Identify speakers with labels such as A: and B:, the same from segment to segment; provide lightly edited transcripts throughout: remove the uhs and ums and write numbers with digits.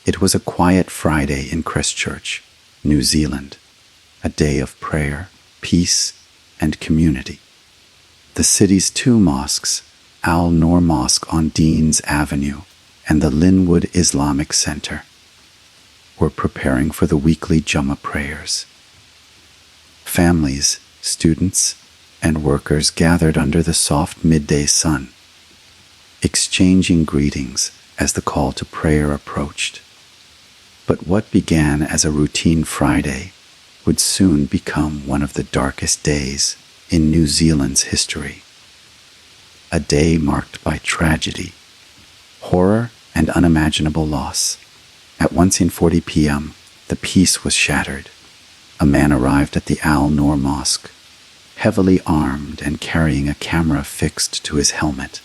A: It was a quiet Friday in Christchurch, New Zealand, a day of prayer, peace, and community. The city's two mosques, Noor Mosque on Dean's Avenue and the Linwood Islamic Center, were preparing for the weekly Jummah prayers. Families, students, and workers gathered under the soft midday sun, exchanging greetings as the call to prayer approached. But what began as a routine Friday would soon become one of the darkest days in New Zealand's history. A day marked by tragedy, horror, and unimaginable loss. At 1:40 p.m., the peace was shattered. A man arrived at the Noor Mosque, heavily armed and carrying a camera fixed to his helmet.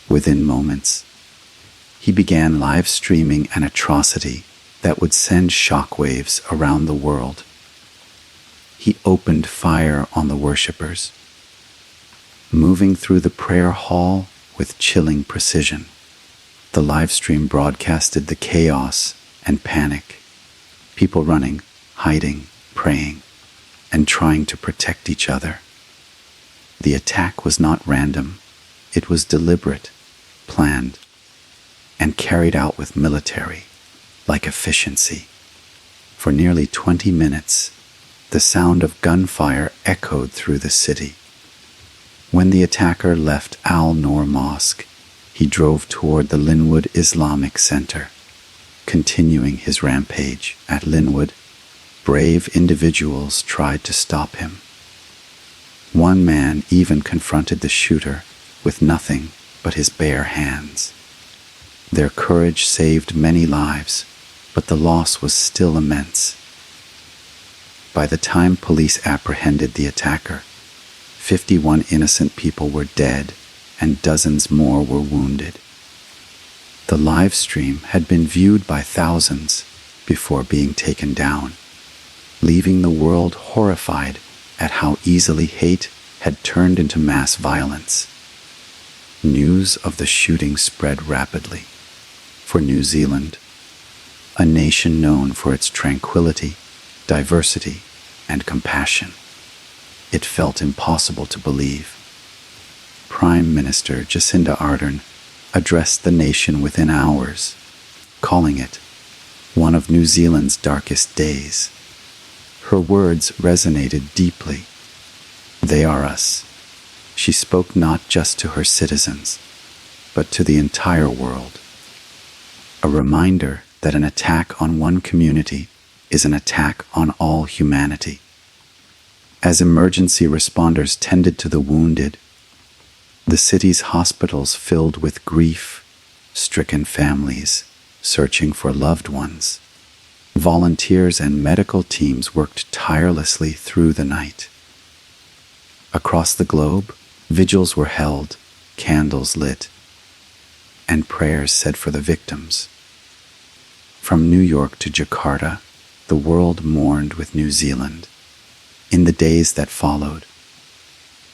A: Within moments, he began live streaming an atrocity that would send shockwaves around the world. He opened fire on the worshippers, moving through the prayer hall with chilling precision. The live stream broadcasted the chaos and panic, people running, hiding, praying, and trying to protect each other. The attack was not random. It was deliberate, planned, and carried out with military-like efficiency. For nearly 20 minutes, the sound of gunfire echoed through the city. When the attacker left Noor Mosque, he drove toward the Linwood Islamic Center, continuing his rampage at Linwood. Brave individuals tried to stop him. One man even confronted the shooter with nothing but his bare hands. Their courage saved many lives, but the loss was still immense. By the time police apprehended the attacker, 51 innocent people were dead and dozens more were wounded. The live stream had been viewed by thousands before being taken down, leaving the world horrified at how easily hate had turned into mass violence. News of the shooting spread rapidly. For New Zealand, a nation known for its tranquility, diversity, and compassion, it felt impossible to believe. Prime Minister Jacinda Ardern addressed the nation within hours, calling it one of New Zealand's darkest days. Her words resonated deeply. They are us. She spoke not just to her citizens, but to the entire world. A reminder that an attack on one community is an attack on all humanity. As emergency responders tended to the wounded, the city's hospitals filled with grief-stricken families searching for loved ones. Volunteers and medical teams worked tirelessly through the night. Across the globe, vigils were held, candles lit, and prayers said for the victims. From New York to Jakarta, the world mourned with New Zealand. In the days that followed,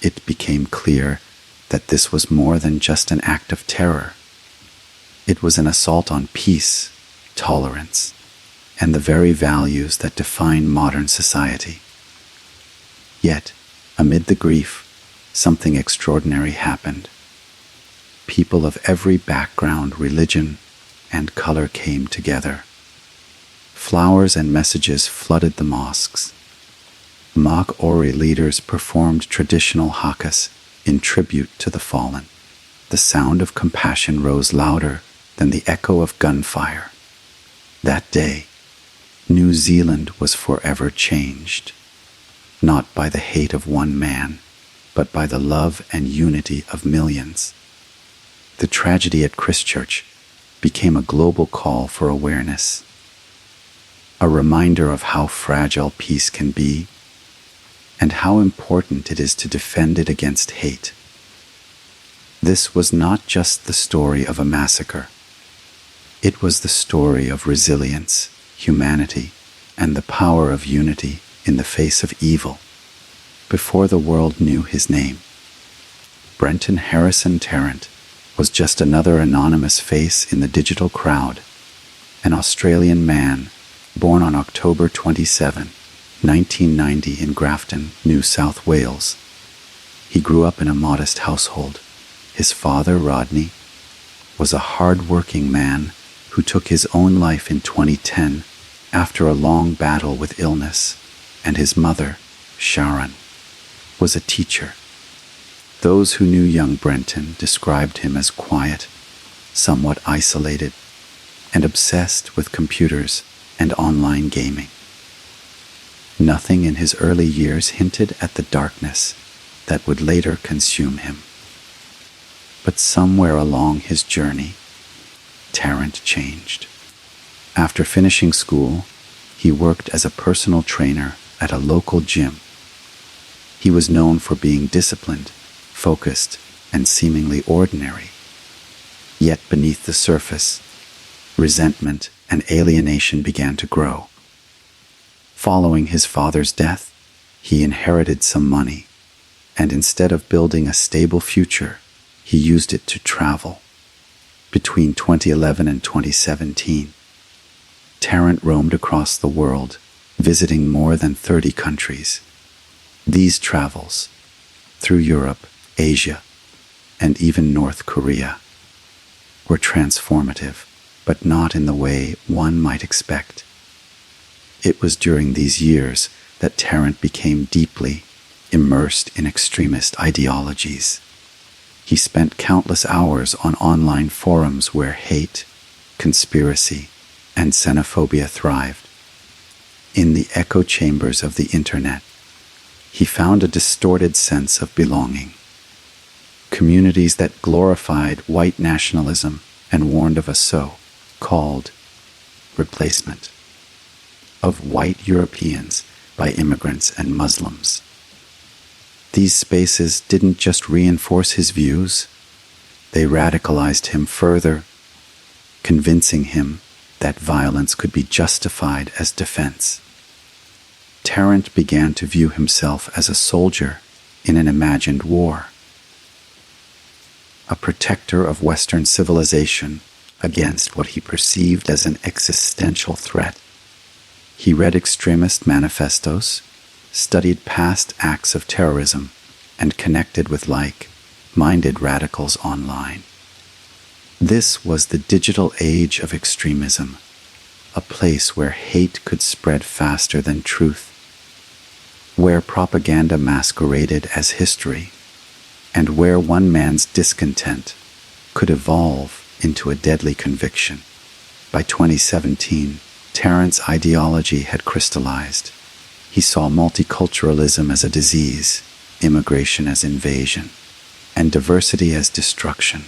A: it became clear that this was more than just an act of terror. It was an assault on peace, tolerance, and the very values that define modern society. Yet, amid the grief, something extraordinary happened. People of every background, religion, and color came together. Flowers and messages flooded the mosques. Ori leaders performed traditional hakas in tribute to the fallen. The sound of compassion rose louder than the echo of gunfire. That day, New Zealand was forever changed, not by the hate of one man, but by the love and unity of millions. The tragedy at Christchurch became a global call for awareness, a reminder of how fragile peace can be and how important it is to defend it against hate. This was not just the story of a massacre. It was the story of resilience, humanity, and the power of unity in the face of evil. Before the world knew his name, Brenton Harrison Tarrant was just another anonymous face in the digital crowd. an Australian man born on October 27, 1990 in Grafton, New South Wales. He grew up in a modest household. His father, Rodney, was a hard-working man who took his own life in 2010 after a long battle with illness, and his mother, Sharon, was a teacher. Those who knew young Brenton described him as quiet, somewhat isolated, and obsessed with computers and online gaming. Nothing in his early years hinted at the darkness that would later consume him. But somewhere along his journey, Tarrant changed. After finishing school, he worked as a personal trainer at a local gym. He was known for being disciplined, focused, and seemingly ordinary. Yet beneath the surface, resentment and alienation began to grow. Following his father's death, he inherited some money, and instead of building a stable future, he used it to travel. Between 2011 and 2017, Tarrant roamed across the world, visiting more than 30 countries. These travels, through Europe, Asia, and even North Korea, were transformative, but not in the way one might expect. It was during these years that Tarrant became deeply immersed in extremist ideologies. He spent countless hours on online forums where hate, conspiracy, and xenophobia thrived. In the echo chambers of the internet, he found a distorted sense of belonging. Communities that glorified white nationalism and warned of a so-called replacement of white Europeans by immigrants and Muslims. These spaces didn't just reinforce his views, they radicalized him further, convincing him that violence could be justified as defense. Tarrant began to view himself as a soldier in an imagined war, a protector of Western civilization against what he perceived as an existential threat. He read extremist manifestos, studied past acts of terrorism, and connected with like-minded radicals online. This was the digital age of extremism, a place where hate could spread faster than truth, where propaganda masqueraded as history, and where one man's discontent could evolve into a deadly conviction. By 2017, Tarrant's ideology had crystallized. He saw multiculturalism as a disease, immigration as invasion, and diversity as destruction.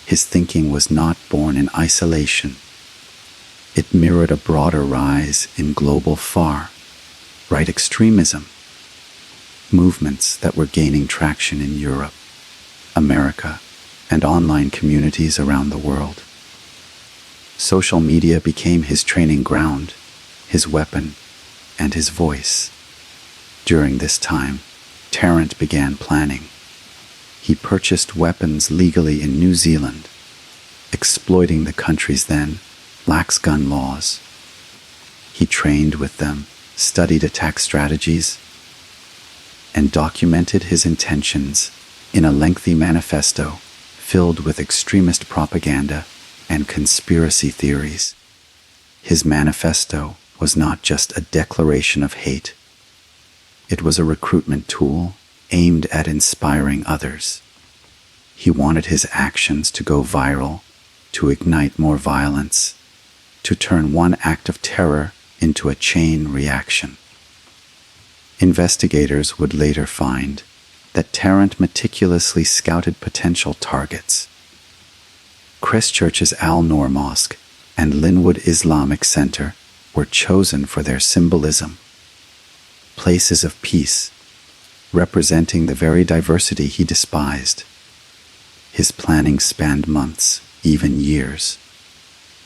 A: His thinking was not born in isolation. It mirrored a broader rise in global far-right extremism, movements that were gaining traction in Europe, America, and online communities around the world. Social media became his training ground, his weapon, and his voice. During this time, Tarrant began planning. He purchased weapons legally in New Zealand, exploiting the country's then lax gun laws. He trained with them, studied attack strategies, and documented his intentions in a lengthy manifesto filled with extremist propaganda and conspiracy theories. His manifesto was not just a declaration of hate. It was a recruitment tool aimed at inspiring others. He wanted his actions to go viral, to ignite more violence, to turn one act of terror into a chain reaction. Investigators would later find that Tarrant meticulously scouted potential targets. Christchurch's Noor Mosque and Linwood Islamic Center were chosen for their symbolism, places of peace, representing the very diversity he despised. His planning spanned months, even years.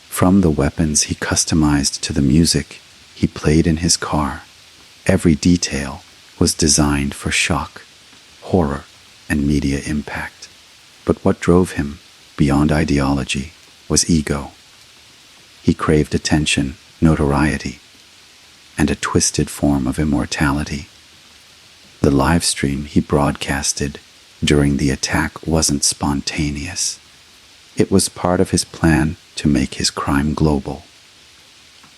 A: From the weapons he customized to the music he played in his car, every detail was designed for shock, horror, and media impact. But what drove him, beyond ideology, was ego. He craved attention, notoriety, and a twisted form of immortality. The live stream he broadcasted during the attack wasn't spontaneous. It was part of his plan to make his crime global.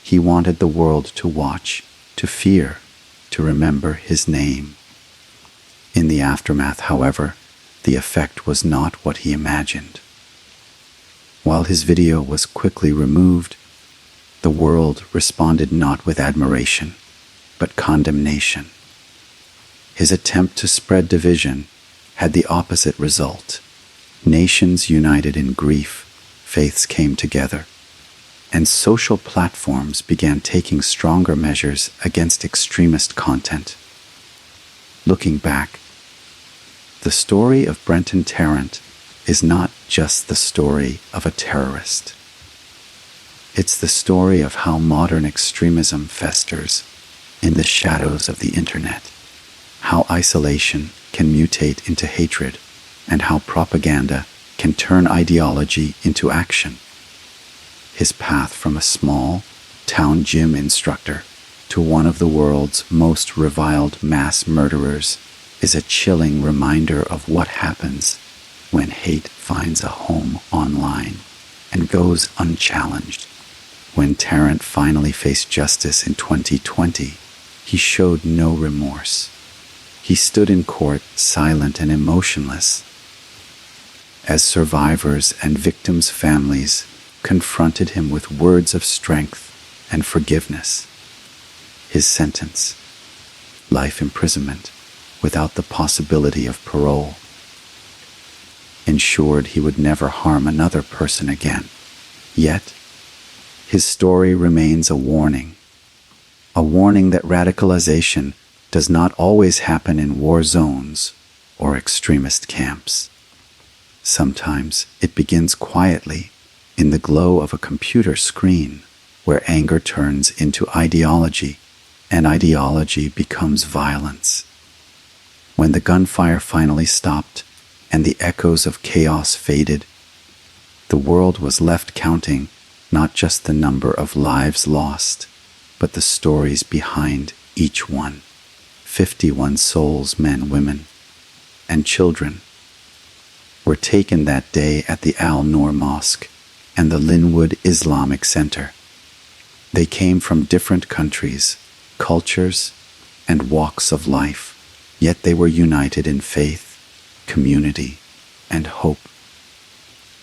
A: He wanted the world to watch, to fear, to remember his name. In the aftermath, however, the effect was not what he imagined. While his video was quickly removed, the world responded not with admiration, but condemnation. His attempt to spread division had the opposite result. Nations united in grief, faiths came together, and social platforms began taking stronger measures against extremist content. Looking back, the story of Brenton Tarrant is not just the story of a terrorist. It's the story of how modern extremism festers in the shadows of the internet, how isolation can mutate into hatred, and how propaganda can turn ideology into action. His path from a small town gym instructor to one of the world's most reviled mass murderers is a chilling reminder of what happens when hate finds a home online and goes unchallenged. When Tarrant finally faced justice in 2020, he showed no remorse. He stood in court silent and emotionless as survivors and victims' families confronted him with words of strength and forgiveness. His sentence, life imprisonment without the possibility of parole, ensured he would never harm another person again. Yet, his story remains a warning that radicalization does not always happen in war zones or extremist camps. Sometimes it begins quietly in the glow of a computer screen, where anger turns into ideology and ideology becomes violence. When the gunfire finally stopped and the echoes of chaos faded, the world was left counting not just the number of lives lost, but the stories behind each one. 51 souls, men, women, and children, were taken that day at the Noor Mosque and the Linwood Islamic Center. They came from different countries, cultures, and walks of life, yet they were united in faith, community, and hope.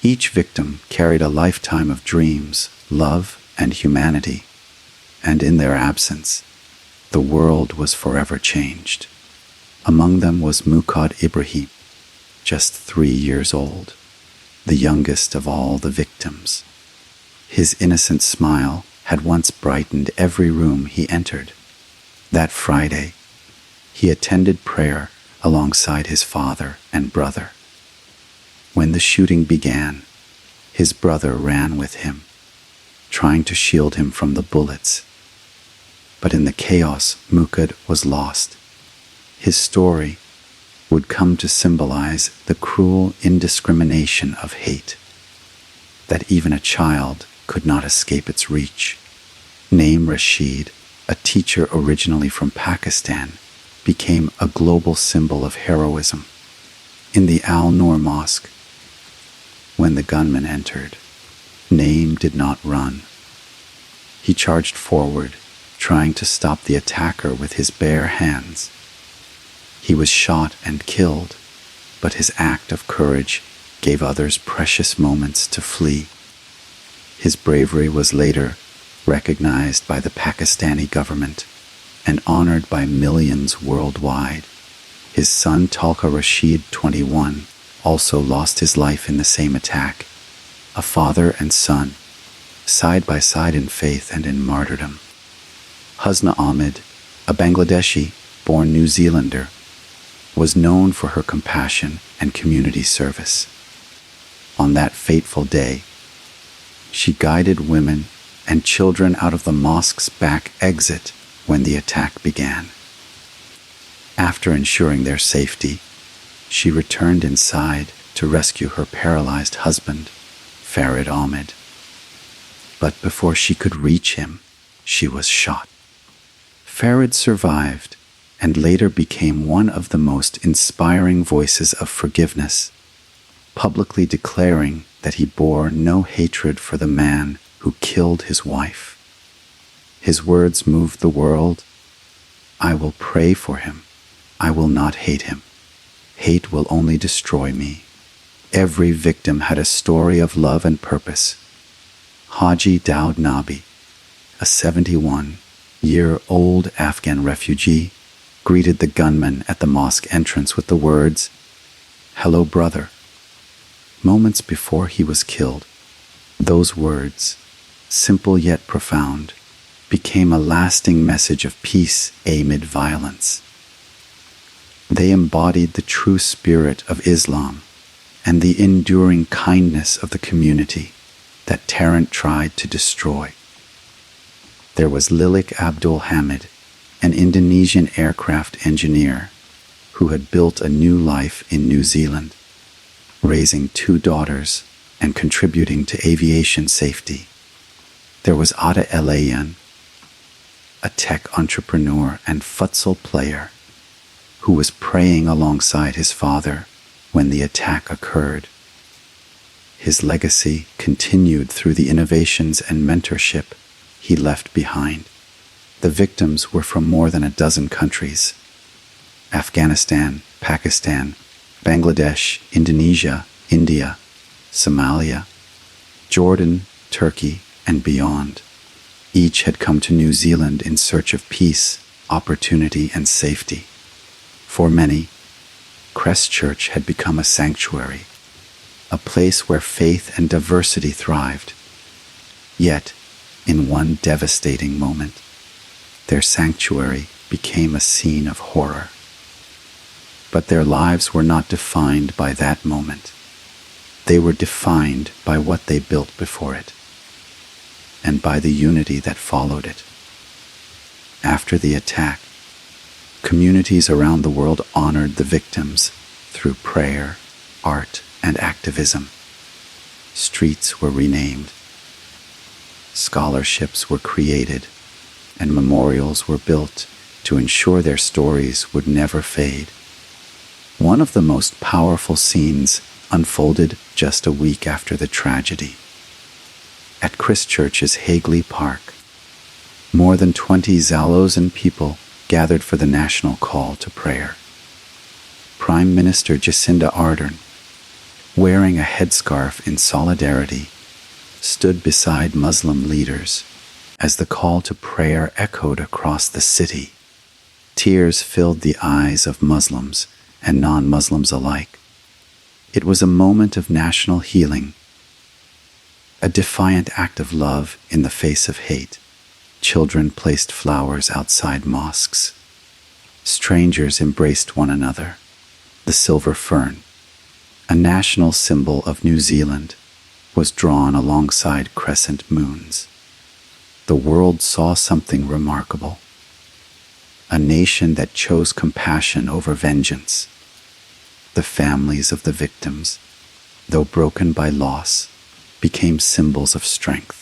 A: Each victim carried a lifetime of dreams, love, and humanity, and in their absence, the world was forever changed. Among them was Muqad Ibrahim, just 3 years old, the youngest of all the victims. His innocent smile had once brightened every room he entered. That Friday, he attended prayer alongside his father and brother. When the shooting began, his brother ran with him, trying to shield him from the bullets. But in the chaos, Muqad was lost. His story would come to symbolize the cruel indiscrimination of hate, that even a child could not escape its reach. Naim Rashid, a teacher originally from Pakistan, became a global symbol of heroism. In the Noor Mosque, when the gunman entered, Naim did not run. He charged forward, trying to stop the attacker with his bare hands. He was shot and killed, but his act of courage gave others precious moments to flee. His bravery was later recognized by the Pakistani government and honored by millions worldwide. His son Talqa Rashid, 21, also lost his life in the same attack. A father and son, side by side in faith and in martyrdom. Husna Ahmed, a Bangladeshi-born New Zealander, was known for her compassion and community service. On that fateful day, she guided women and children out of the mosque's back exit when the attack began. After ensuring their safety, she returned inside to rescue her paralyzed husband, Farid Ahmed. but before she could reach him, she was shot. Farid survived and later became one of the most inspiring voices of forgiveness, publicly declaring that he bore no hatred for the man who killed his wife. His words moved the world. "I will pray for him. I will not hate him. Hate will only destroy me." Every victim had a story of love and purpose. Haji Daud Nabi, a 71-year-old Afghan refugee, greeted the gunman at the mosque entrance with the words, "Hello, brother." Moments before he was killed, those words, simple yet profound, became a lasting message of peace amid violence. They embodied the true spirit of Islam and the enduring kindness of the community that Tarrant tried to destroy. There was Lilik Abdul Hamid, an Indonesian aircraft engineer who had built a new life in New Zealand, raising 2 daughters and contributing to aviation safety. There was Ada Elayan, a tech entrepreneur and futsal player who was praying alongside his father when the attack occurred. His legacy continued through the innovations and mentorship he left behind. The victims were from more than a dozen countries: Afghanistan, Pakistan, Bangladesh, Indonesia, India, Somalia, Jordan, Turkey, and beyond. Each had come to New Zealand in search of peace, opportunity, and safety. For many, Christchurch had become a sanctuary, a place where faith and diversity thrived. Yet, in one devastating moment, their sanctuary became a scene of horror. But their lives were not defined by that moment. They were defined by what they built before it, and by the unity that followed it. After the attack, communities around the world honored the victims through prayer, art, and activism. Streets were renamed, scholarships were created, and memorials were built to ensure their stories would never fade. One of the most powerful scenes unfolded just a week after the tragedy. At Christchurch's Hagley Park, more than 20 Zalozan people gathered for the national call to prayer. Prime Minister Jacinda Ardern, wearing a headscarf in solidarity, stood beside Muslim leaders as the call to prayer echoed across the city. Tears filled the eyes of Muslims and non-Muslims alike. It was a moment of national healing, a defiant act of love in the face of hate. Children placed flowers outside mosques. Strangers embraced one another. The silver fern, a national symbol of New Zealand, was drawn alongside crescent moons. The world saw something remarkable. A nation that chose compassion over vengeance. The families of the victims, though broken by loss, became symbols of strength.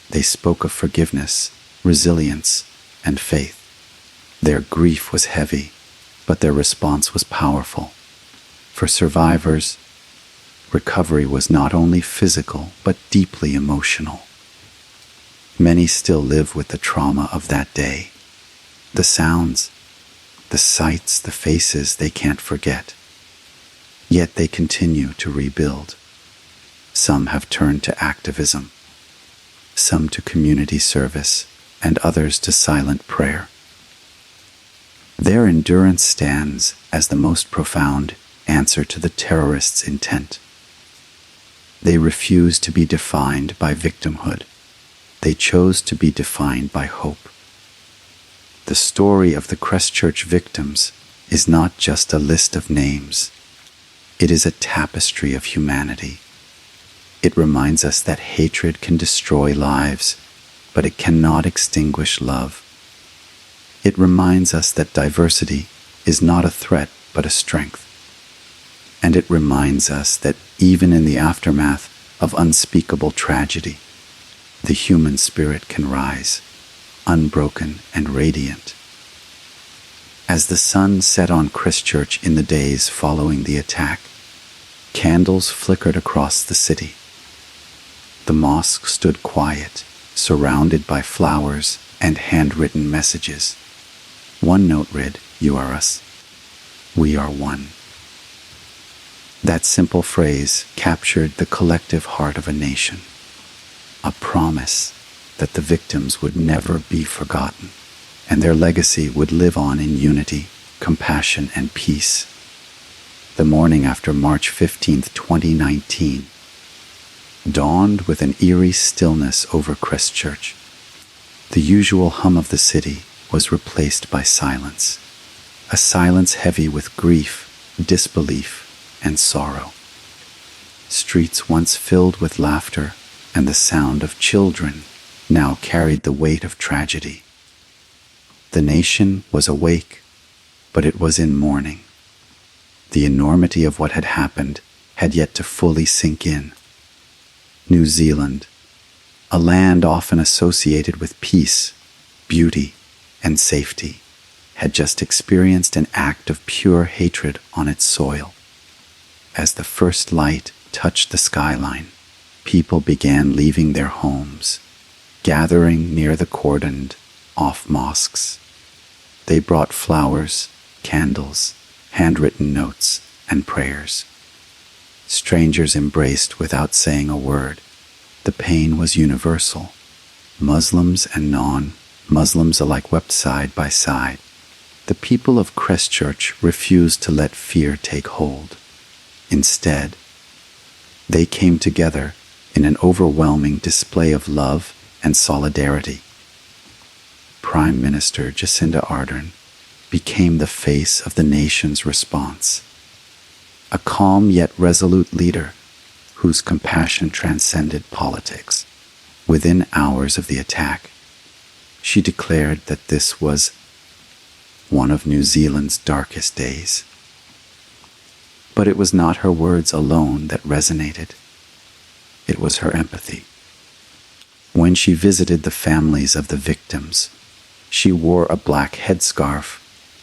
A: They spoke of forgiveness, resilience, and faith. Their grief was heavy, but their response was powerful. For survivors, recovery was not only physical, but deeply emotional. Many still live with the trauma of that day. The sounds, the sights, the faces they can't forget. Yet they continue to rebuild. Some have turned to activism, some to community service, and others to silent prayer. Their endurance stands as the most profound answer to the terrorists' intent. They refuse to be defined by victimhood. They chose to be defined by hope. The story of the Christchurch victims is not just a list of names. It is a tapestry of humanity. It reminds us that hatred can destroy lives, but it cannot extinguish love. It reminds us that diversity is not a threat, but a strength. And it reminds us that even in the aftermath of unspeakable tragedy, the human spirit can rise, unbroken and radiant. As the sun set on Christchurch in the days following the attack, candles flickered across the city. The mosque stood quiet, surrounded by flowers and handwritten messages. One note read, "You are us. We are one." That simple phrase captured the collective heart of a nation, a promise that the victims would never be forgotten, and their legacy would live on in unity, compassion, and peace. The morning after March 15th, 2019, dawned with an eerie stillness over Christchurch. The usual hum of the city was replaced by silence, a silence heavy with grief, disbelief, and sorrow. Streets once filled with laughter and the sound of children now carried the weight of tragedy. The nation was awake, but it was in mourning. The enormity of what had happened had yet to fully sink in. New Zealand, a land often associated with peace, beauty, and safety, had just experienced an act of pure hatred on its soil. As the first light touched the skyline, people began leaving their homes, gathering near the cordoned-off mosques. They brought flowers, candles, handwritten notes, and prayers. Strangers embraced without saying a word. The pain was universal. Muslims and non-Muslims alike wept side by side. The people of Christchurch refused to let fear take hold. Instead, they came together in an overwhelming display of love and solidarity. Prime Minister Jacinda Ardern became the face of the nation's response, a calm yet resolute leader whose compassion transcended politics. Within hours of the attack, she declared that this was one of New Zealand's darkest days. But it was not her words alone that resonated. It was her empathy. When she visited the families of the victims, she wore a black headscarf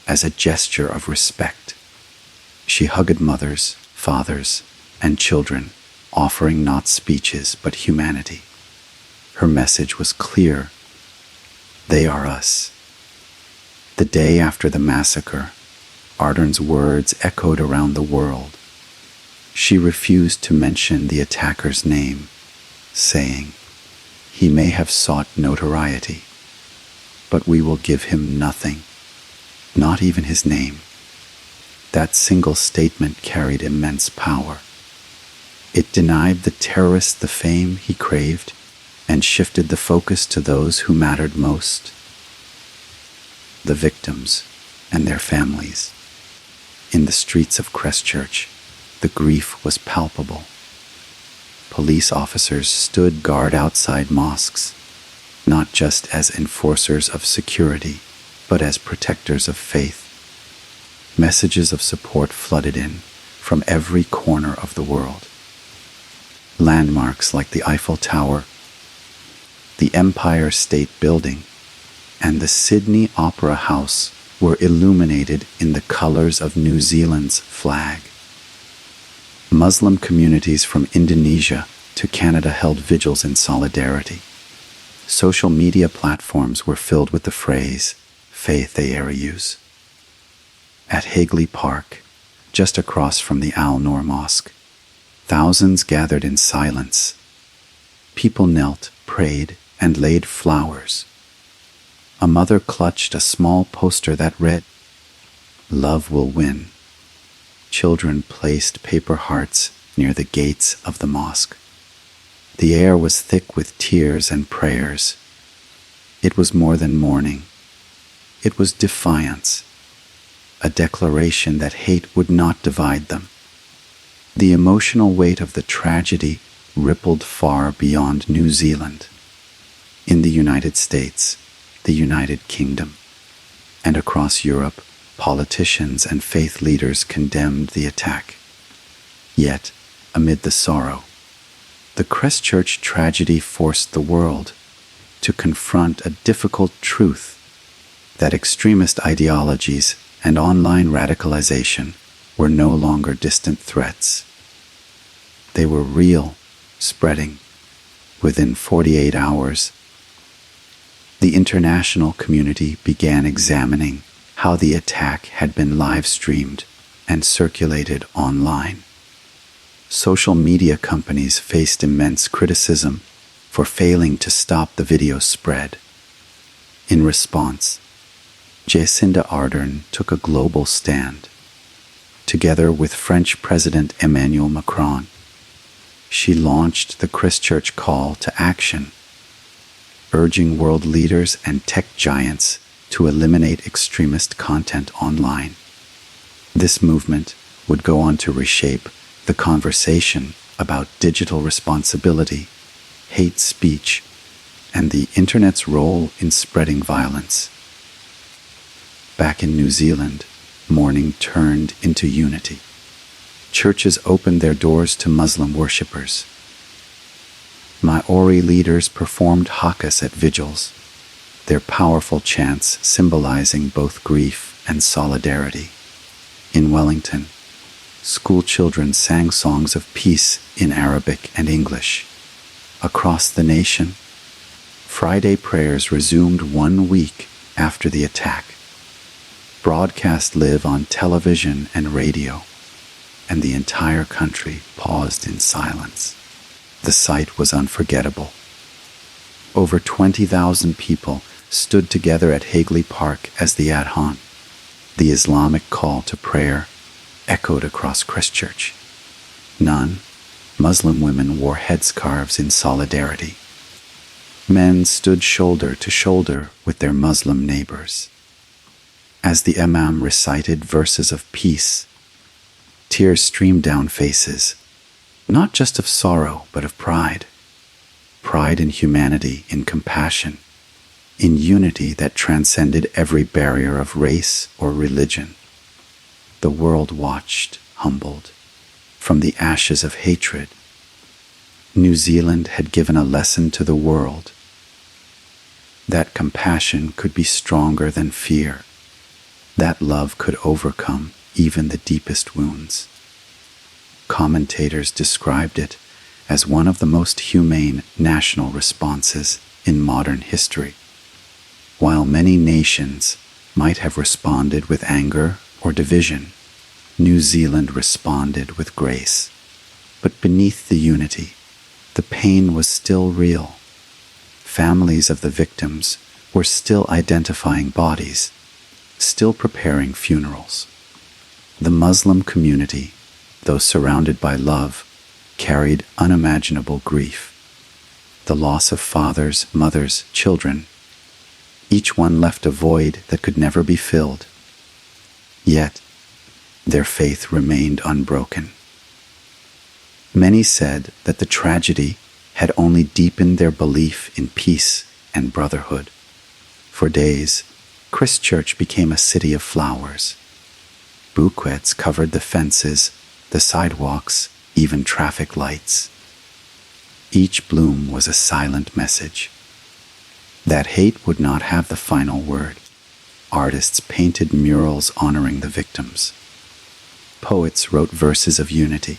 A: as a gesture of respect. She hugged mothers, fathers, and children, offering not speeches but humanity. Her message was clear. They are us. The day after the massacre, Ardern's words echoed around the world. She refused to mention the attacker's name, saying, "He may have sought notoriety, but we will give him nothing, not even his name." That single statement carried immense power. It denied the terrorist the fame he craved and shifted the focus to those who mattered most: the victims and their families. In the streets of Christchurch, the grief was palpable. Police officers stood guard outside mosques, not just as enforcers of security, but as protectors of faith. Messages of support flooded in from every corner of the world. Landmarks like the Eiffel Tower, the Empire State Building, and the Sydney Opera House were illuminated in the colors of New Zealand's flag. Muslim communities from Indonesia to Canada held vigils in solidarity. Social media platforms were filled with the phrase, "Faith e Arius." At Hagley Park, just across from the Noor Mosque, thousands gathered in silence. People knelt, prayed, and laid flowers. A mother clutched a small poster that read, "Love will win." Children placed paper hearts near the gates of the mosque. The air was thick with tears and prayers. It was more than mourning. It was defiance, a declaration that hate would not divide them. The emotional weight of the tragedy rippled far beyond New Zealand. In the United States, the United Kingdom, and across Europe, politicians and faith leaders condemned the attack. Yet, amid the sorrow, The Christchurch tragedy forced the world to confront a difficult truth that extremist ideologies and online radicalization were no longer distant threats. They were real, spreading within 48 hours. The international community began examining how the attack had been live-streamed and circulated online. Social media companies faced immense criticism for failing to stop the video spread. In response, Jacinda Ardern took a global stand. Together with French President Emmanuel Macron, she launched the Christchurch Call to Action, urging world leaders and tech giants to eliminate extremist content online. This movement would go on to reshape the conversation about digital responsibility, hate speech, and the internet's role in spreading violence. Back in New Zealand, mourning turned into unity. Churches opened their doors to Muslim worshippers. Maori leaders performed hakas at vigils, their powerful chants symbolizing both grief and solidarity. In Wellington, school children sang songs of peace in Arabic and English. Across the nation, Friday prayers resumed 1 week after the attack. Broadcasts live on television and radio, and the entire country paused in silence. The sight was unforgettable. Over 20,000 people stood together at Hagley Park as the Adhan, the Islamic call to prayer, echoed across Christchurch. None, Muslim women wore headscarves in solidarity. Men stood shoulder to shoulder with their Muslim neighbors. As the Imam recited verses of peace, tears streamed down faces, not just of sorrow, but of pride. Pride in humanity, in compassion, in unity that transcended every barrier of race or religion. The world watched, humbled, from the ashes of hatred. New Zealand had given a lesson to the world that compassion could be stronger than fear, that love could overcome even the deepest wounds. Commentators described it as one of the most humane national responses in modern history. While many nations might have responded with anger or division, New Zealand responded with grace. But beneath the unity, the pain was still real. Families of the victims were still identifying bodies, still preparing funerals. The Muslim community, though surrounded by love, carried unimaginable grief. The loss of fathers, mothers, children. Each one left a void that could never be filled. Yet, their faith remained unbroken. Many said that the tragedy had only deepened their belief in peace and brotherhood. For days, Christchurch became a city of flowers. Bouquets covered the fences, the sidewalks, even traffic lights. Each bloom was a silent message. That hate would not have the final word. Artists painted murals honoring the victims. Poets wrote verses of unity.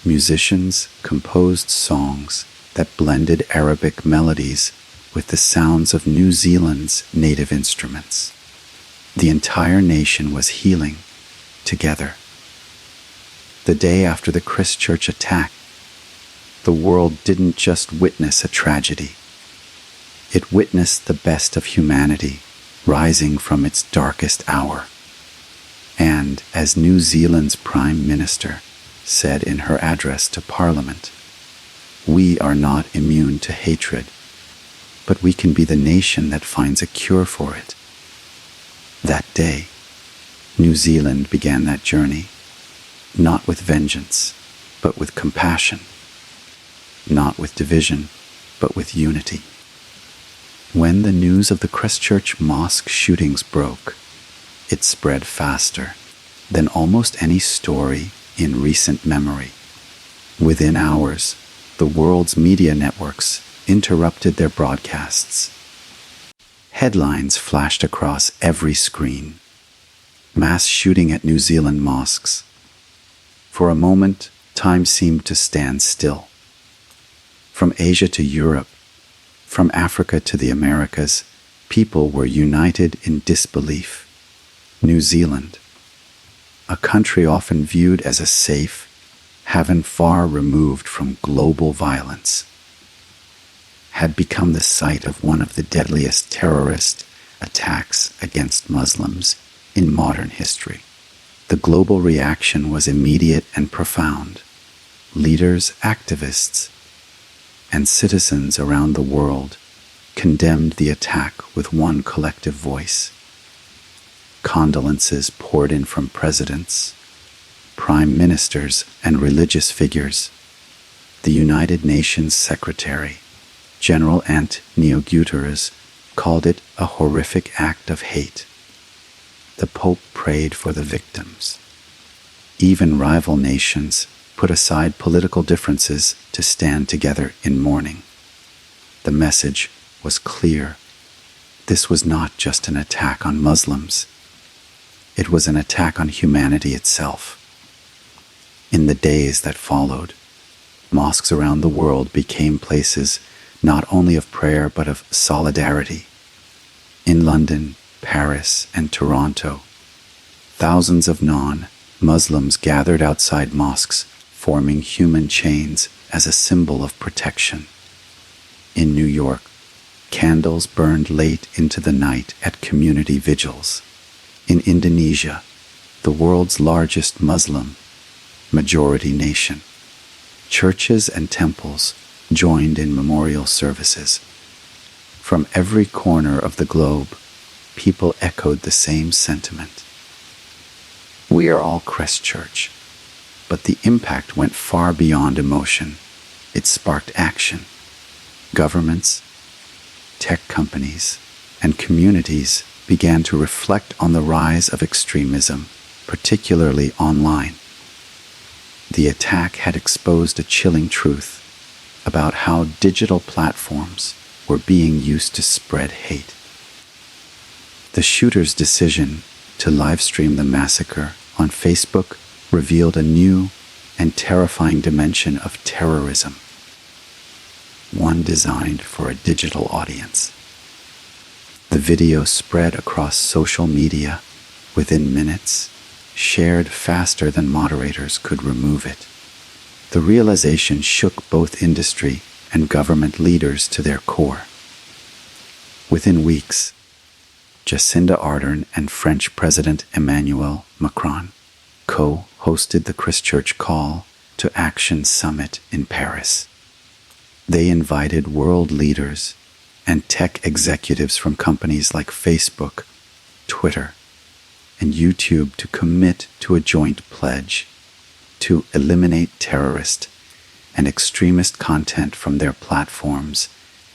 A: Musicians composed songs that blended Arabic melodies with the sounds of New Zealand's native instruments. The entire nation was healing together. The day after the Christchurch attack, the world didn't just witness a tragedy. It witnessed the best of humanity rising from its darkest hour. And as New Zealand's Prime Minister said in her address to Parliament, we are not immune to hatred, but we can be the nation that finds a cure for it. That day, New Zealand began that journey, not with vengeance, but with compassion, not with division, but with unity. When the news of the Christchurch Mosque shootings broke, it spread faster than almost any story in recent memory. Within hours, the world's media networks interrupted their broadcasts. Headlines flashed across every screen. Mass shooting at New Zealand mosques. For a moment, time seemed to stand still. From Asia to Europe, from Africa to the Americas, people were united in disbelief. New Zealand, a country often viewed as a safe haven far removed from global violence, had become the site of one of the deadliest terrorist attacks against Muslims in modern history. The global reaction was immediate and profound. Leaders, activists, and citizens around the world condemned the attack with one collective voice. Condolences poured in from presidents, prime ministers, and religious figures. The United Nations Secretary, General Antonio Guterres, called it a horrific act of hate. The Pope prayed for the victims. Even rival nations put aside political differences to stand together in mourning. The message was clear. This was not just an attack on Muslims. It was an attack on humanity itself. In the days that followed, mosques around the world became places not only of prayer but of solidarity. In London, Paris, and Toronto, thousands of non-Muslims gathered outside mosques, forming human chains as a symbol of protection. In New York, candles burned late into the night at community vigils. In Indonesia, the world's largest Muslim majority nation, churches and temples joined in memorial services. From every corner of the globe, people echoed the same sentiment. We are all Christchurch, but the impact went far beyond emotion. It sparked action. Governments, tech companies, and communities began to reflect on the rise of extremism, particularly online. The attack had exposed a chilling truth about how digital platforms were being used to spread hate. The shooter's decision to livestream the massacre on Facebook revealed a new and terrifying dimension of terrorism, one designed for a digital audience. The video spread across social media within minutes, shared faster than moderators could remove it. The realization shook both industry and government leaders to their core. Within weeks, Jacinda Ardern and French President Emmanuel Macron co-hosted the Christchurch Call to Action Summit in Paris. They invited world leaders and tech executives from companies like Facebook, Twitter, and YouTube to commit to a joint pledge to eliminate terrorist and extremist content from their platforms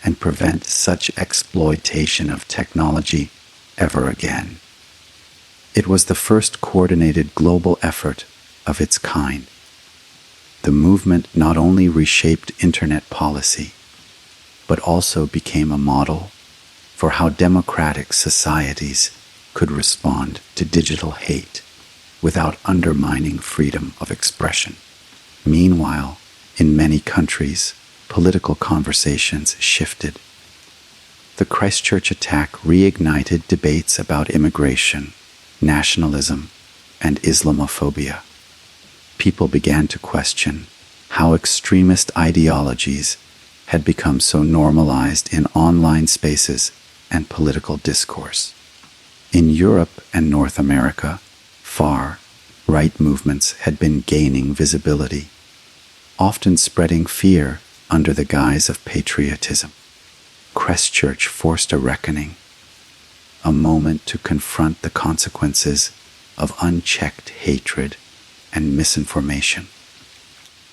A: and prevent such exploitation of technology ever again. It was the first coordinated global effort of its kind. The movement not only reshaped internet policy, but also became a model for how democratic societies could respond to digital hate without undermining freedom of expression. Meanwhile, in many countries, political conversations shifted. The Christchurch attack reignited debates about immigration, nationalism, and Islamophobia. People began to question how extremist ideologies had become so normalized in online spaces and political discourse. In Europe and North America, far-right movements had been gaining visibility, often spreading fear under the guise of patriotism. Christchurch forced a reckoning, a moment to confront the consequences of unchecked hatred and misinformation.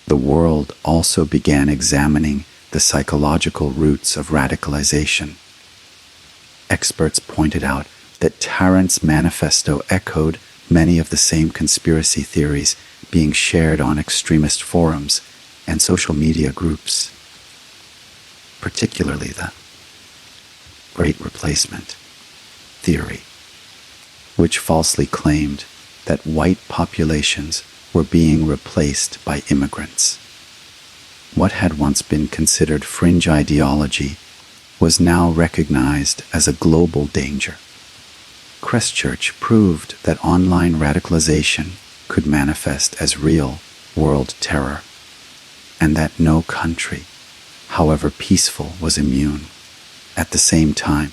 A: The world also began examining the psychological roots of radicalization. Experts pointed out that Tarrant's manifesto echoed many of the same conspiracy theories being shared on extremist forums and social media groups, particularly the Great Replacement theory, which falsely claimed that white populations were being replaced by immigrants. What had once been considered fringe ideology was now recognized as a global danger. Christchurch proved that online radicalization could manifest as real world terror, and that no country, however peaceful, was immune. At the same time,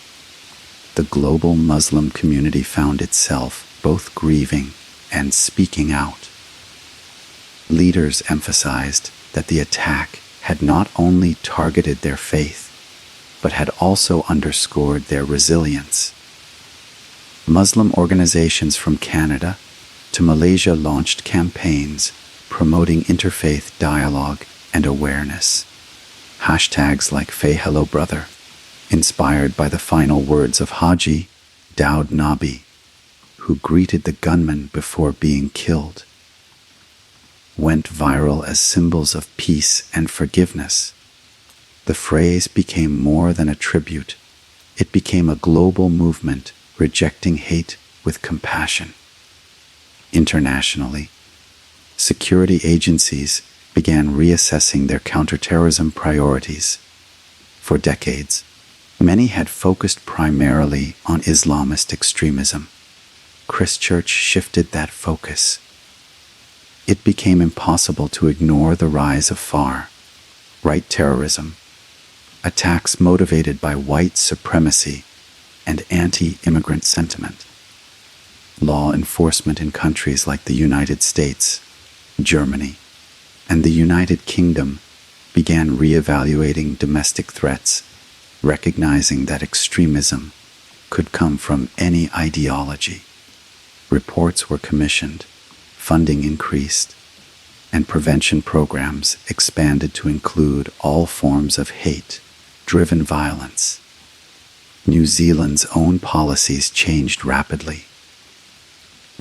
A: the global Muslim community found itself both grieving and speaking out. Leaders emphasized that the attack had not only targeted their faith, but had also underscored their resilience. Muslim organizations from Canada to Malaysia launched campaigns promoting interfaith dialogue and awareness. Hashtags like Fay Hello Brother, inspired by the final words of Haji Daud Nabi, who greeted the gunman before being killed, went viral as symbols of peace and forgiveness. The phrase became more than a tribute. It became a global movement rejecting hate with compassion. Internationally, security agencies began reassessing their counterterrorism priorities. For decades, many had focused primarily on Islamist extremism. Christchurch shifted that focus. It became impossible to ignore the rise of far-right terrorism, attacks motivated by white supremacy and anti-immigrant sentiment. Law enforcement in countries like the United States, Germany, and the United Kingdom began reevaluating domestic threats, recognizing that extremism could come from any ideology. Reports were commissioned, funding increased, and prevention programs expanded to include all forms of hate-driven violence. New Zealand's own policies changed rapidly.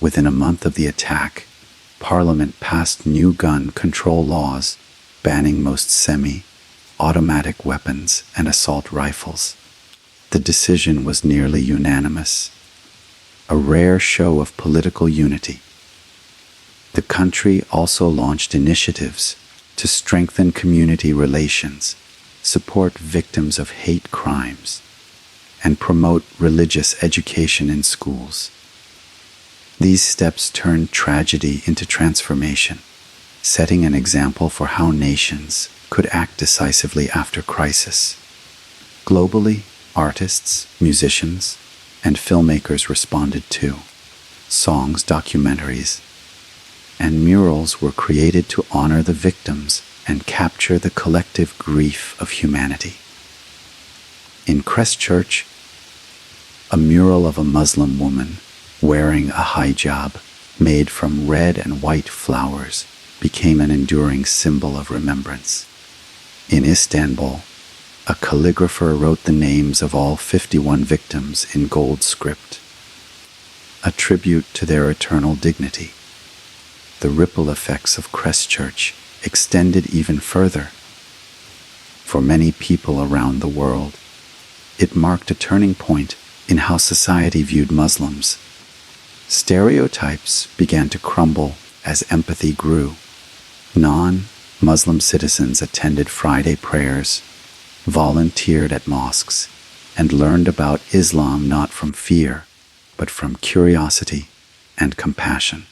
A: Within a month of the attack, Parliament passed new gun control laws banning most semi-automatic weapons and assault rifles. The decision was nearly unanimous, a rare show of political unity. The country also launched initiatives to strengthen community relations, support victims of hate crimes, and promote religious education in schools. These steps turned tragedy into transformation, setting an example for how nations could act decisively after crisis. Globally, artists, musicians, and filmmakers responded too. Songs, documentaries, and murals were created to honor the victims and capture the collective grief of humanity. In Christchurch, a mural of a Muslim woman wearing a hijab made from red and white flowers became an enduring symbol of remembrance. In Istanbul, a calligrapher wrote the names of all 51 victims in gold script, a tribute to their eternal dignity. The ripple effects of Christchurch extended even further. For many people around the world, it marked a turning point in how society viewed Muslims. Stereotypes began to crumble as empathy grew. Non-Muslim citizens attended Friday prayers, volunteered at mosques, and learned about Islam not from fear, but from curiosity and compassion.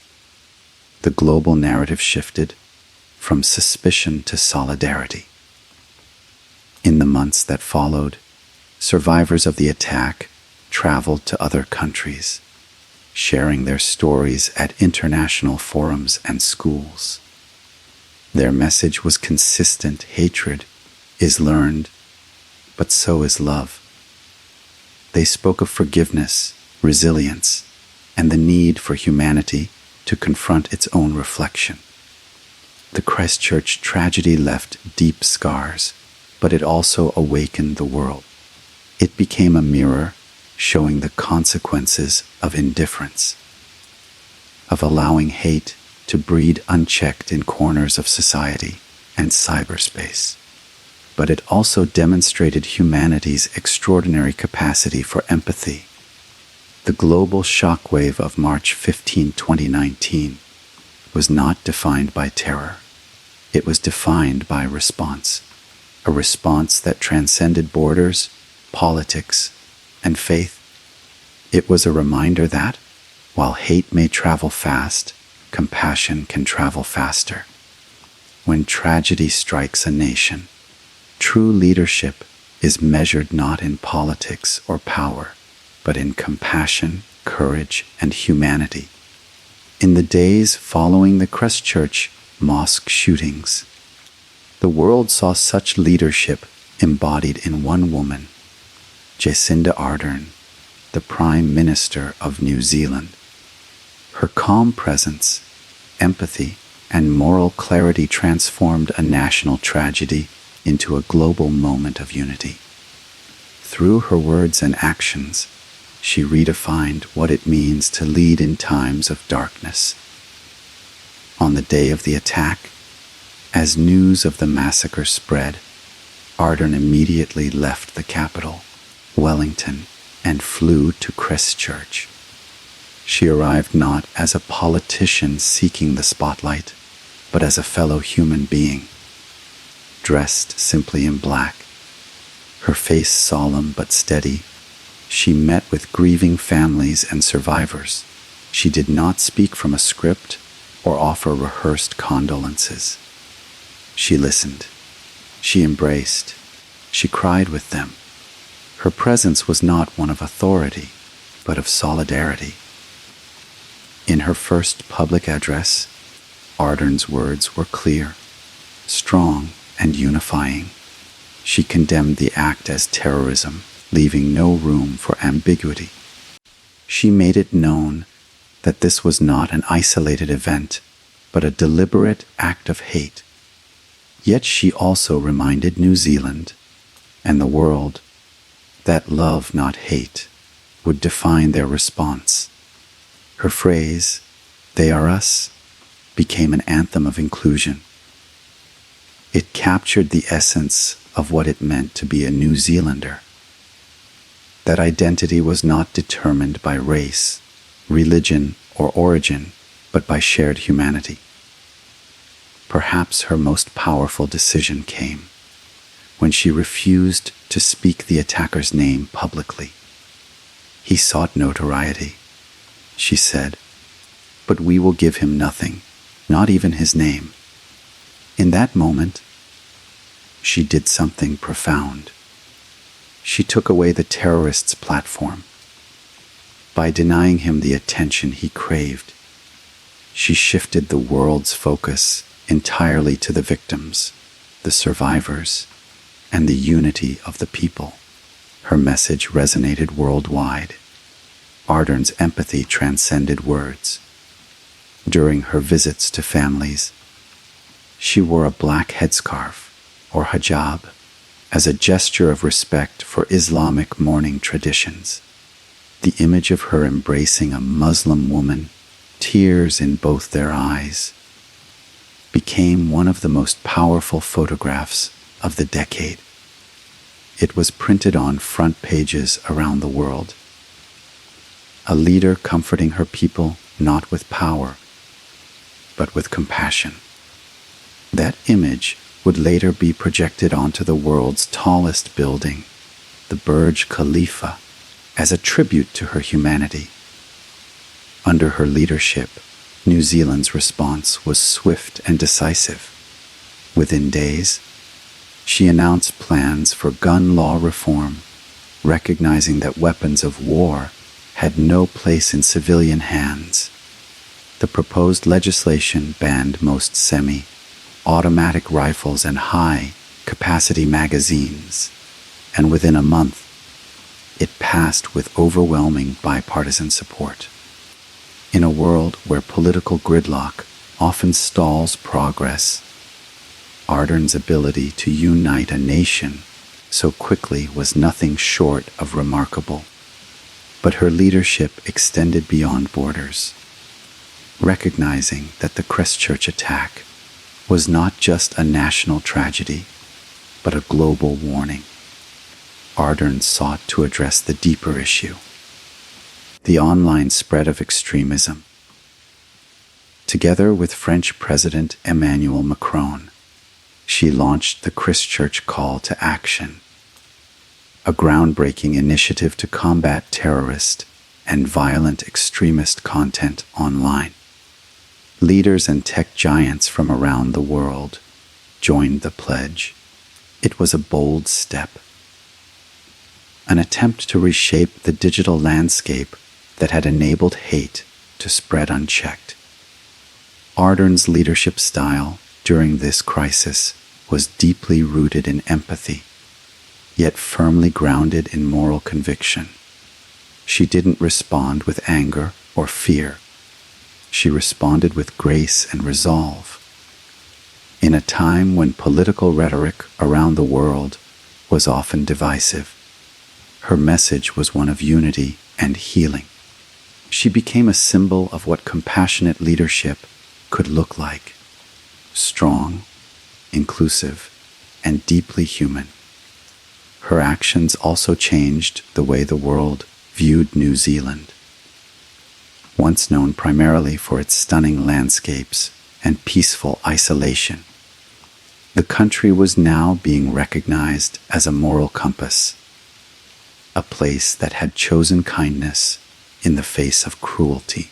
A: The global narrative shifted from suspicion to solidarity. In the months that followed, survivors of the attack traveled to other countries, sharing their stories at international forums and schools. Their message was consistent: hatred is learned, but so is love. They spoke of forgiveness, resilience, and the need for humanity to confront its own reflection. The Christchurch tragedy left deep scars, but it also awakened the world. It became a mirror showing the consequences of indifference, of allowing hate to breed unchecked in corners of society. and cyberspace. But it also demonstrated humanity's extraordinary capacity for empathy. The global shockwave of March 15, 2019 was not defined by terror. It was defined by response, a response that transcended borders, politics, and faith. It was a reminder that, while hate may travel fast, compassion can travel faster. When tragedy strikes a nation, true leadership is measured not in politics or power, but in compassion, courage, and humanity. In the days following the Christchurch Mosque shootings, the world saw such leadership embodied in one woman, Jacinda Ardern, the Prime Minister of New Zealand. Her calm presence, empathy, and moral clarity transformed a national tragedy into a global moment of unity. Through her words and actions, she redefined what it means to lead in times of darkness. On the day of the attack, as news of the massacre spread, Ardern immediately left the capital, Wellington, and flew to Christchurch. She arrived not as a politician seeking the spotlight, but as a fellow human being, dressed simply in black, her face solemn but steady. She met with grieving families and survivors. She did not speak from a script or offer rehearsed condolences. She listened. She embraced. She cried with them. Her presence was not one of authority, but of solidarity. In her first public address, Ardern's words were clear, strong, and unifying. She condemned the act as terrorism, leaving no room for ambiguity. She made it known that this was not an isolated event, but a deliberate act of hate. Yet she also reminded New Zealand and the world that love, not hate, would define their response. Her phrase, "They are us," became an anthem of inclusion. It captured the essence of what it meant to be a New Zealander. That identity was not determined by race, religion, or origin, but by shared humanity. Perhaps her most powerful decision came when she refused to speak the attacker's name publicly. He sought notoriety, she said, but we will give him nothing, not even his name. In that moment, she did something profound. She took away the terrorist's platform. By denying him the attention he craved, she shifted the world's focus entirely to the victims, the survivors, and the unity of the people. Her message resonated worldwide. Ardern's empathy transcended words. During her visits to families, she wore a black headscarf, or hijab, as a gesture of respect for Islamic mourning traditions. The image of her embracing a Muslim woman, tears in both their eyes, became one of the most powerful photographs of the decade. It was printed on front pages around the world. A leader comforting her people not with power, but with compassion. That image would later be projected onto the world's tallest building, the Burj Khalifa, as a tribute to her humanity. Under her leadership, New Zealand's response was swift and decisive. Within days, she announced plans for gun law reform, recognizing that weapons of war had no place in civilian hands. The proposed legislation banned most semi-automatic rifles and high-capacity magazines, and within a month, it passed with overwhelming bipartisan support. In a world where political gridlock often stalls progress, Ardern's ability to unite a nation so quickly was nothing short of remarkable. But her leadership extended beyond borders. Recognizing that the Christchurch attack was not just a national tragedy, but a global warning. Ardern sought to address the deeper issue: the online spread of extremism. Together with French President Emmanuel Macron, she launched the Christchurch Call to Action, a groundbreaking initiative to combat terrorist and violent extremist content online. Leaders and tech giants from around the world joined the pledge. It was a bold step, an attempt to reshape the digital landscape that had enabled hate to spread unchecked. Ardern's leadership style during this crisis was deeply rooted in empathy, yet firmly grounded in moral conviction. She didn't respond with anger or fear. She responded with grace and resolve. In a time when political rhetoric around the world was often divisive, her message was one of unity and healing. She became a symbol of what compassionate leadership could look like: strong, inclusive, and deeply human. Her actions also changed the way the world viewed New Zealand. Once known primarily for its stunning landscapes and peaceful isolation, the country was now being recognized as a moral compass, a place that had chosen kindness in the face of cruelty.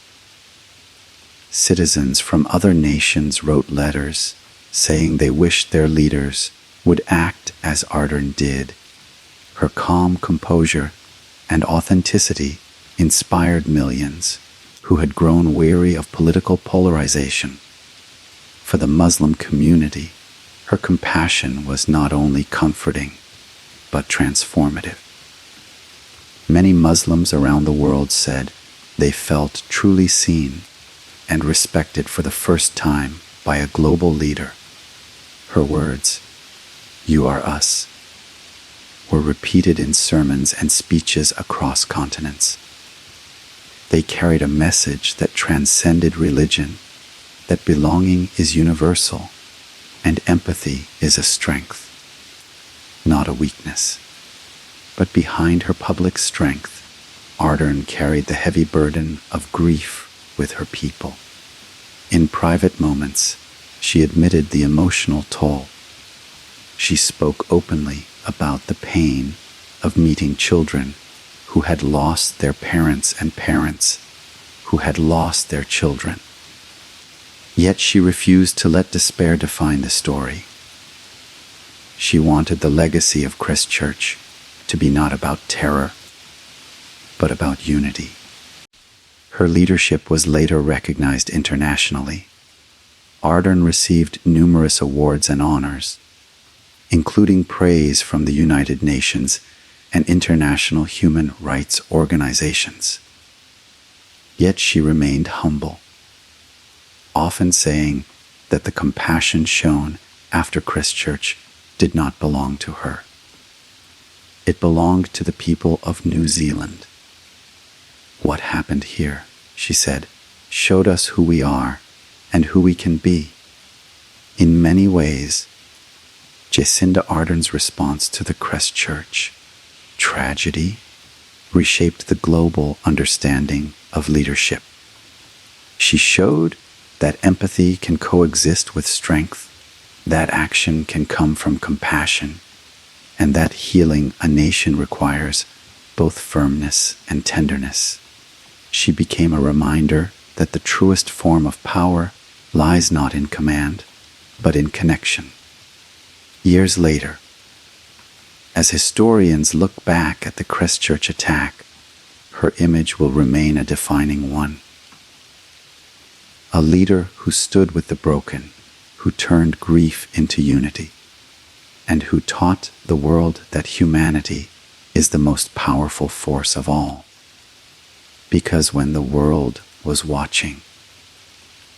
A: Citizens from other nations wrote letters saying they wished their leaders would act as Ardern did. Her calm composure and authenticity inspired millions who had grown weary of political polarization. For the Muslim community, her compassion was not only comforting, but transformative. Many Muslims around the world said they felt truly seen and respected for the first time by a global leader. Her words, "You are us," were repeated in sermons and speeches across continents. They carried a message that transcended religion, that belonging is universal and empathy is a strength, not a weakness. But behind her public strength, Ardern carried the heavy burden of grief with her people. In private moments, she admitted the emotional toll. She spoke openly about the pain of meeting children who had lost their parents and parents who had lost their children. Yet she refused to let despair define the story. She wanted the legacy of Christchurch to be not about terror, but about unity. Her leadership was later recognized internationally. Ardern received numerous awards and honors, including praise from the United Nations and international human rights organizations. Yet she remained humble, often saying that the compassion shown after Christchurch did not belong to her. It belonged to the people of New Zealand. "What happened here," she said, "showed us who we are and who we can be." In many ways, Jacinda Ardern's response to the Christchurch tragedy reshaped the global understanding of leadership. She showed that empathy can coexist with strength, that action can come from compassion, and that healing a nation requires both firmness and tenderness. She became a reminder that the truest form of power lies not in command, but in connection. Years later, as historians look back at the Christchurch attack, her image will remain a defining one. A leader who stood with the broken, who turned grief into unity, and who taught the world that humanity is the most powerful force of all. Because when the world was watching,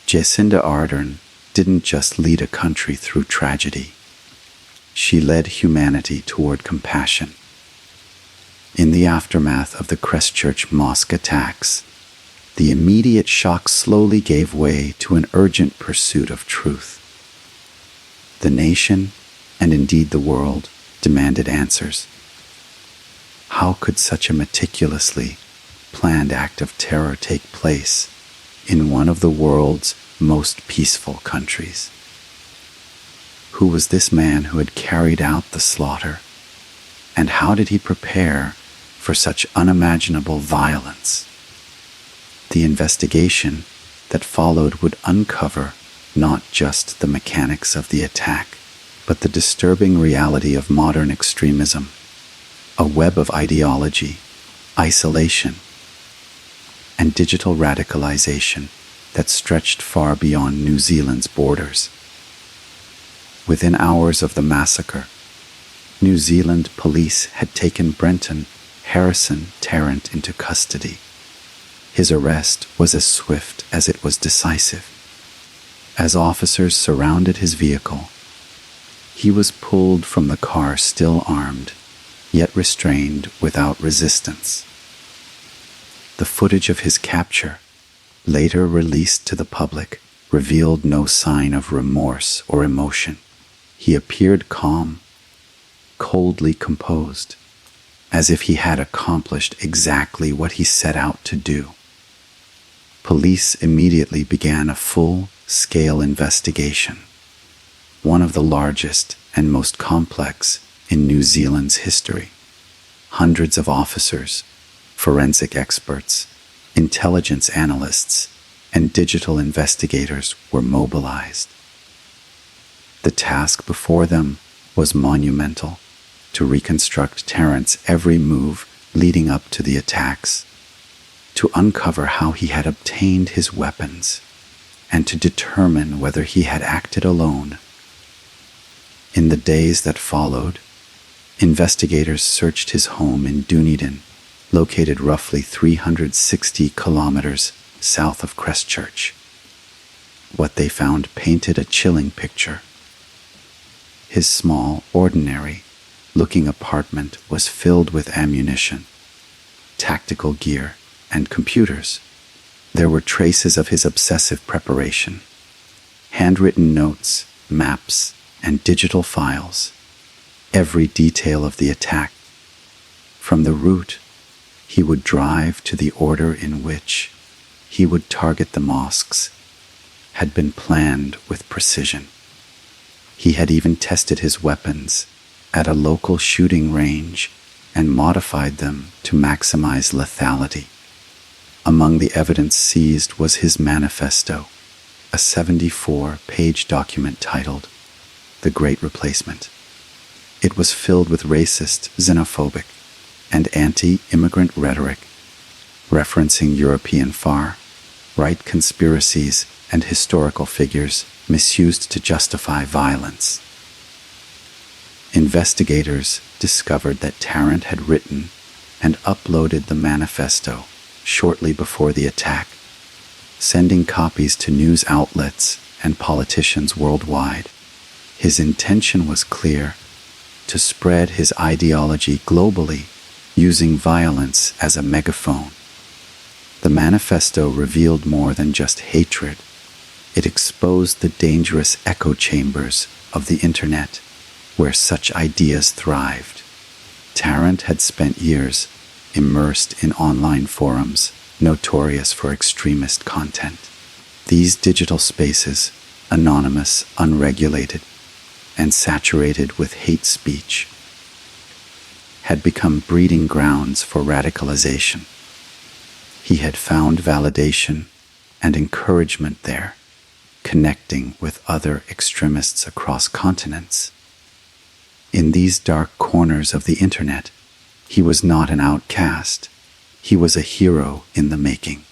A: Jacinda Ardern didn't just lead a country through tragedy. She led humanity toward compassion. In the aftermath of the Christchurch Mosque attacks, the immediate shock slowly gave way to an urgent pursuit of truth. The nation, and indeed the world, demanded answers. How could such a meticulously planned act of terror take place in one of the world's most peaceful countries? Who was this man who had carried out the slaughter? And how did he prepare for such unimaginable violence? The investigation that followed would uncover not just the mechanics of the attack, but the disturbing reality of modern extremism, a web of ideology, isolation, and digital radicalization that stretched far beyond New Zealand's borders. Within hours of the massacre, New Zealand police had taken Brenton Harrison Tarrant into custody. His arrest was as swift as it was decisive. As officers surrounded his vehicle, he was pulled from the car still armed, yet restrained without resistance. The footage of his capture, later released to the public, revealed no sign of remorse or emotion. He appeared calm, coldly composed, as if he had accomplished exactly what he set out to do. Police immediately began a full-scale investigation, one of the largest and most complex in New Zealand's history. Hundreds of officers, forensic experts, intelligence analysts, and digital investigators were mobilized. The task before them was monumental: to reconstruct Tarrant's every move leading up to the attacks, to uncover how he had obtained his weapons, and to determine whether he had acted alone. In the days that followed, investigators searched his home in Dunedin, located roughly 360 kilometers south of Christchurch. What they found painted a chilling picture. His small, ordinary-looking apartment was filled with ammunition, tactical gear, and computers. There were traces of his obsessive preparation, handwritten notes, maps, and digital files, every detail of the attack. From the route he would drive to the order in which he would target the mosques had been planned with precision. He had even tested his weapons at a local shooting range and modified them to maximize lethality. Among the evidence seized was his manifesto, a 74-page document titled The Great Replacement. It was filled with racist, xenophobic, and anti-immigrant rhetoric, referencing European far-right conspiracies and historical figures misused to justify violence. Investigators discovered that Tarrant had written and uploaded the manifesto shortly before the attack, sending copies to news outlets and politicians worldwide. His intention was clear: to spread his ideology globally using violence as a megaphone. The manifesto revealed more than just hatred. It exposed the dangerous echo chambers of the internet, where such ideas thrived. Tarrant had spent years immersed in online forums notorious for extremist content. These digital spaces, anonymous, unregulated, and saturated with hate speech, had become breeding grounds for radicalization. He had found validation and encouragement there, connecting with other extremists across continents. In these dark corners of the internet, he was not an outcast. He was a hero in the making,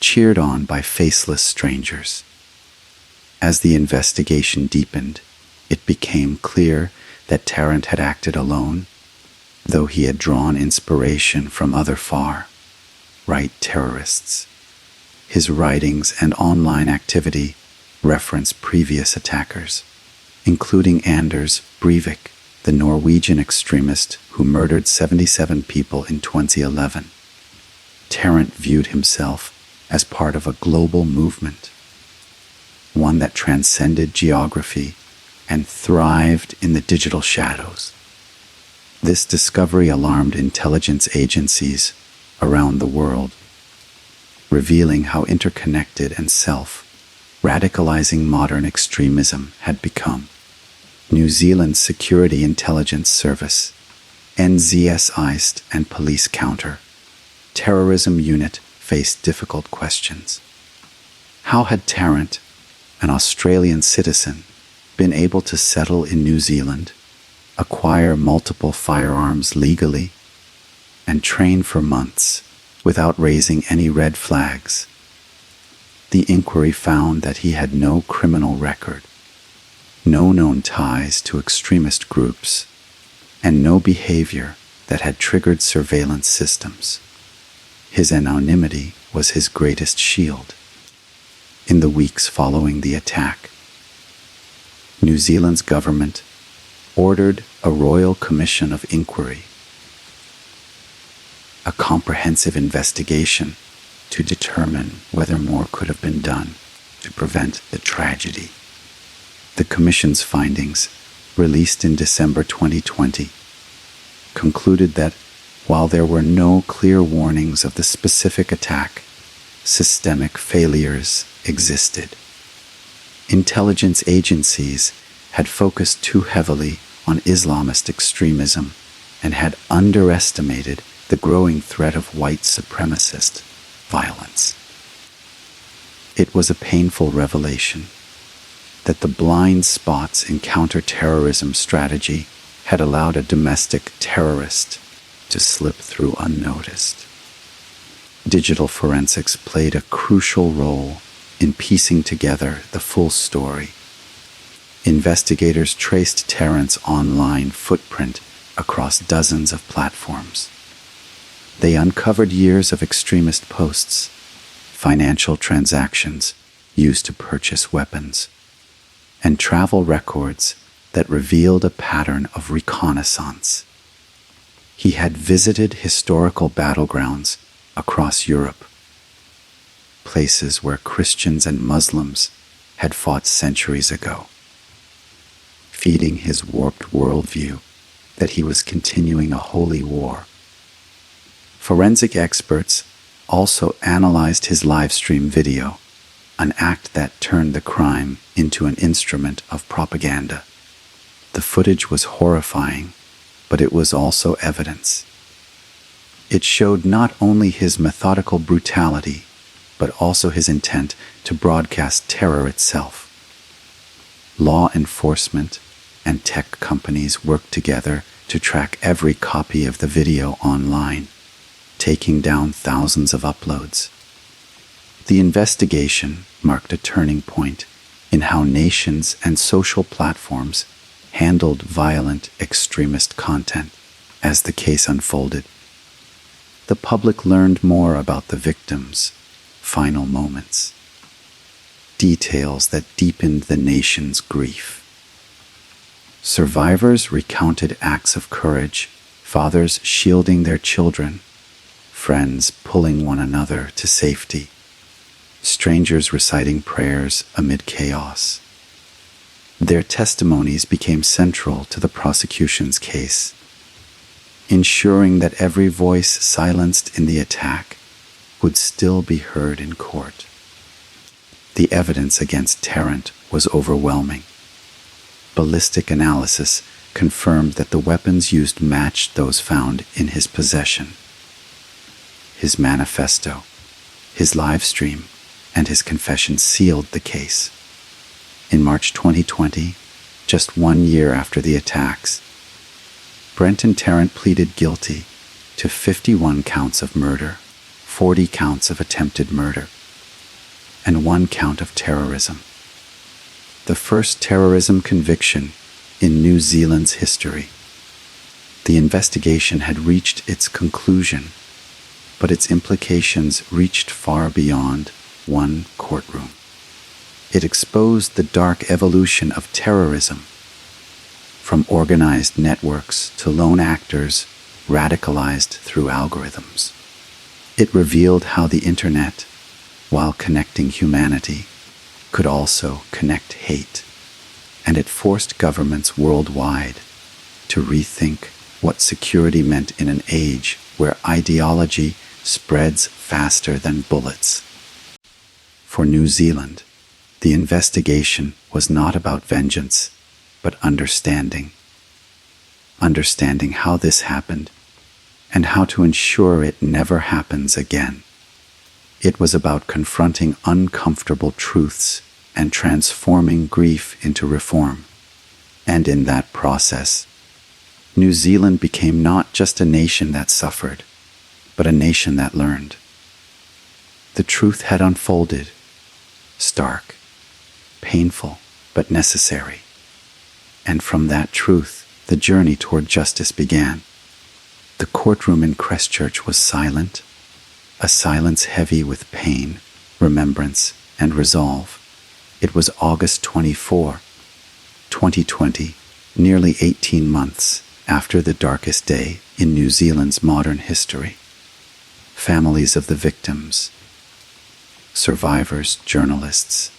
A: cheered on by faceless strangers. As the investigation deepened, it became clear that Tarrant had acted alone, though he had drawn inspiration from other far-right terrorists. His writings and online activity reference previous attackers, including Anders Breivik, the Norwegian extremist who murdered 77 people in 2011. Tarrant viewed himself as part of a global movement, one that transcended geography and thrived in the digital shadows. This discovery alarmed intelligence agencies around the world, revealing how interconnected and self-radicalizing modern extremism had become. New Zealand's Security Intelligence Service, NZS and Police Counter Terrorism Unit faced difficult questions. How had Tarrant, an Australian citizen, been able to settle in New Zealand, acquire multiple firearms legally, and train for months without raising any red flags? The inquiry found that he had no criminal record, no known ties to extremist groups, and no behavior that had triggered surveillance systems. His anonymity was his greatest shield. In the weeks following the attack, New Zealand's government ordered a Royal Commission of Inquiry, a comprehensive investigation to determine whether more could have been done to prevent the tragedy. The Commission's findings, released in December 2020, concluded that while there were no clear warnings of the specific attack, systemic failures existed. Intelligence agencies had focused too heavily on Islamist extremism and had underestimated the growing threat of white supremacist violence. It was a painful revelation that the blind spots in counterterrorism strategy had allowed a domestic terrorist to slip through unnoticed. Digital forensics played a crucial role in piecing together the full story. Investigators traced Tarrant's online footprint across dozens of platforms. They uncovered years of extremist posts, financial transactions used to purchase weapons, and travel records that revealed a pattern of reconnaissance. He had visited historical battlegrounds across Europe, places where Christians and Muslims had fought centuries ago, feeding his warped worldview that he was continuing a holy war. Forensic experts also analyzed his live stream video, an act that turned the crime into an instrument of propaganda. The footage was horrifying, but it was also evidence. It showed not only his methodical brutality, but also his intent to broadcast terror itself. Law enforcement and tech companies worked together to track every copy of the video online, taking down thousands of uploads. The investigation marked a turning point in how nations and social platforms handled violent extremist content. As the case unfolded, the public learned more about the victims' final moments, details that deepened the nation's grief. Survivors recounted acts of courage, fathers shielding their children, friends pulling one another to safety, strangers reciting prayers amid chaos. Their testimonies became central to the prosecution's case, ensuring that every voice silenced in the attack would still be heard in court. The evidence against Tarrant was overwhelming. Ballistic analysis confirmed that the weapons used matched those found in his possession. His manifesto, his live stream, and his confession sealed the case. In March 2020, just 1 year after the attacks, Brenton Tarrant pleaded guilty to 51 counts of murder, 40 counts of attempted murder, and 1 count of terrorism. The first terrorism conviction in New Zealand's history. The investigation had reached its conclusion, but its implications reached far beyond one courtroom. It exposed the dark evolution of terrorism, from organized networks to lone actors radicalized through algorithms. It revealed how the internet, while connecting humanity, could also connect hate. and it forced governments worldwide to rethink what security meant in an age where ideology spreads faster than bullets. For New Zealand, the investigation was not about vengeance, but understanding. Understanding how this happened and how to ensure it never happens again. It was about confronting uncomfortable truths and transforming grief into reform. And in that process, New Zealand became not just a nation that suffered, but a nation that learned. The truth had unfolded, stark, painful, but necessary. And from that truth, the journey toward justice began. The courtroom in Christchurch was silent, a silence heavy with pain, remembrance, and resolve. It was August 24, 2020, nearly 18 months after the darkest day in New Zealand's modern history. Families of the victims, survivors, journalists,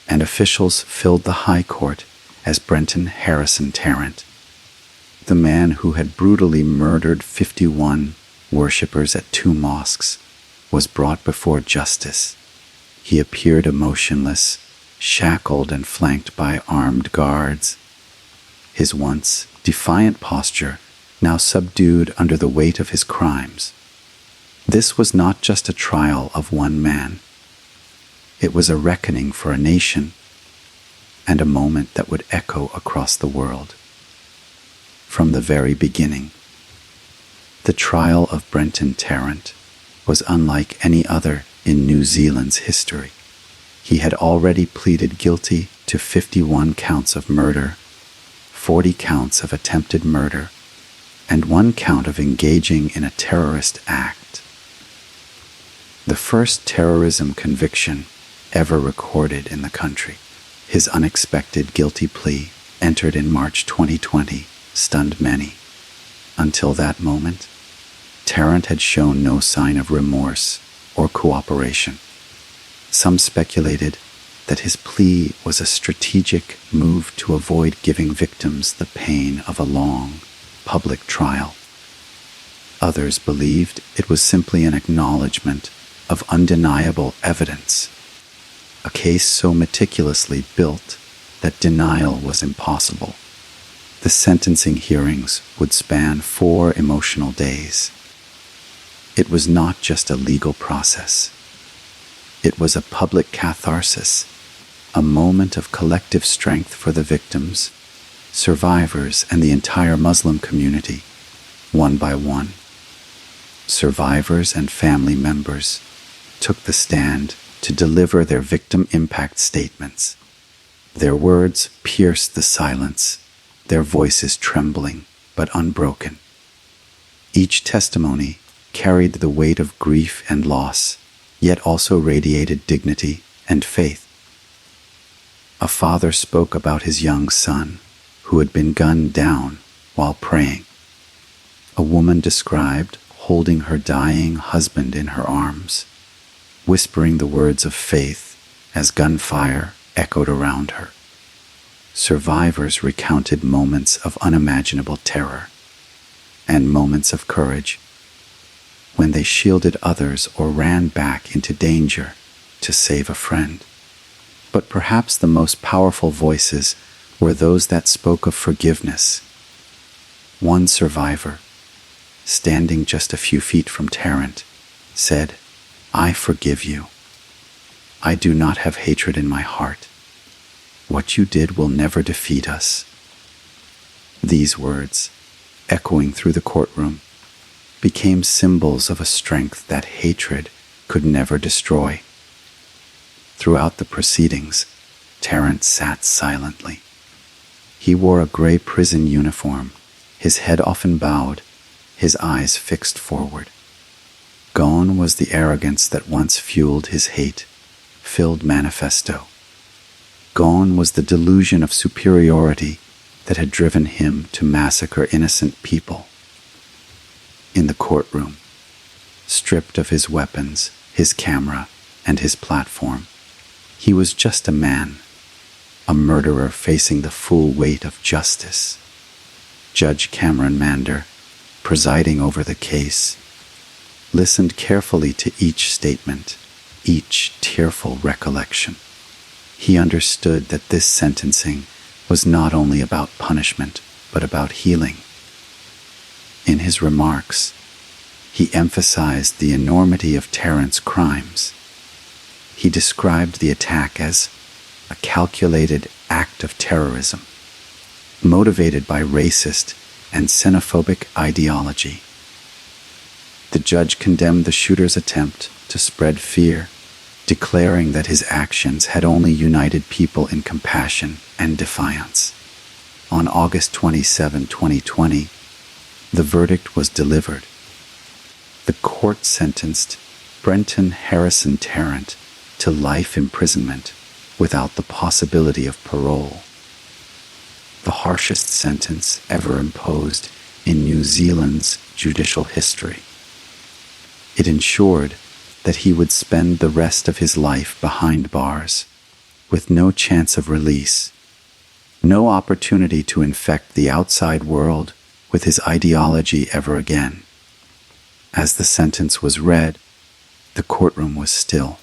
A: and officials filled the High Court as Brenton Harrison Tarrant, the man who had brutally murdered 51 worshippers at 2 mosques, was brought before justice. He appeared emotionless, shackled and flanked by armed guards. His once defiant posture now subdued under the weight of his crimes. This was not just a trial of one man. It was a reckoning for a nation, and a moment that would echo across the world. From the very beginning, the trial of Brenton Tarrant was unlike any other in New Zealand's history. He had already pleaded guilty to 51 counts of murder, 40 counts of attempted murder, and 1 count of engaging in a terrorist act. The first terrorism conviction ever recorded in the country. His unexpected guilty plea, entered in March 2020, stunned many. Until that moment, Tarrant had shown no sign of remorse or cooperation. Some speculated that his plea was a strategic move to avoid giving victims the pain of a long, public trial. Others believed it was simply an acknowledgement of undeniable evidence, a case so meticulously built that denial was impossible. The sentencing hearings would span 4 emotional days. It was not just a legal process. It was a public catharsis, a moment of collective strength for the victims, survivors, and the entire Muslim community, one by one. Survivors and family members took the stand to deliver their victim impact statements. Their words pierced the silence, their voices trembling but unbroken. Each testimony carried the weight of grief and loss, yet also radiated dignity and faith. A father spoke about his young son, who had been gunned down while praying. A woman described holding her dying husband in her arms, whispering the words of faith as gunfire echoed around her. Survivors recounted moments of unimaginable terror and moments of courage when they shielded others or ran back into danger to save a friend. But perhaps the most powerful voices were those that spoke of forgiveness. One survivor, standing just a few feet from Tarrant, said, "I forgive you. I do not have hatred in my heart. What you did will never defeat us." These words, echoing through the courtroom, became symbols of a strength that hatred could never destroy. Throughout the proceedings, Tarrant sat silently. He wore a gray prison uniform, his head often bowed, his eyes fixed forward. Gone was the arrogance that once fueled his hate-filled manifesto. Gone was the delusion of superiority that had driven him to massacre innocent people. In the courtroom, stripped of his weapons, his camera, and his platform, he was just a man, a murderer facing the full weight of justice. Judge Cameron Mander, presiding over the case, listened carefully to each statement, each tearful recollection. He understood that this sentencing was not only about punishment, but about healing. In his remarks, he emphasized the enormity of Tarrant's crimes. He described the attack as a calculated act of terrorism, motivated by racist and xenophobic ideology. The judge condemned the shooter's attempt to spread fear, declaring that his actions had only united people in compassion and defiance. On August 27, 2020, the verdict was delivered. The court sentenced Brenton Harrison Tarrant to life imprisonment without the possibility of parole, the harshest sentence ever imposed in New Zealand's judicial history. It ensured that he would spend the rest of his life behind bars, with no chance of release, no opportunity to infect the outside world with his ideology ever again. As the sentence was read, the courtroom was still.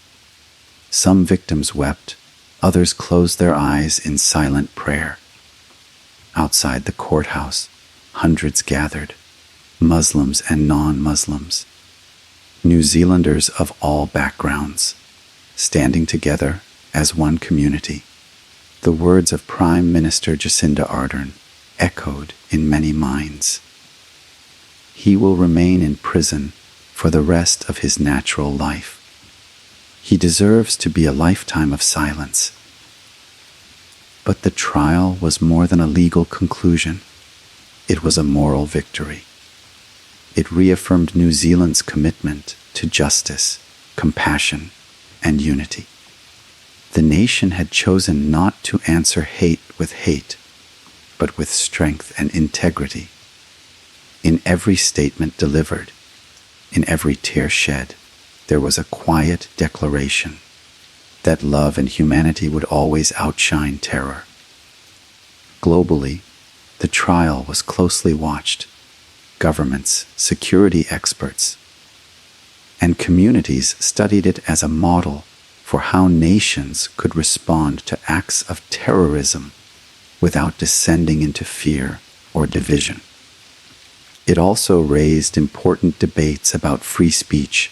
A: Some victims wept, others closed their eyes in silent prayer. Outside the courthouse, hundreds gathered, Muslims and non-Muslims, New Zealanders of all backgrounds, standing together as one community. The words of Prime Minister Jacinda Ardern echoed in many minds. He will remain in prison for the rest of his natural life. He deserves to be a lifetime of silence. But the trial was more than a legal conclusion. It was a moral victory. It reaffirmed New Zealand's commitment to justice, compassion, and unity. The nation had chosen not to answer hate with hate, but with strength and integrity. In every statement delivered, in every tear shed, there was a quiet declaration that love and humanity would always outshine terror. Globally, the trial was closely watched. Governments, security experts, and communities studied it as a model for how nations could respond to acts of terrorism without descending into fear or division. It also raised important debates about free speech,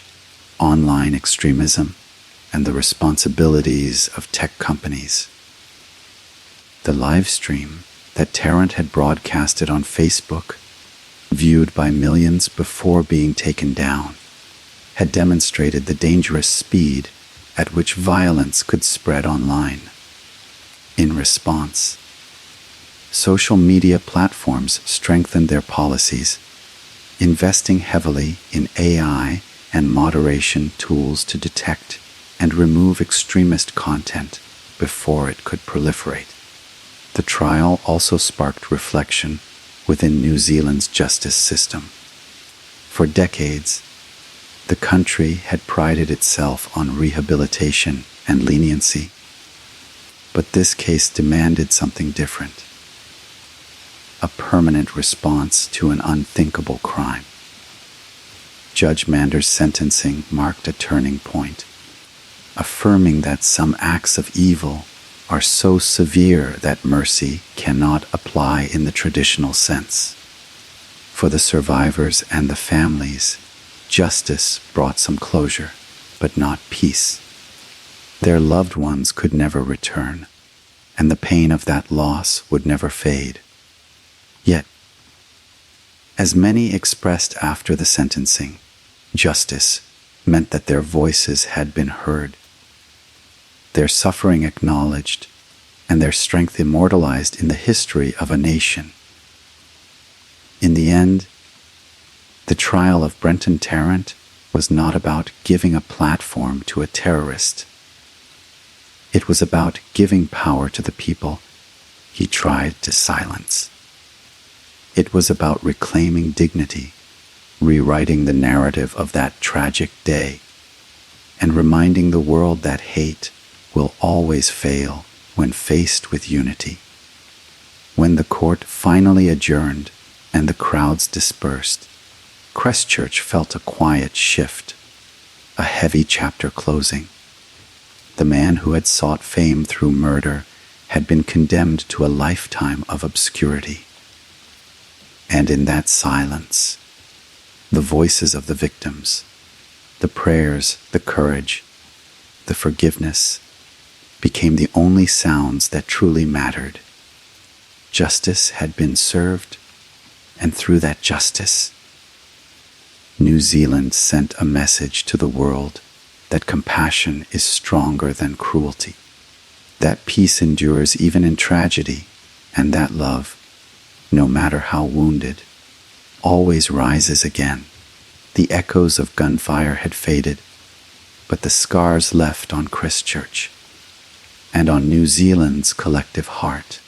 A: online extremism, and the responsibilities of tech companies. The live stream that Tarrant had broadcasted on Facebook, viewed by millions before being taken down, had demonstrated the dangerous speed at which violence could spread online. In response, social media platforms strengthened their policies, investing heavily in AI and moderation tools to detect and remove extremist content before it could proliferate. The trial also sparked reflection within New Zealand's justice system. For decades, the country had prided itself on rehabilitation and leniency, but this case demanded something different. A permanent response to an unthinkable crime. Judge Mander's sentencing marked a turning point, affirming that some acts of evil are so severe that mercy cannot apply in the traditional sense. For the survivors and the families, justice brought some closure, but not peace. Their loved ones could never return, and the pain of that loss would never fade. Yet, as many expressed after the sentencing, justice meant that their voices had been heard, their suffering acknowledged, and their strength immortalized in the history of a nation. In the end, the trial of Brenton Tarrant was not about giving a platform to a terrorist. It was about giving power to the people he tried to silence. It was about reclaiming dignity, rewriting the narrative of that tragic day, and reminding the world that hate will always fail when faced with unity. When the court finally adjourned and the crowds dispersed, Christchurch felt a quiet shift, a heavy chapter closing. The man who had sought fame through murder had been condemned to a lifetime of obscurity. And in that silence, the voices of the victims, the prayers, the courage, the forgiveness, became the only sounds that truly mattered. Justice had been served, and through that justice, New Zealand sent a message to the world that compassion is stronger than cruelty, that peace endures even in tragedy, and that love, no matter how wounded, always rises again. The echoes of gunfire had faded, but the scars left on Christchurch and on New Zealand's collective heart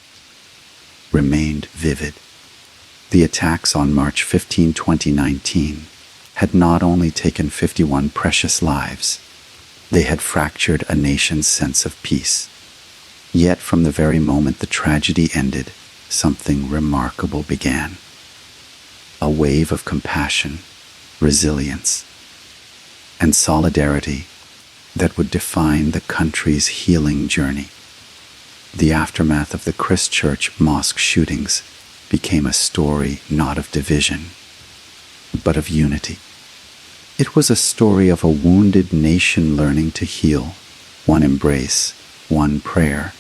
A: remained vivid. The attacks on March 15, 2019 had not only taken 51 precious lives, they had fractured a nation's sense of peace. Yet from the very moment the tragedy ended, something remarkable began. A wave of compassion, resilience, and solidarity that would define the country's healing journey. The aftermath of the Christchurch Mosque shootings became a story not of division, but of unity. It was a story of a wounded nation learning to heal, one embrace, one prayer,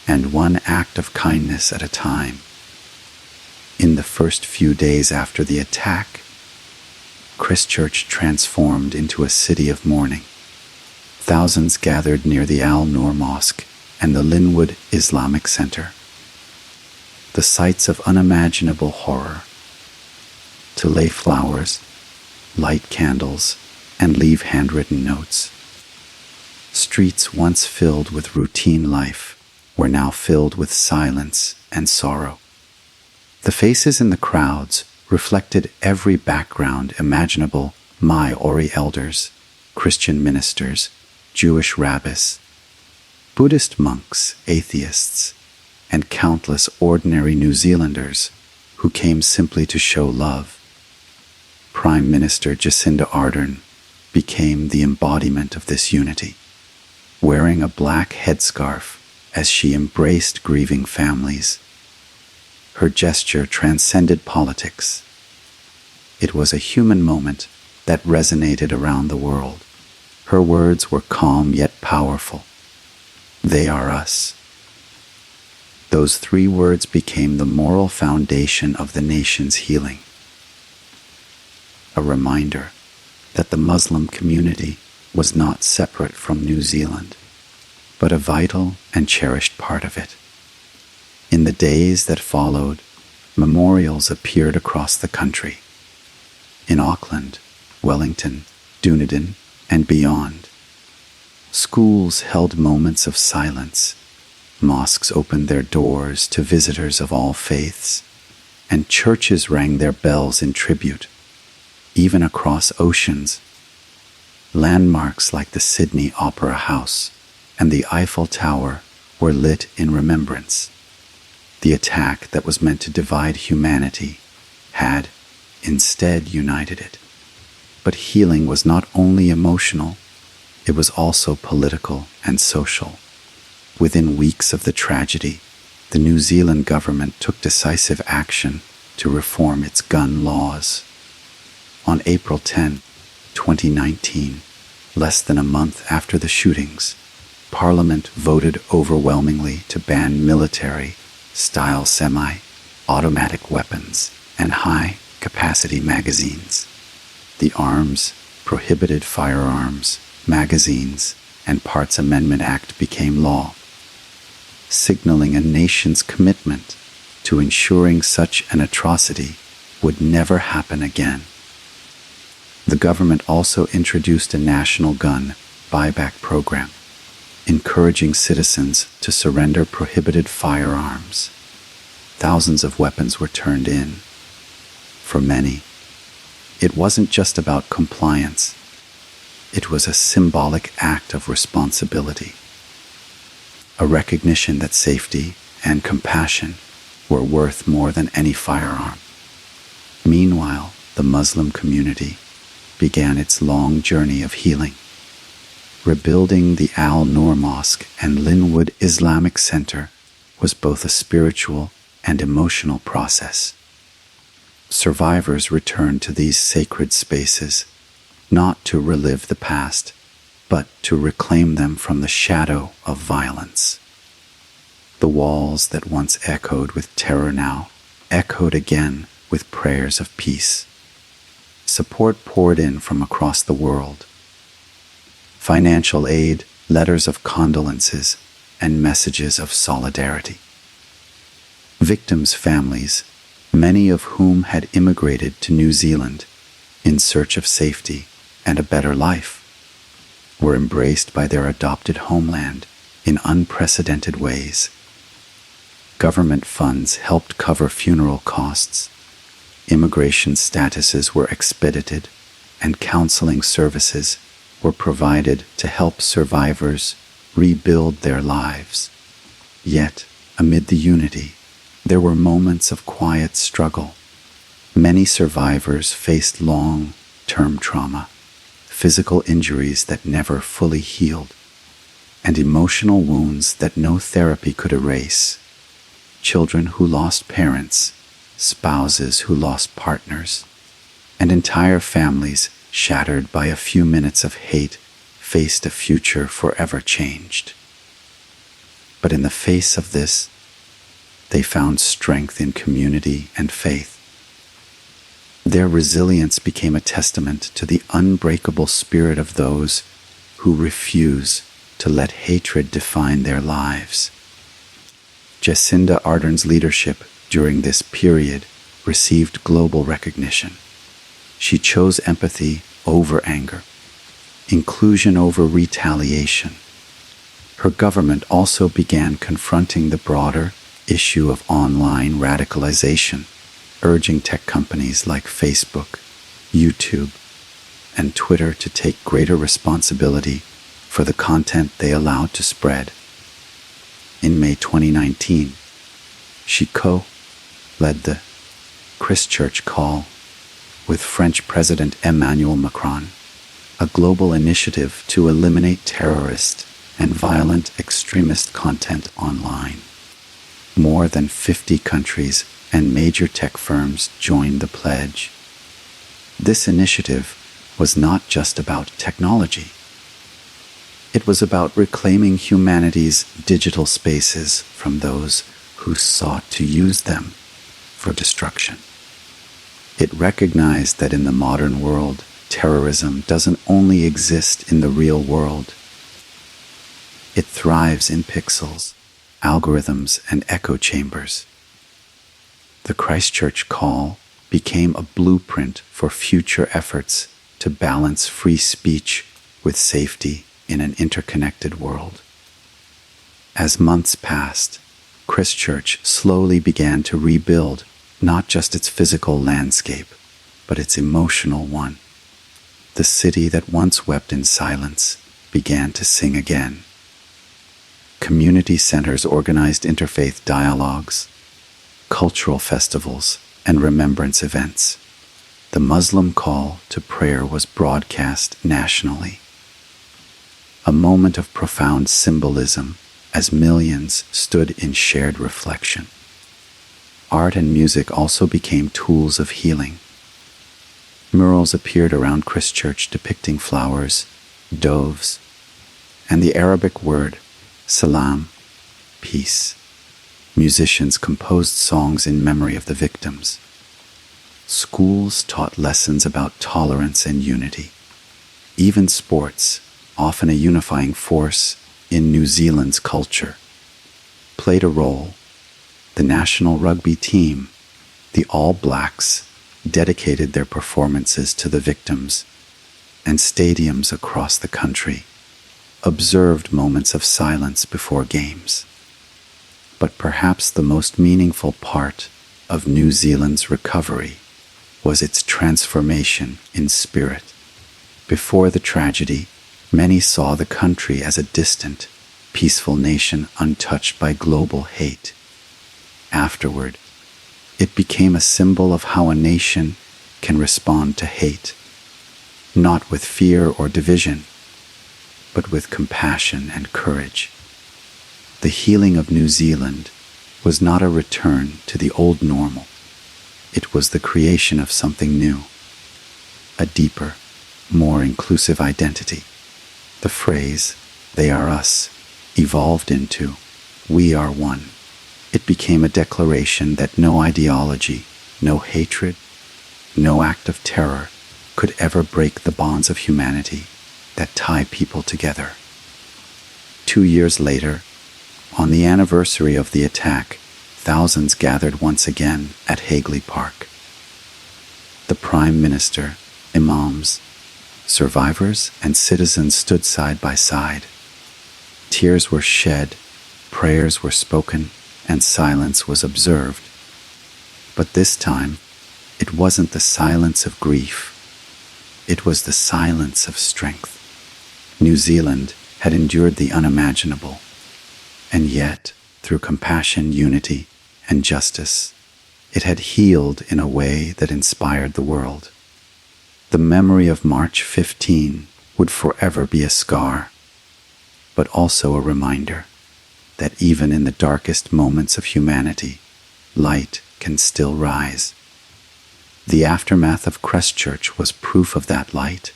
A: and one act of kindness at a time. In the first few days after the attack, Christchurch transformed into a city of mourning. Thousands gathered near the Noor Mosque and the Linwood Islamic Center. The sites of unimaginable horror. To lay flowers, light candles, and leave handwritten notes. Streets once filled with routine life were now filled with silence and sorrow. The faces in the crowds reflected every background imaginable: Maori elders, Christian ministers, Jewish rabbis, Buddhist monks, atheists, and countless ordinary New Zealanders who came simply to show love. Prime Minister Jacinda Ardern became the embodiment of this unity, wearing a black headscarf as she embraced grieving families. Her gesture transcended politics. It was a human moment that resonated around the world. Her words were calm yet powerful. They are us. Those 3 words became the moral foundation of the nation's healing. A reminder that the Muslim community was not separate from New Zealand, but a vital and cherished part of it. In the days that followed, memorials appeared across the country. In Auckland, Wellington, Dunedin, and beyond, schools held moments of silence, mosques opened their doors to visitors of all faiths, and churches rang their bells in tribute. Even across oceans, landmarks like the Sydney Opera House and the Eiffel Tower were lit in remembrance. The attack that was meant to divide humanity had instead united it. But healing was not only emotional, it was also political and social. Within weeks of the tragedy, the New Zealand government took decisive action to reform its gun laws. On April 10, 2019, less than a month after the shootings, Parliament voted overwhelmingly to ban military-style semi-automatic weapons and high-capacity magazines. The Arms, Prohibited Firearms, Magazines, and Parts Amendment Act became law, signaling a nation's commitment to ensuring such an atrocity would never happen again. The government also introduced a national gun buyback program, encouraging citizens to surrender prohibited firearms. Thousands of weapons were turned in. For many, it wasn't just about compliance. It was a symbolic act of responsibility. a recognition that safety and compassion were worth more than any firearm. Meanwhile, the Muslim community began its long journey of healing. Rebuilding the Noor Mosque and Linwood Islamic Center was both a spiritual and emotional process. Survivors returned to these sacred spaces, not to relive the past, but to reclaim them from the shadow of violence. The walls that once echoed with terror now echoed again with prayers of peace. Support poured in from across the world. Financial aid, letters of condolences, and messages of solidarity. Victims' families, many of whom had immigrated to New Zealand in search of safety and a better life, were embraced by their adopted homeland in unprecedented ways. Government funds helped cover funeral costs, immigration statuses were expedited, and counseling services were provided to help survivors rebuild their lives. Yet, amid the unity, there were moments of quiet struggle. Many survivors faced long-term trauma, physical injuries that never fully healed, and emotional wounds that no therapy could erase. Children who lost parents, spouses who lost partners, and entire families shattered by a few minutes of hate faced a future forever changed. But in the face of this, they found strength in community and faith. Their resilience became a testament to the unbreakable spirit of those who refuse to let hatred define their lives. Jacinda Ardern's leadership during this period received global recognition. She chose empathy over anger, inclusion over retaliation. Her government also began confronting the broader issue of online radicalization, urging tech companies like Facebook, YouTube, and Twitter to take greater responsibility for the content they allowed to spread. In May 2019, she co-led the Christchurch Call with French President Emmanuel Macron, a global initiative to eliminate terrorist and violent extremist content online. More than 50 countries and major tech firms joined the pledge. This initiative was not just about technology. It was about reclaiming humanity's digital spaces from those who sought to use them for destruction. It recognized that in the modern world, terrorism doesn't only exist in the real world. It thrives in pixels, algorithms, and echo chambers. The Christchurch Call became a blueprint for future efforts to balance free speech with safety in an interconnected world. As months passed, Christchurch slowly began to rebuild not just its physical landscape, but its emotional one. The city that once wept in silence began to sing again. Community centers organized interfaith dialogues, cultural festivals, and remembrance events. The Muslim call to prayer was broadcast nationally. A moment of profound symbolism as millions stood in shared reflection. Art and music also became tools of healing. Murals appeared around Christchurch depicting flowers, doves, and the Arabic word salam, peace. Musicians composed songs in memory of the victims. Schools taught lessons about tolerance and unity. Even sports, often a unifying force in New Zealand's culture, played a role. The national rugby team, the All Blacks, dedicated their performances to the victims, and stadiums across the country observed moments of silence before games. But perhaps the most meaningful part of New Zealand's recovery was its transformation in spirit. Before the tragedy, many saw the country as a distant, peaceful nation untouched by global hate. Afterward, it became a symbol of how a nation can respond to hate, not with fear or division, but with compassion and courage. The healing of New Zealand was not a return to the old normal. It was the creation of something new, a deeper, more inclusive identity. The phrase, "they are us," evolved into, "we are one." It became a declaration that no ideology, no hatred, no act of terror could ever break the bonds of humanity that tie people together. 2 years later, on the anniversary of the attack, thousands gathered once again at Hagley Park. The Prime Minister, imams, survivors, and citizens stood side by side. Tears were shed, prayers were spoken, and silence was observed. But this time, it wasn't the silence of grief. It was the silence of strength. New Zealand had endured the unimaginable, and yet, through compassion, unity, and justice, it had healed in a way that inspired the world. The memory of March 15 would forever be a scar, but also a reminder that even in the darkest moments of humanity, light can still rise. The aftermath of Christchurch was proof of that light.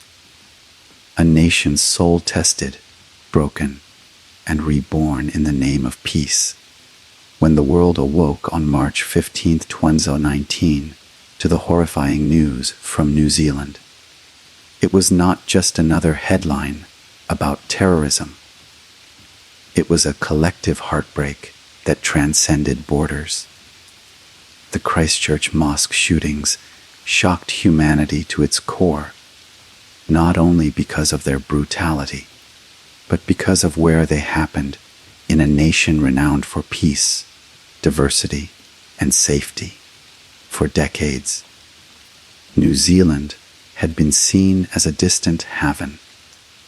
A: A nation soul-tested, broken, and reborn in the name of peace. When the world awoke on March 15, 2019, to the horrifying news from New Zealand, it was not just another headline about terrorism. It was a collective heartbreak that transcended borders. The Christchurch Mosque shootings shocked humanity to its core, not only because of their brutality, but because of where they happened in a nation renowned for peace, diversity, and safety. For decades, New Zealand had been seen as a distant haven,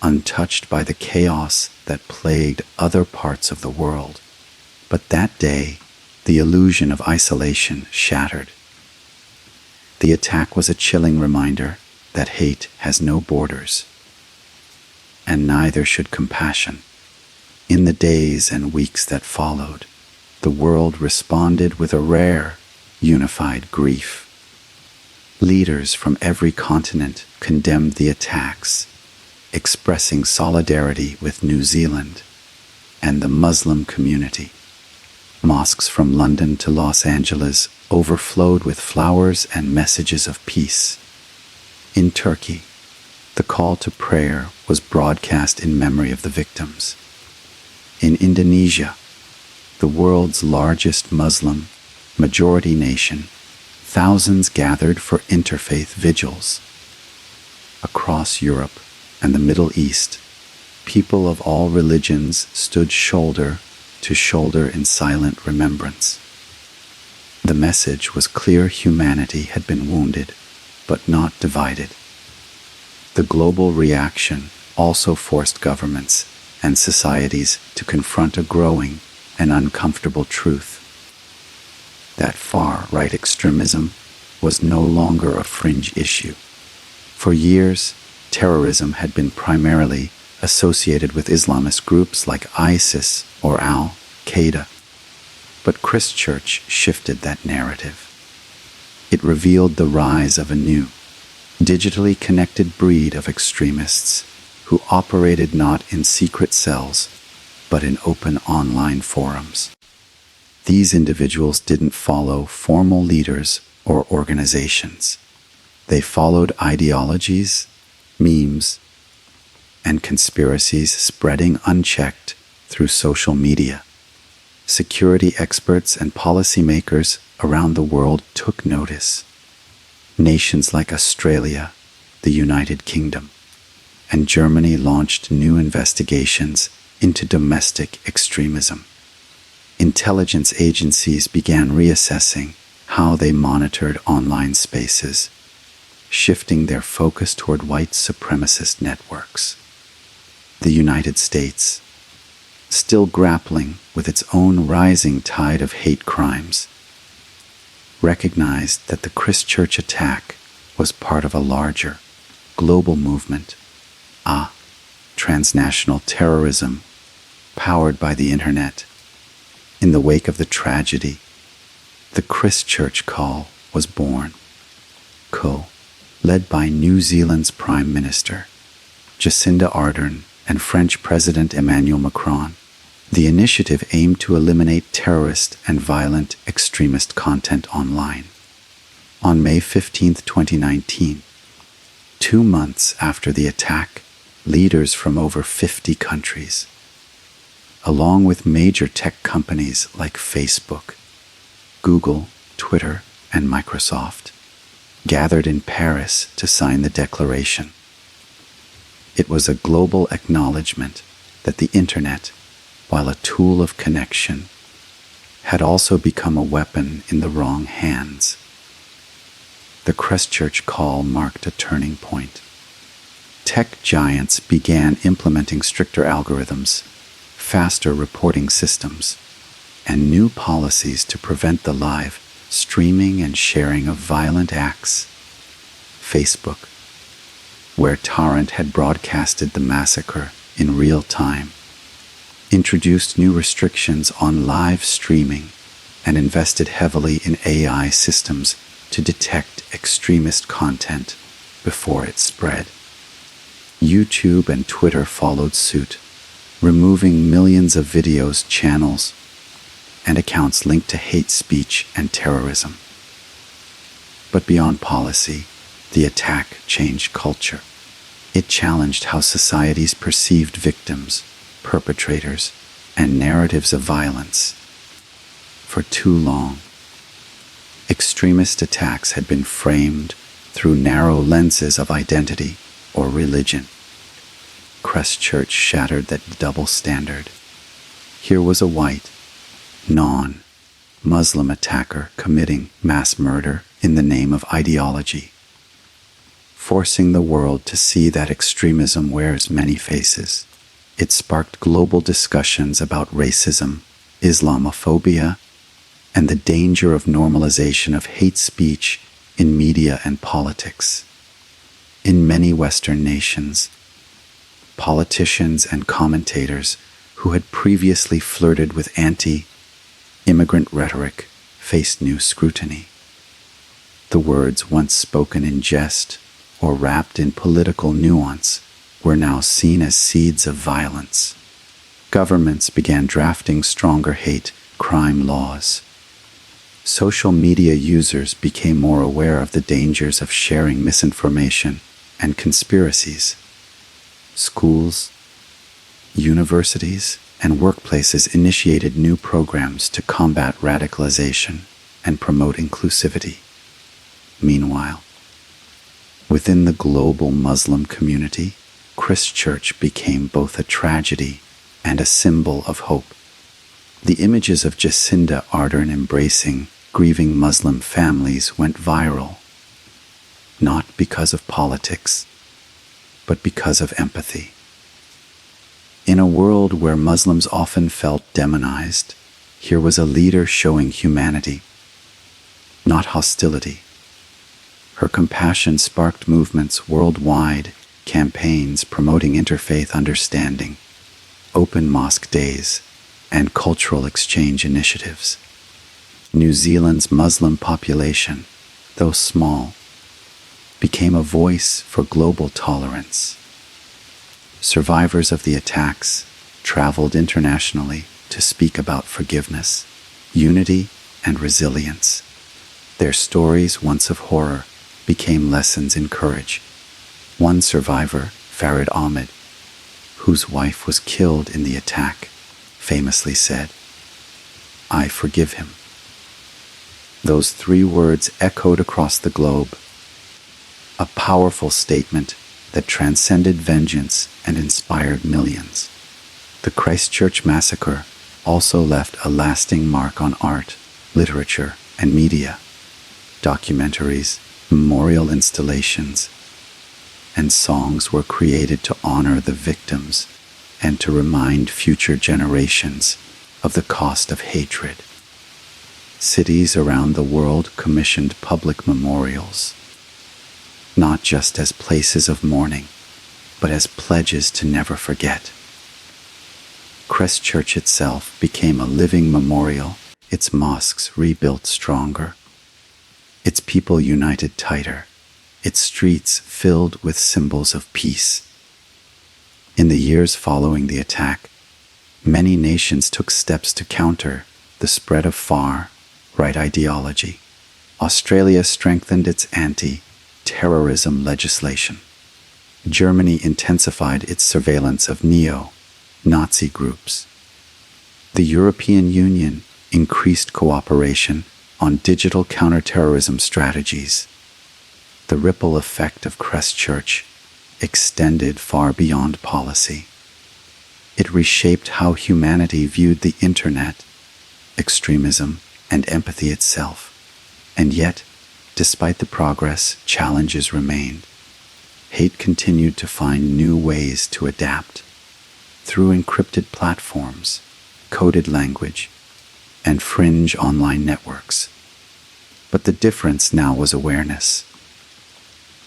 A: untouched by the chaos that plagued other parts of the world. But that day, the illusion of isolation shattered. The attack was a chilling reminder that hate has no borders, and neither should compassion. In the days and weeks that followed, the world responded with a rare, unified grief. Leaders from every continent condemned the attacks, expressing solidarity with New Zealand and the Muslim community. Mosques from London to Los Angeles overflowed with flowers and messages of peace. In Turkey, the call to prayer was broadcast in memory of the victims. In Indonesia, the world's largest Muslim majority nation, thousands gathered for interfaith vigils. Across Europe and the Middle East, people of all religions stood shoulder to shoulder in silent remembrance. The message was clear: humanity had been wounded, but not divided. The global reaction also forced governments and societies to confront a growing and uncomfortable truth: that far-right extremism was no longer a fringe issue. For years, terrorism had been primarily associated with Islamist groups like ISIS or Al-Qaeda. But Christchurch shifted that narrative. It revealed the rise of a new, digitally connected breed of extremists who operated not in secret cells, but in open online forums. These individuals didn't follow formal leaders or organizations. They followed ideologies, memes, and conspiracies spreading unchecked through social media. Security experts and policymakers around the world took notice. Nations like Australia, the United Kingdom, and Germany launched new investigations into domestic extremism. Intelligence agencies began reassessing how they monitored online spaces, shifting their focus toward white supremacist networks. The United States, still grappling with its own rising tide of hate crimes, recognized that the Christchurch attack was part of a larger, global movement, transnational terrorism powered by the internet. In the wake of the tragedy, the Christchurch Call was born, led by New Zealand's Prime Minister, Jacinda Ardern, and French President Emmanuel Macron. The initiative aimed to eliminate terrorist and violent extremist content online. On May 15, 2019, 2 months after the attack, leaders from over 50 countries, along with major tech companies like Facebook, Google, Twitter, and Microsoft, gathered in Paris to sign the declaration. It was a global acknowledgement that the internet, while a tool of connection, had also become a weapon in the wrong hands. The Christchurch Call marked a turning point. Tech giants began implementing stricter algorithms, faster reporting systems, and new policies to prevent the live streaming and sharing of violent acts. Facebook, where Torrent had broadcasted the massacre in real time, introduced new restrictions on live streaming and invested heavily in AI systems to detect extremist content before it spread. YouTube and Twitter followed suit, removing millions of videos, channels, and accounts linked to hate speech and terrorism. But beyond policy, the attack changed culture. It challenged how societies perceived victims, perpetrators, and narratives of violence. For too long, extremist attacks had been framed through narrow lenses of identity or religion. Christchurch shattered that double standard. Here was a white, non-Muslim attacker committing mass murder in the name of ideology, forcing the world to see that extremism wears many faces. It sparked global discussions about racism, Islamophobia, and the danger of normalization of hate speech in media and politics. In many Western nations, politicians and commentators who had previously flirted with anti-immigrant rhetoric faced new scrutiny. The words once spoken in jest or wrapped in political nuance were now seen as seeds of violence. Governments began drafting stronger hate crime laws. Social media users became more aware of the dangers of sharing misinformation and conspiracies. Schools, universities, and workplaces initiated new programs to combat radicalization and promote inclusivity. Meanwhile, within the global Muslim community, Christchurch became both a tragedy and a symbol of hope. The images of Jacinda Ardern embracing grieving Muslim families went viral, not because of politics, but because of empathy. In a world where Muslims often felt demonized, here was a leader showing humanity, not hostility. Her compassion sparked movements worldwide, campaigns promoting interfaith understanding, open mosque days, and cultural exchange initiatives. New Zealand's Muslim population, though small, became a voice for global tolerance. Survivors of the attacks traveled internationally to speak about forgiveness, unity, and resilience. Their stories, once of horror, became lessons in courage. One survivor, Farid Ahmed, whose wife was killed in the attack, famously said, "I forgive him." Those 3 words echoed across the globe, a powerful statement that transcended vengeance and inspired millions. The Christchurch massacre also left a lasting mark on art, literature, and media. Documentaries, memorial installations, and songs were created to honor the victims and to remind future generations of the cost of hatred. Cities around the world commissioned public memorials, not just as places of mourning, but as pledges to never forget. Christchurch itself became a living memorial, its mosques rebuilt stronger, its people united tighter, its streets filled with symbols of peace. In the years following the attack, many nations took steps to counter the spread of far-right ideology. Australia strengthened its anti-terrorism legislation. Germany intensified its surveillance of neo-Nazi groups. The European Union increased cooperation on digital counterterrorism strategies. The ripple effect of Christchurch extended far beyond policy. It reshaped how humanity viewed the internet, extremism, and empathy itself. And yet, despite the progress, challenges remained. Hate continued to find new ways to adapt through encrypted platforms, coded language, and fringe online networks. But the difference now was awareness.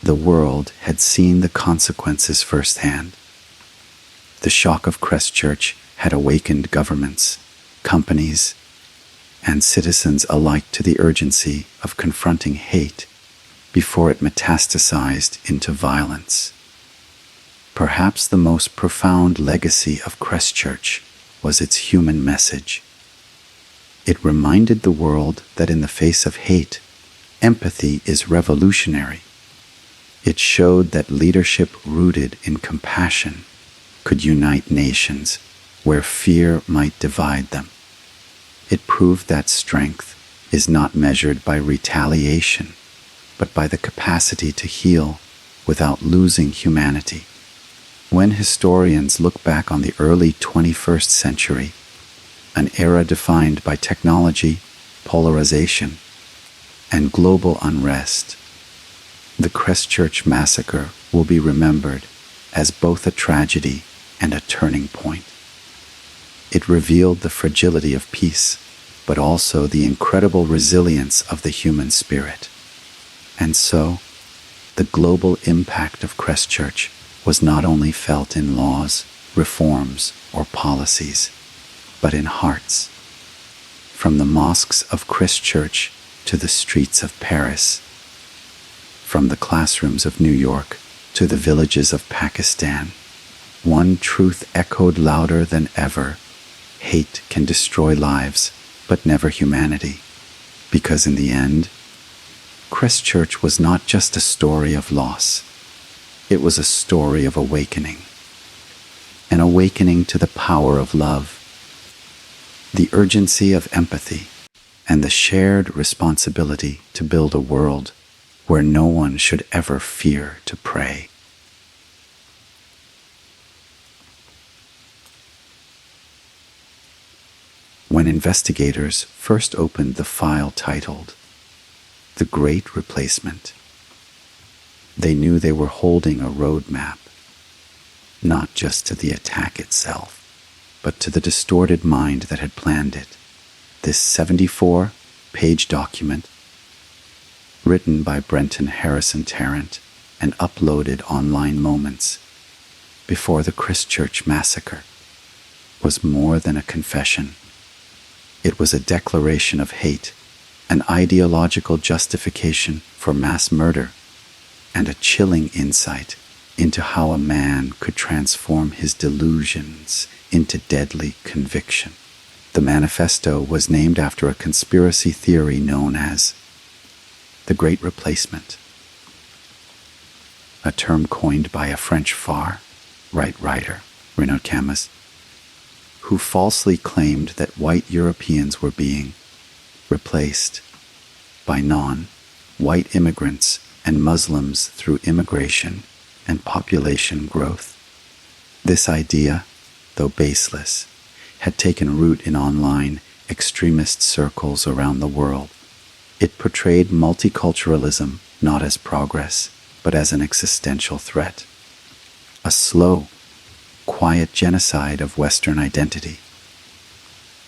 A: The world had seen the consequences firsthand. The shock of Christchurch had awakened governments, companies, and citizens alike to the urgency of confronting hate before it metastasized into violence. Perhaps the most profound legacy of Christchurch was its human message. It reminded the world that in the face of hate, empathy is revolutionary. It showed that leadership rooted in compassion could unite nations where fear might divide them. It proved that strength is not measured by retaliation, but by the capacity to heal without losing humanity. When historians look back on the early 21st century, an era defined by technology, polarization, and global unrest, the Christchurch Massacre will be remembered as both a tragedy and a turning point. It revealed the fragility of peace, but also the incredible resilience of the human spirit. And so, the global impact of Christchurch was not only felt in laws, reforms, or policies, but in hearts. From the mosques of Christchurch to the streets of Paris, from the classrooms of New York to the villages of Pakistan, one truth echoed louder than ever: hate can destroy lives, but never humanity. Because in the end, Christchurch was not just a story of loss. It was a story of awakening. An awakening to the power of love, the urgency of empathy, and the shared responsibility to build a world where no one should ever fear to pray. When investigators first opened the file titled "The Great Replacement," they knew they were holding a roadmap, not just to the attack itself, but to the distorted mind that had planned it. This 74-page document, written by Brenton Harrison Tarrant and uploaded online moments before the Christchurch Massacre, was more than a confession. It was a declaration of hate, an ideological justification for mass murder, and a chilling insight into how a man could transform his delusions into deadly conviction. The manifesto was named after a conspiracy theory known as the Great Replacement, a term coined by a French far-right writer, Renaud Camus, who falsely claimed that white Europeans were being replaced by non-white immigrants and Muslims through immigration and population growth. This idea, though baseless, had taken root in online extremist circles around the world. It portrayed multiculturalism not as progress, but as an existential threat. A slow, quiet genocide of Western identity.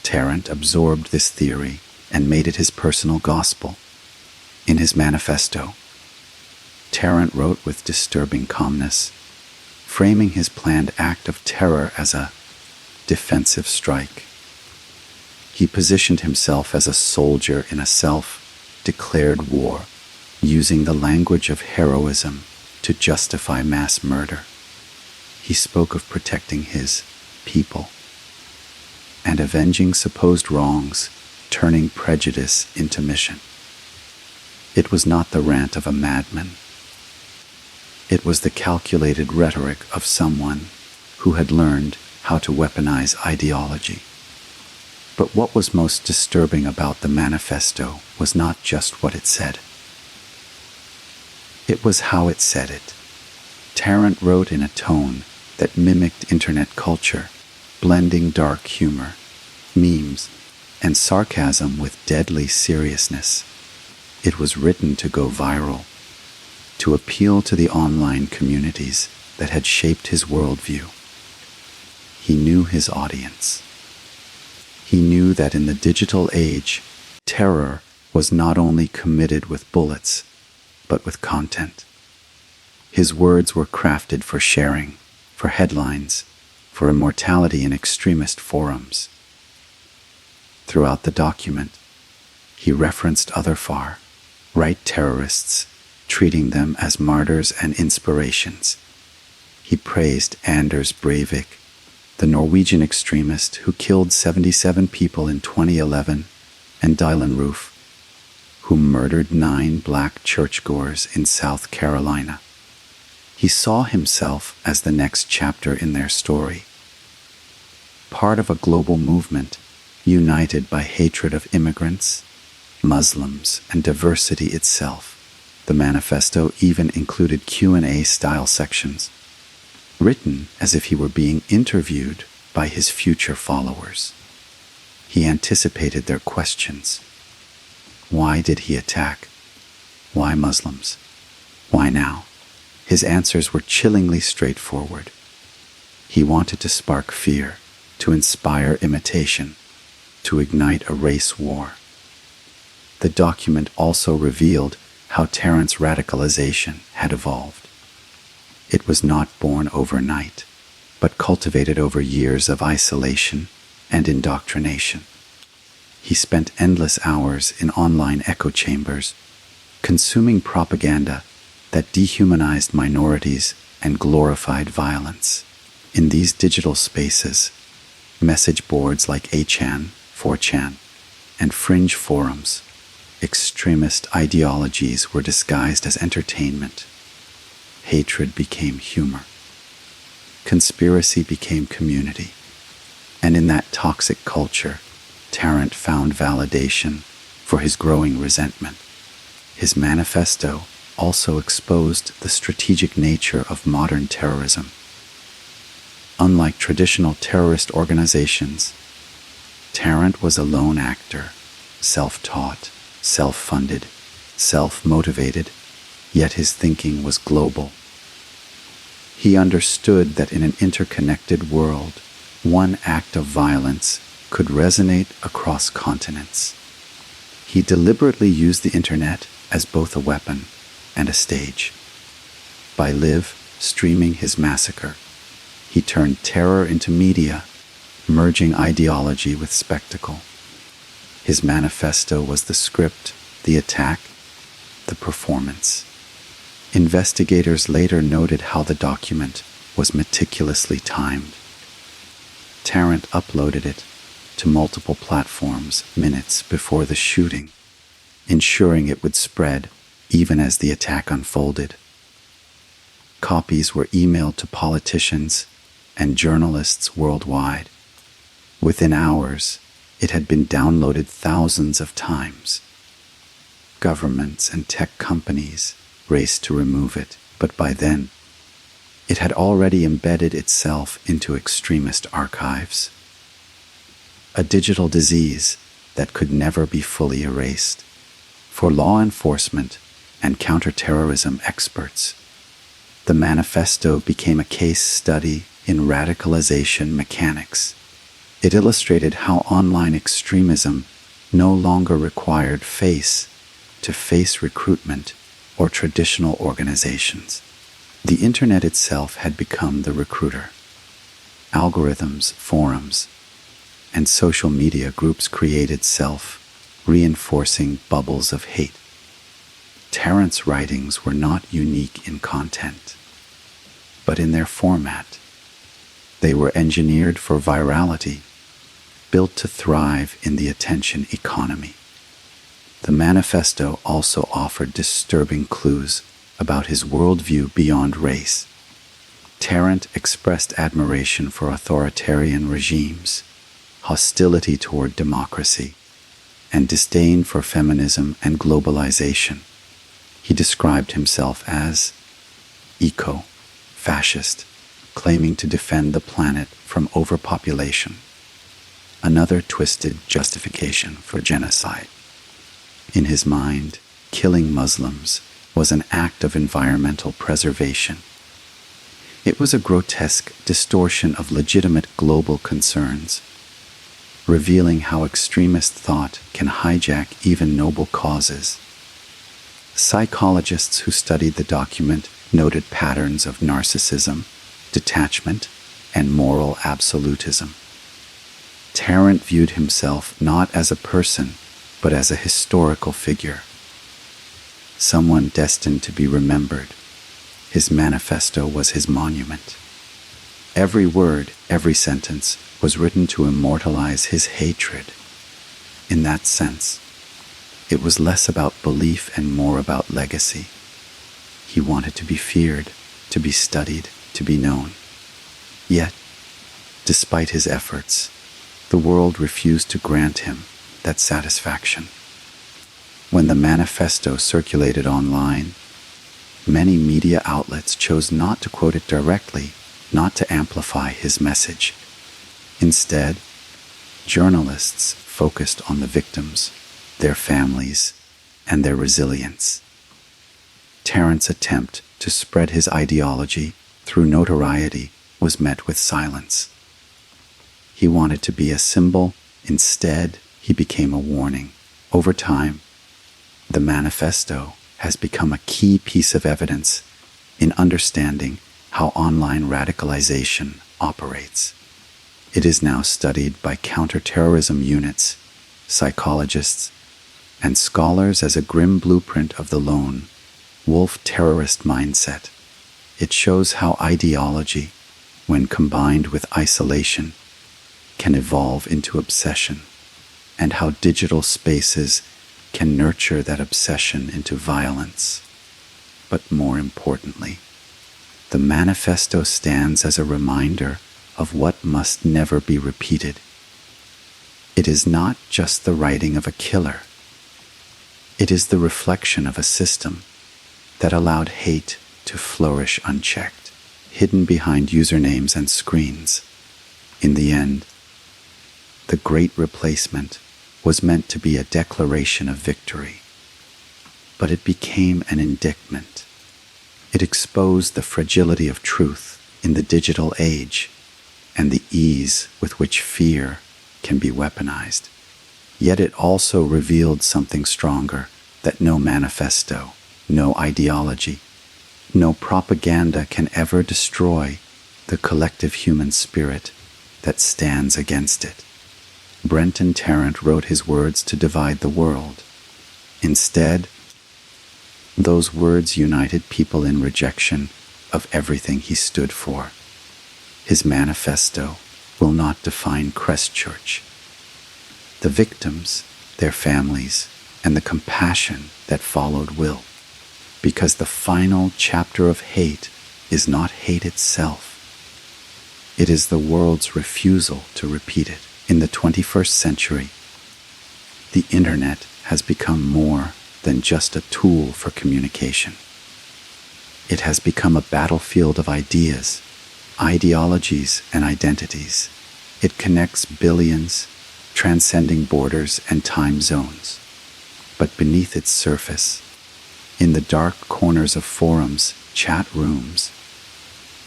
A: Tarrant absorbed this theory and made it his personal gospel. In his manifesto, Tarrant wrote with disturbing calmness, framing his planned act of terror as a defensive strike. He positioned himself as a soldier in a self-declared war, using the language of heroism to justify mass murder. He spoke of protecting his people and avenging supposed wrongs, turning prejudice into mission. It was not the rant of a madman. It was the calculated rhetoric of someone who had learned how to weaponize ideology. But what was most disturbing about the manifesto was not just what it said. It was how it said it. Tarrant wrote in a tone that mimicked internet culture, blending dark humor, memes, and sarcasm with deadly seriousness. It was written to go viral, to appeal to the online communities that had shaped his worldview. He knew his audience. He knew that in the digital age, terror was not only committed with bullets, but with content. His words were crafted for sharing, for headlines, for immortality in extremist forums. Throughout the document, he referenced other far-right terrorists, treating them as martyrs and inspirations. He praised Anders Breivik, the Norwegian extremist who killed 77 people in 2011, and Dylan Roof, who murdered 9 black churchgoers in South Carolina. He saw himself as the next chapter in their story, part of a global movement united by hatred of immigrants, Muslims, and diversity itself. The manifesto even included Q&A style sections, written as if he were being interviewed by his future followers. He anticipated their questions. Why did he attack? Why Muslims? Why now? His answers were chillingly straightforward. He wanted to spark fear, to inspire imitation, to ignite a race war. The document also revealed how Tarrant's radicalization had evolved. It was not born overnight, but cultivated over years of isolation and indoctrination. He spent endless hours in online echo chambers, consuming propaganda that dehumanized minorities and glorified violence. In these digital spaces, message boards like 8chan, 4chan, and fringe forums, extremist ideologies were disguised as entertainment. Hatred became humor. Conspiracy became community. And in that toxic culture, Tarrant found validation for his growing resentment. His manifesto also exposed the strategic nature of modern terrorism. Unlike traditional terrorist organizations, Tarrant was a lone actor, self-taught, self-funded, self-motivated, yet his thinking was global. He understood that in an interconnected world, one act of violence could resonate across continents. He deliberately used the internet as both a weapon and a stage. By streaming his massacre, he turned terror into media, merging ideology with spectacle. His manifesto was the script, the attack, the performance. Investigators later noted how the document was meticulously timed. Tarrant uploaded it to multiple platforms minutes before the shooting, ensuring it would spread even as the attack unfolded. Copies were emailed to politicians and journalists worldwide. Within hours, it had been downloaded thousands of times. Governments and tech companies raced to remove it, but by then, it had already embedded itself into extremist archives. A digital disease that could never be fully erased. For law enforcement and counterterrorism experts, the manifesto became a case study in radicalization mechanics. It illustrated how online extremism no longer required face-to-face recruitment or traditional organizations. The internet itself had become the recruiter. Algorithms, forums, and social media groups created self-reinforcing bubbles of hate. Tarrant's writings were not unique in content, but in their format. They were engineered for virality, built to thrive in the attention economy. The manifesto also offered disturbing clues about his worldview beyond race. Tarrant expressed admiration for authoritarian regimes, hostility toward democracy, and disdain for feminism and globalization. He described himself as eco-fascist, claiming to defend the planet from overpopulation, another twisted justification for genocide. In his mind, killing Muslims was an act of environmental preservation. It was a grotesque distortion of legitimate global concerns, revealing how extremist thought can hijack even noble causes. Psychologists who studied the document noted patterns of narcissism, detachment, and moral absolutism. Tarrant viewed himself not as a person, but as a historical figure, someone destined to be remembered. His manifesto was his monument. Every word, every sentence was written to immortalize his hatred. In that sense, it was less about belief and more about legacy. He wanted to be feared, to be studied, to be known. Yet, despite his efforts, the world refused to grant him that satisfaction. When the manifesto circulated online, many media outlets chose not to quote it directly, not to amplify his message. Instead, journalists focused on the victims, their families, and their resilience. Tarrant's attempt to spread his ideology through notoriety was met with silence. He wanted to be a symbol. Instead, he became a warning. Over time, the manifesto has become a key piece of evidence in understanding how online radicalization operates. It is now studied by counterterrorism units, psychologists, and scholars as a grim blueprint of the lone wolf terrorist mindset. It shows how ideology, when combined with isolation, can evolve into obsession, and how digital spaces can nurture that obsession into violence. But more importantly, the manifesto stands as a reminder of what must never be repeated. It is not just the writing of a killer. It is the reflection of a system that allowed hate to flourish unchecked, hidden behind usernames and screens. In the end, the Great Replacement was meant to be a declaration of victory, but it became an indictment. It exposed the fragility of truth in the digital age and the ease with which fear can be weaponized. Yet it also revealed something stronger, that no manifesto, no ideology, no propaganda can ever destroy the collective human spirit that stands against it. Brenton Tarrant wrote his words to divide the world. Instead, those words united people in rejection of everything he stood for. His manifesto will not define Christchurch. The victims, their families, and the compassion that followed will, because the final chapter of hate is not hate itself. It is the world's refusal to repeat it. In the 21st century, the internet has become more than just a tool for communication. It has become a battlefield of ideas, ideologies, and identities. It connects billions, transcending borders and time zones. But beneath its surface, in the dark corners of forums, chat rooms,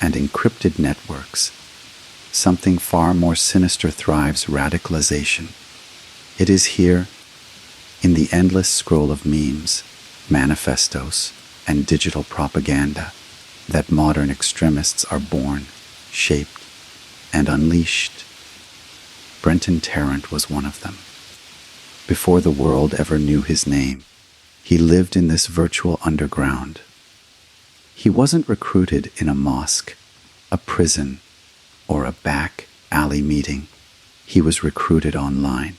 A: and encrypted networks, something far more sinister thrives: radicalization. It is here, in the endless scroll of memes, manifestos, and digital propaganda, that modern extremists are born, shaped, and unleashed. Brenton Tarrant was one of them. Before the world ever knew his name, he lived in this virtual underground. He wasn't recruited in a mosque, a prison, or a back alley meeting. He was recruited online.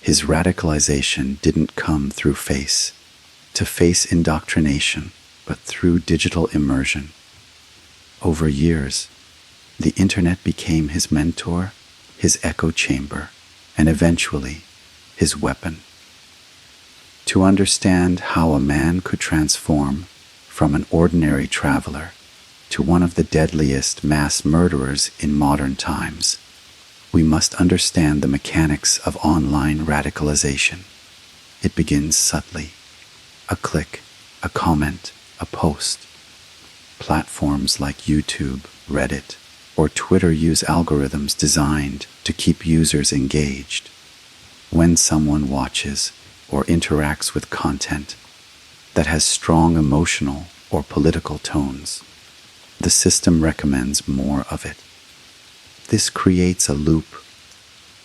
A: His radicalization didn't come through face-to-face indoctrination, but through digital immersion. Over years, the internet became his mentor, his echo chamber, and eventually his weapon. To understand how a man could transform from an ordinary traveler to one of the deadliest mass murderers in modern times, we must understand the mechanics of online radicalization. It begins subtly: a click, a comment, a post. Platforms like YouTube, Reddit, or Twitter use algorithms designed to keep users engaged. When someone watches or interacts with content that has strong emotional or political tones, the system recommends more of it. This creates a loop,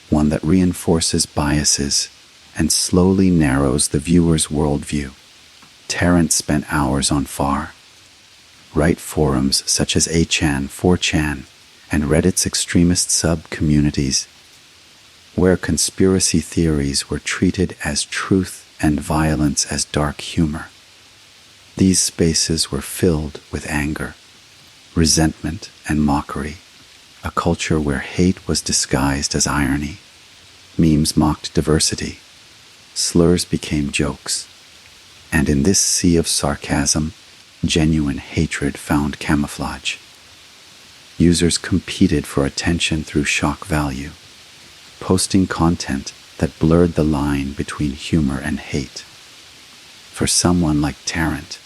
A: one that reinforces biases and slowly narrows the viewer's worldview. Tarrant spent hours on far-right forums such as 8chan, 4chan, and Reddit's extremist sub-communities, where conspiracy theories were treated as truth and violence as dark humor. These spaces were filled with anger, resentment, and mockery, a culture where hate was disguised as irony. Memes mocked diversity, slurs became jokes, and in this sea of sarcasm, genuine hatred found camouflage. Users competed for attention through shock value, posting content that blurred the line between humor and hate. For someone like Tarrant,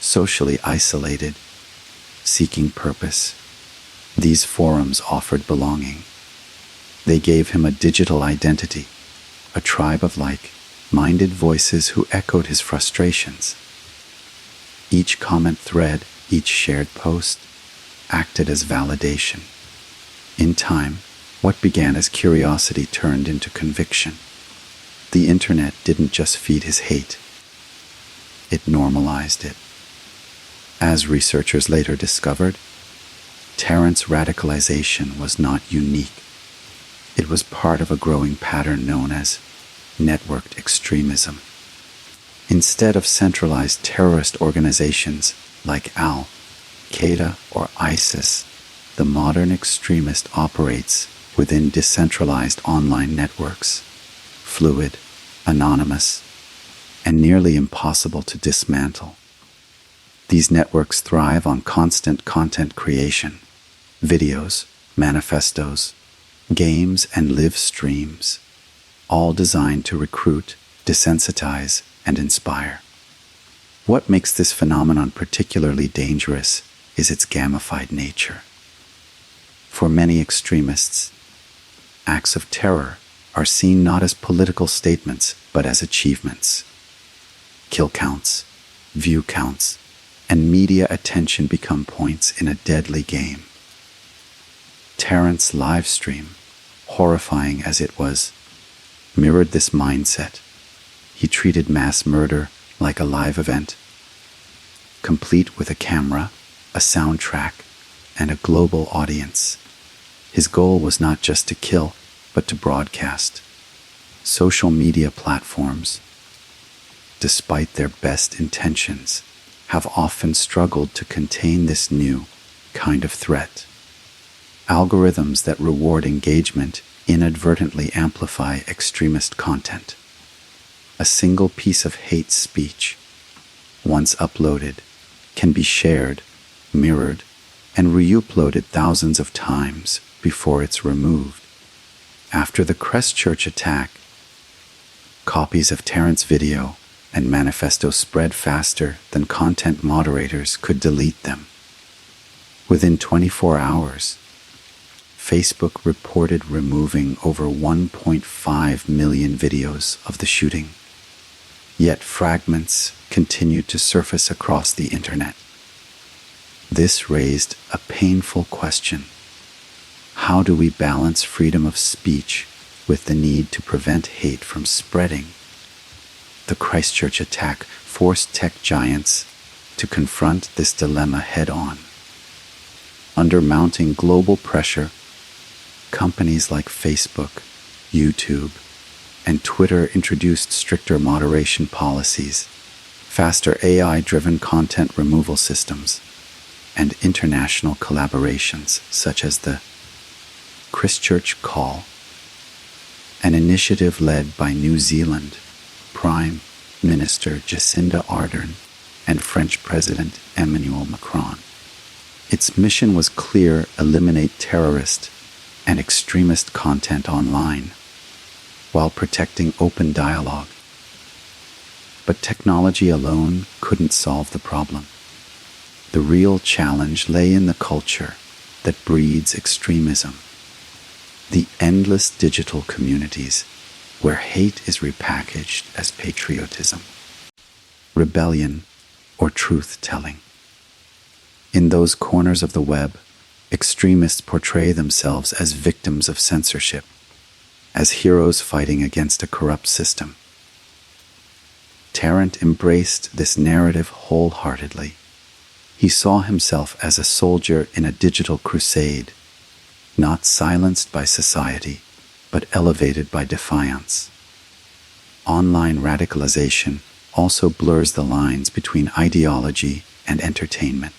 A: socially isolated, seeking purpose, these forums offered belonging. They gave him a digital identity, a tribe of like-minded voices who echoed his frustrations. Each comment thread, each shared post, acted as validation. In time, what began as curiosity turned into conviction. The internet didn't just feed his hate, it normalized it. As researchers later discovered, Tarrant's radicalization was not unique. It was part of a growing pattern known as networked extremism. Instead of centralized terrorist organizations like Al-Qaeda or ISIS, the modern extremist operates within decentralized online networks, fluid, anonymous, and nearly impossible to dismantle. These networks thrive on constant content creation, videos, manifestos, games, and live streams, all designed to recruit, desensitize, and inspire. What makes this phenomenon particularly dangerous is its gamified nature. For many extremists, acts of terror are seen not as political statements, but as achievements. Kill counts, view counts, and media attention become points in a deadly game. Tarrant's live stream, horrifying as it was, mirrored this mindset. He treated mass murder like a live event, complete with a camera, a soundtrack, and a global audience. His goal was not just to kill, but to broadcast. Social media platforms, despite their best intentions, have often struggled to contain this new kind of threat. Algorithms that reward engagement inadvertently amplify extremist content. A single piece of hate speech, once uploaded, can be shared, mirrored, and re-uploaded thousands of times before it's removed. After the Christchurch attack, copies of Tarrant's video and manifesto spread faster than content moderators could delete them. Within 24 hours, Facebook reported removing over 1.5 million videos of the shooting. Yet fragments continued to surface across the internet. This raised a painful question. How do we balance freedom of speech with the need to prevent hate from spreading? The Christchurch attack forced tech giants to confront this dilemma head-on. Under mounting global pressure, companies like Facebook, YouTube, and Twitter introduced stricter moderation policies, faster AI-driven content removal systems, and international collaborations such as the Christchurch Call, an initiative led by New Zealand Prime Minister Jacinda Ardern and French President Emmanuel Macron. Its mission was clear: eliminate terrorist and extremist content online, while protecting open dialogue. But technology alone couldn't solve the problem. The real challenge lay in the culture that breeds extremism. The endless digital communities where hate is repackaged as patriotism, rebellion, or truth-telling. In those corners of the web, extremists portray themselves as victims of censorship, as heroes fighting against a corrupt system. Tarrant embraced this narrative wholeheartedly. He saw himself as a soldier in a digital crusade, not silenced by society, but elevated by defiance. Online radicalization also blurs the lines between ideology and entertainment.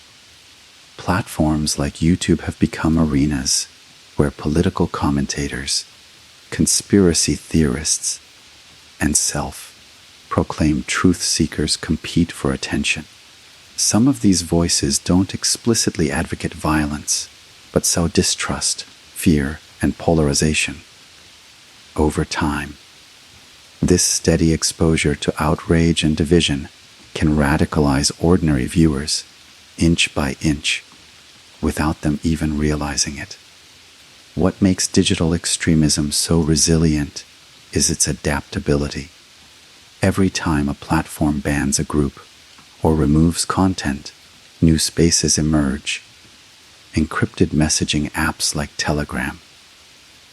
A: Platforms like YouTube have become arenas where political commentators, conspiracy theorists, and self-proclaimed truth seekers compete for attention. Some of these voices don't explicitly advocate violence, but sow distrust, fear, and polarization. Over time, this steady exposure to outrage and division can radicalize ordinary viewers, inch by inch, without them even realizing it. What makes digital extremism so resilient is its adaptability. Every time a platform bans a group or removes content, new spaces emerge. Encrypted messaging apps like Telegram,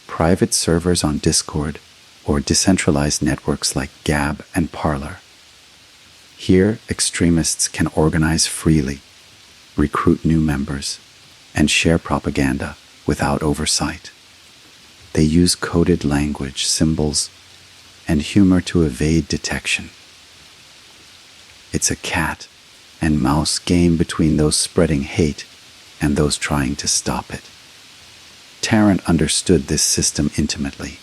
A: private servers on Discord, or decentralized networks like Gab and Parler. Here, extremists can organize freely, recruit new members, and share propaganda without oversight. They use coded language, symbols, and humor to evade detection. It's a cat and mouse game between those spreading hate and those trying to stop it. Tarrant understood this system intimately.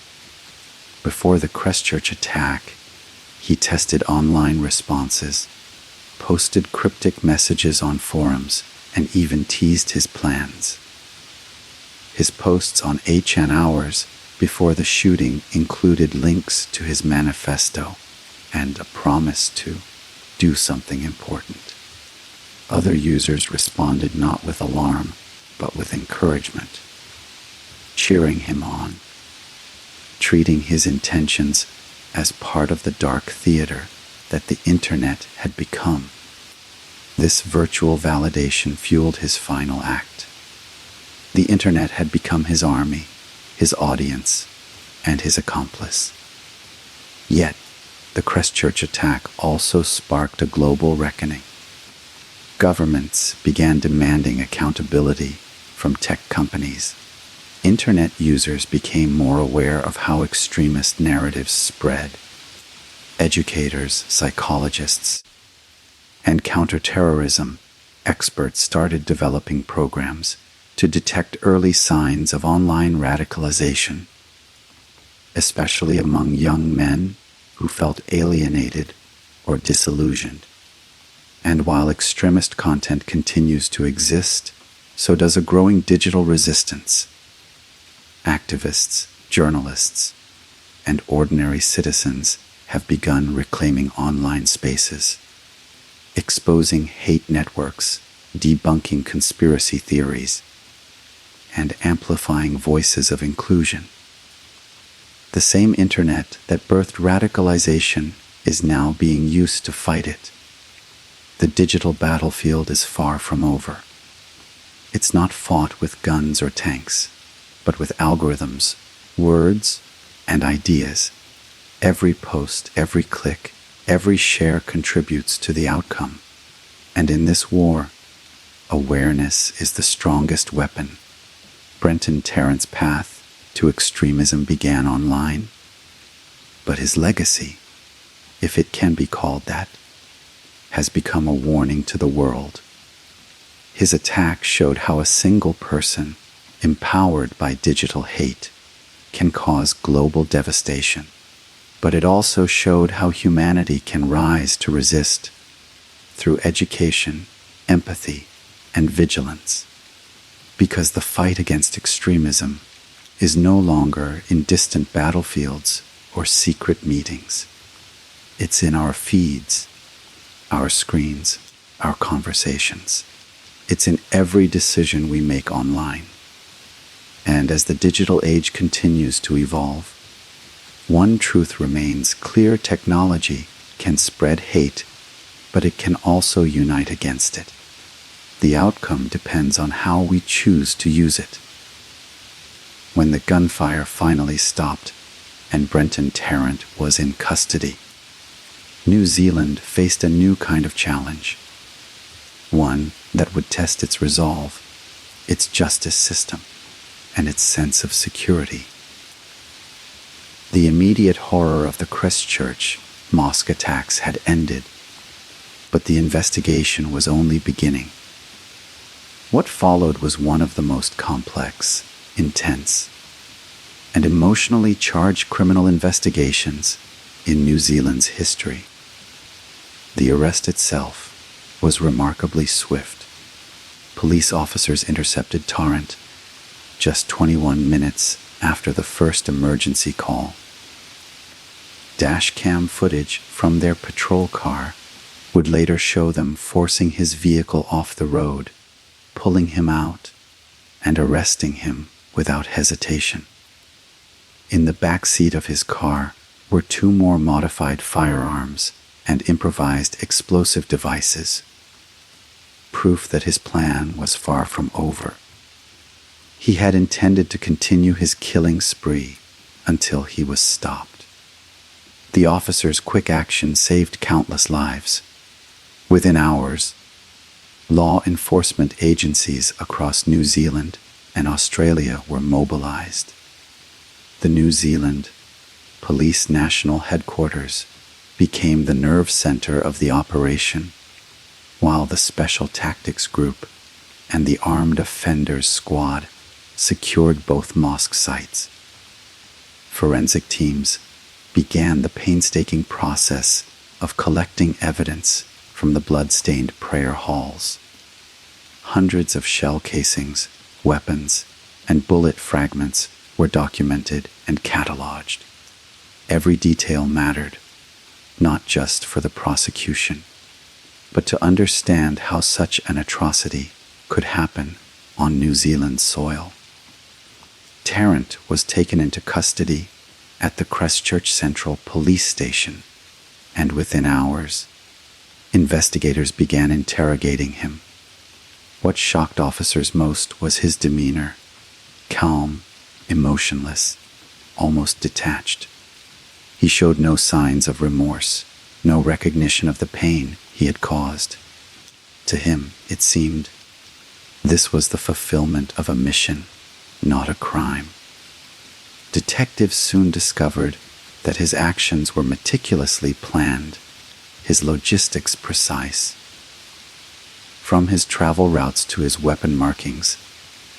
A: Before the Christchurch attack, he tested online responses, posted cryptic messages on forums, and even teased his plans. His posts on 8chan Hours before the shooting included links to his manifesto and a promise to do something important. Other users responded not with alarm, but with encouragement, cheering him on, treating his intentions as part of the dark theater that the internet had become. This virtual validation fueled his final act. The internet had become his army, his audience, and his accomplice. Yet, the Christchurch attack also sparked a global reckoning. Governments began demanding accountability from tech companies. Internet users became more aware of how extremist narratives spread. Educators, psychologists, and counterterrorism experts started developing programs to detect early signs of online radicalization, especially among young men who felt alienated or disillusioned. And while extremist content continues to exist, so does a growing digital resistance. Activists, journalists, and ordinary citizens have begun reclaiming online spaces, exposing hate networks, debunking conspiracy theories, and amplifying voices of inclusion. The same internet that birthed radicalization is now being used to fight it. The digital battlefield is far from over. It's not fought with guns or tanks, but with algorithms, words, and ideas. Every post, every click, every share contributes to the outcome. And in this war, awareness is the strongest weapon. Brenton Tarrant's path to extremism began online, but his legacy, if it can be called that, has become a warning to the world. His attack showed how a single person, empowered by digital hate, can cause global devastation. But it also showed how humanity can rise to resist through education, empathy, and vigilance. Because the fight against extremism is no longer in distant battlefields or secret meetings. It's in our feeds, our screens, our conversations. It's in every decision we make online. And as the digital age continues to evolve, one truth remains: clear technology can spread hate, but it can also unite against it. The outcome depends on how we choose to use it. When the gunfire finally stopped and Brenton Tarrant was in custody, New Zealand faced a new kind of challenge, one that would test its resolve, its justice system, and its sense of security. The immediate horror of the Christchurch Mosque attacks had ended, but the investigation was only beginning. What followed was one of the most complex, intense, and emotionally charged criminal investigations in New Zealand's history. The arrest itself was remarkably swift. Police officers intercepted Tarrant just 21 minutes after the first emergency call. Dashcam footage from their patrol car would later show them forcing his vehicle off the road, pulling him out, and arresting him without hesitation. In the back seat of his car were 2 more modified firearms and improvised explosive devices, proof that his plan was far from over. He had intended to continue his killing spree until he was stopped. The officers' quick action saved countless lives. Within hours, law enforcement agencies across New Zealand and Australia were mobilized. The New Zealand Police National Headquarters became the nerve center of the operation, while the Special Tactics Group and the Armed Offenders Squad secured both mosque sites. Forensic teams began the painstaking process of collecting evidence from the blood-stained prayer halls. Hundreds of shell casings, weapons, and bullet fragments were documented and catalogued. Every detail mattered, not just for the prosecution, but to understand how such an atrocity could happen on New Zealand soil. Tarrant was taken into custody at the Christchurch Central Police Station, and within hours, investigators began interrogating him. What shocked officers most was his demeanor, calm, emotionless, almost detached. He showed no signs of remorse, no recognition of the pain he had caused. To him, it seemed, this was the fulfillment of a mission, not a crime. Detectives soon discovered that his actions were meticulously planned, his logistics precise. From his travel routes to his weapon markings,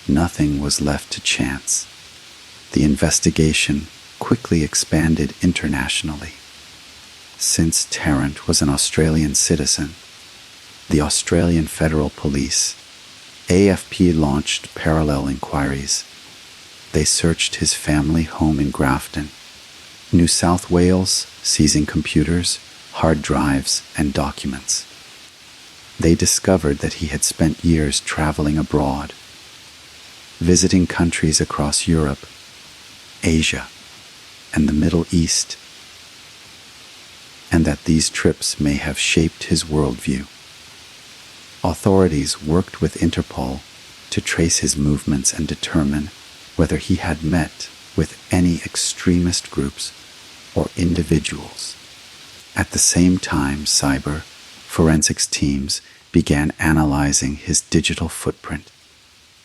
A: nothing was left to chance. The investigation quickly expanded internationally. Since Tarrant was an Australian citizen, the Australian Federal Police, AFP, launched parallel inquiries. They searched his family home in Grafton, New South Wales, seizing computers, hard drives, and documents. They discovered that he had spent years traveling abroad. visiting countries across Europe, Asia, and the Middle East, and that these trips may have shaped his worldview. Authorities worked with Interpol to trace his movements and determine whether he had met with any extremist groups or individuals. At the same time, cyber forensics teams began analyzing his digital footprint.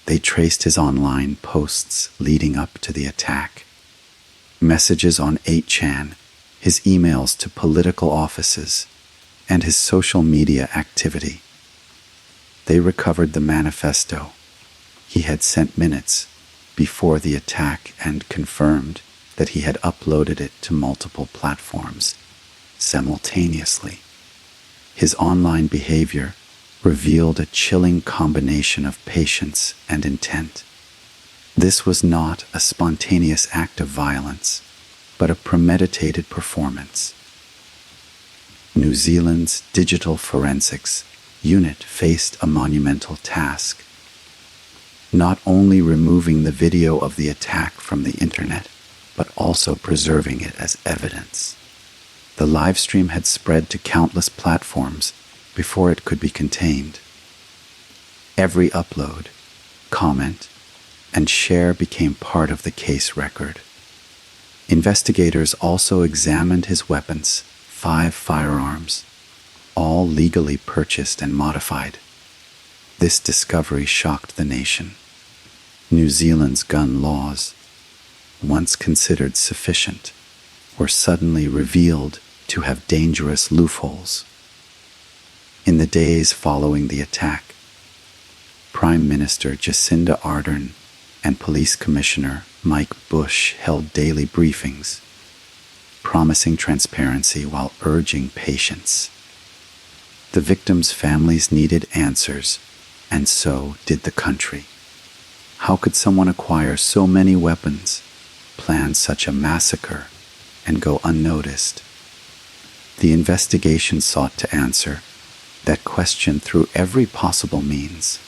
A: They traced his online posts leading up to the attack, messages on 8chan, his emails to political offices, and his social media activity. They recovered the manifesto he had sent minutes before the attack and confirmed that he had uploaded it to multiple platforms simultaneously. His online behavior revealed a chilling combination of patience and intent. This was not a spontaneous act of violence, but a premeditated performance. New Zealand's digital forensics unit faced a monumental task, not only removing the video of the attack from the internet, but also preserving it as evidence. The live stream had spread to countless platforms before it could be contained. Every upload, comment, and share became part of the case record. Investigators also examined his weapons, 5 firearms, all legally purchased and modified. This discovery shocked the nation. New Zealand's gun laws, once considered sufficient, were suddenly revealed to have dangerous loopholes. In the days following the attack, Prime Minister Jacinda Ardern and Police Commissioner Mike Bush held daily briefings, promising transparency while urging patience. The victims' families needed answers, and so did the country. How could someone acquire so many weapons, plan such a massacre, and go unnoticed? The investigation sought to answer that question through every possible means.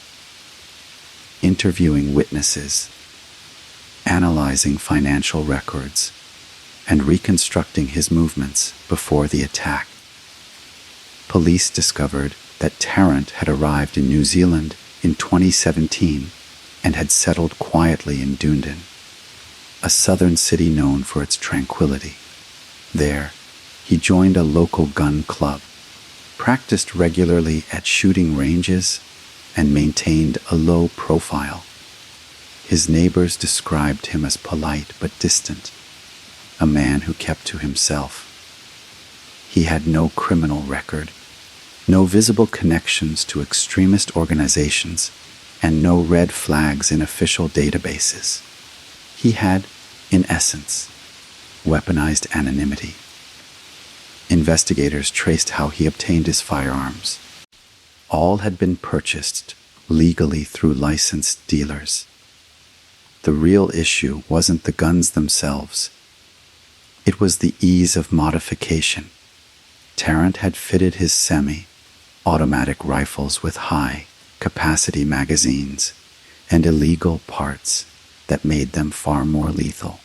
A: Interviewing witnesses, analyzing financial records, and reconstructing his movements before the attack. Police discovered that Tarrant had arrived in New Zealand in 2017 and had settled quietly in Dunedin, a southern city known for its tranquility. There, he joined a local gun club, practiced regularly at shooting ranges, and maintained a low profile. His neighbors described him as polite but distant, a man who kept to himself. He had no criminal record, no visible connections to extremist organizations, and no red flags in official databases. He had, in essence, weaponized anonymity. Investigators traced how he obtained his firearms. All had been purchased legally through licensed dealers. The real issue wasn't the guns themselves. It was the ease of modification. Tarrant had fitted his semi-automatic rifles with high-capacity magazines and illegal parts that made them far more lethal.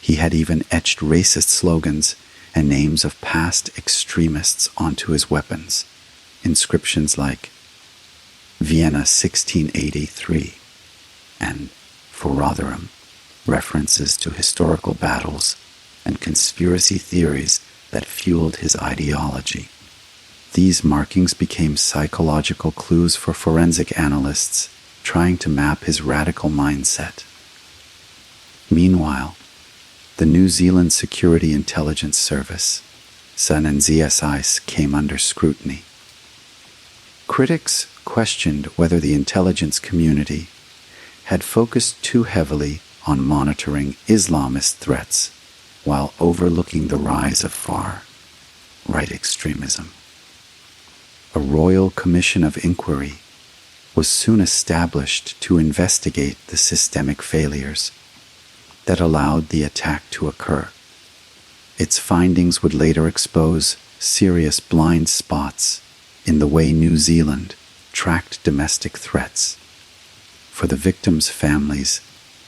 A: He had even etched racist slogans and names of past extremists onto his weapons, inscriptions like Vienna 1683 and For Rotherham, references to historical battles and conspiracy theories that fueled his ideology. These markings became psychological clues for forensic analysts trying to map his radical mindset. Meanwhile, the New Zealand Security Intelligence Service, SANNZ, came under scrutiny. Critics questioned whether the intelligence community had focused too heavily on monitoring Islamist threats while overlooking the rise of far-right extremism. A royal commission of inquiry was soon established to investigate the systemic failures that allowed the attack to occur. Its findings would later expose serious blind spots in the way New Zealand tracked domestic threats. For the victims' families,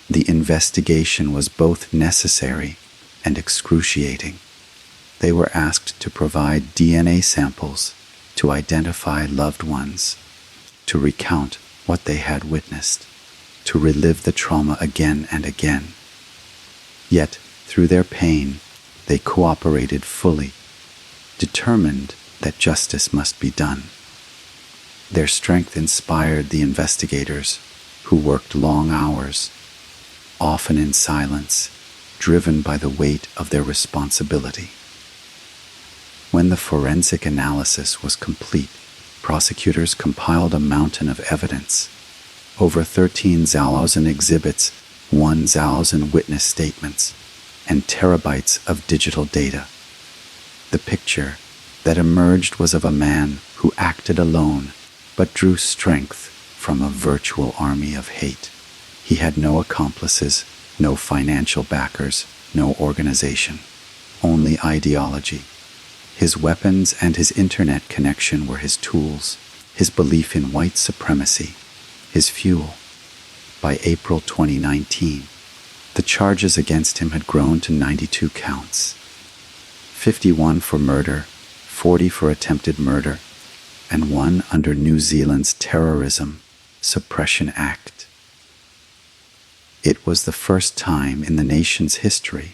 A: the investigation was both necessary and excruciating. They were asked to provide DNA samples to identify loved ones, to recount what they had witnessed, to relive the trauma again and again. Yet, through their pain, they cooperated fully, determined that justice must be done. Their strength inspired the investigators, who worked long hours, often in silence, driven by the weight of their responsibility. When the forensic analysis was complete, prosecutors compiled a mountain of evidence, over 13,000 exhibits, 1,000 witness statements, and terabytes of digital data. The picture that emerged was of a man who acted alone but drew strength from a virtual army of hate. He had no accomplices, no financial backers, no organization, only ideology. His weapons and his internet connection were his tools, his belief in white supremacy, his fuel. By April 2019, the charges against him had grown to 92 counts, 51 for murder, 40 for attempted murder, and 1 under New Zealand's Terrorism Suppression Act. It was the first time in the nation's history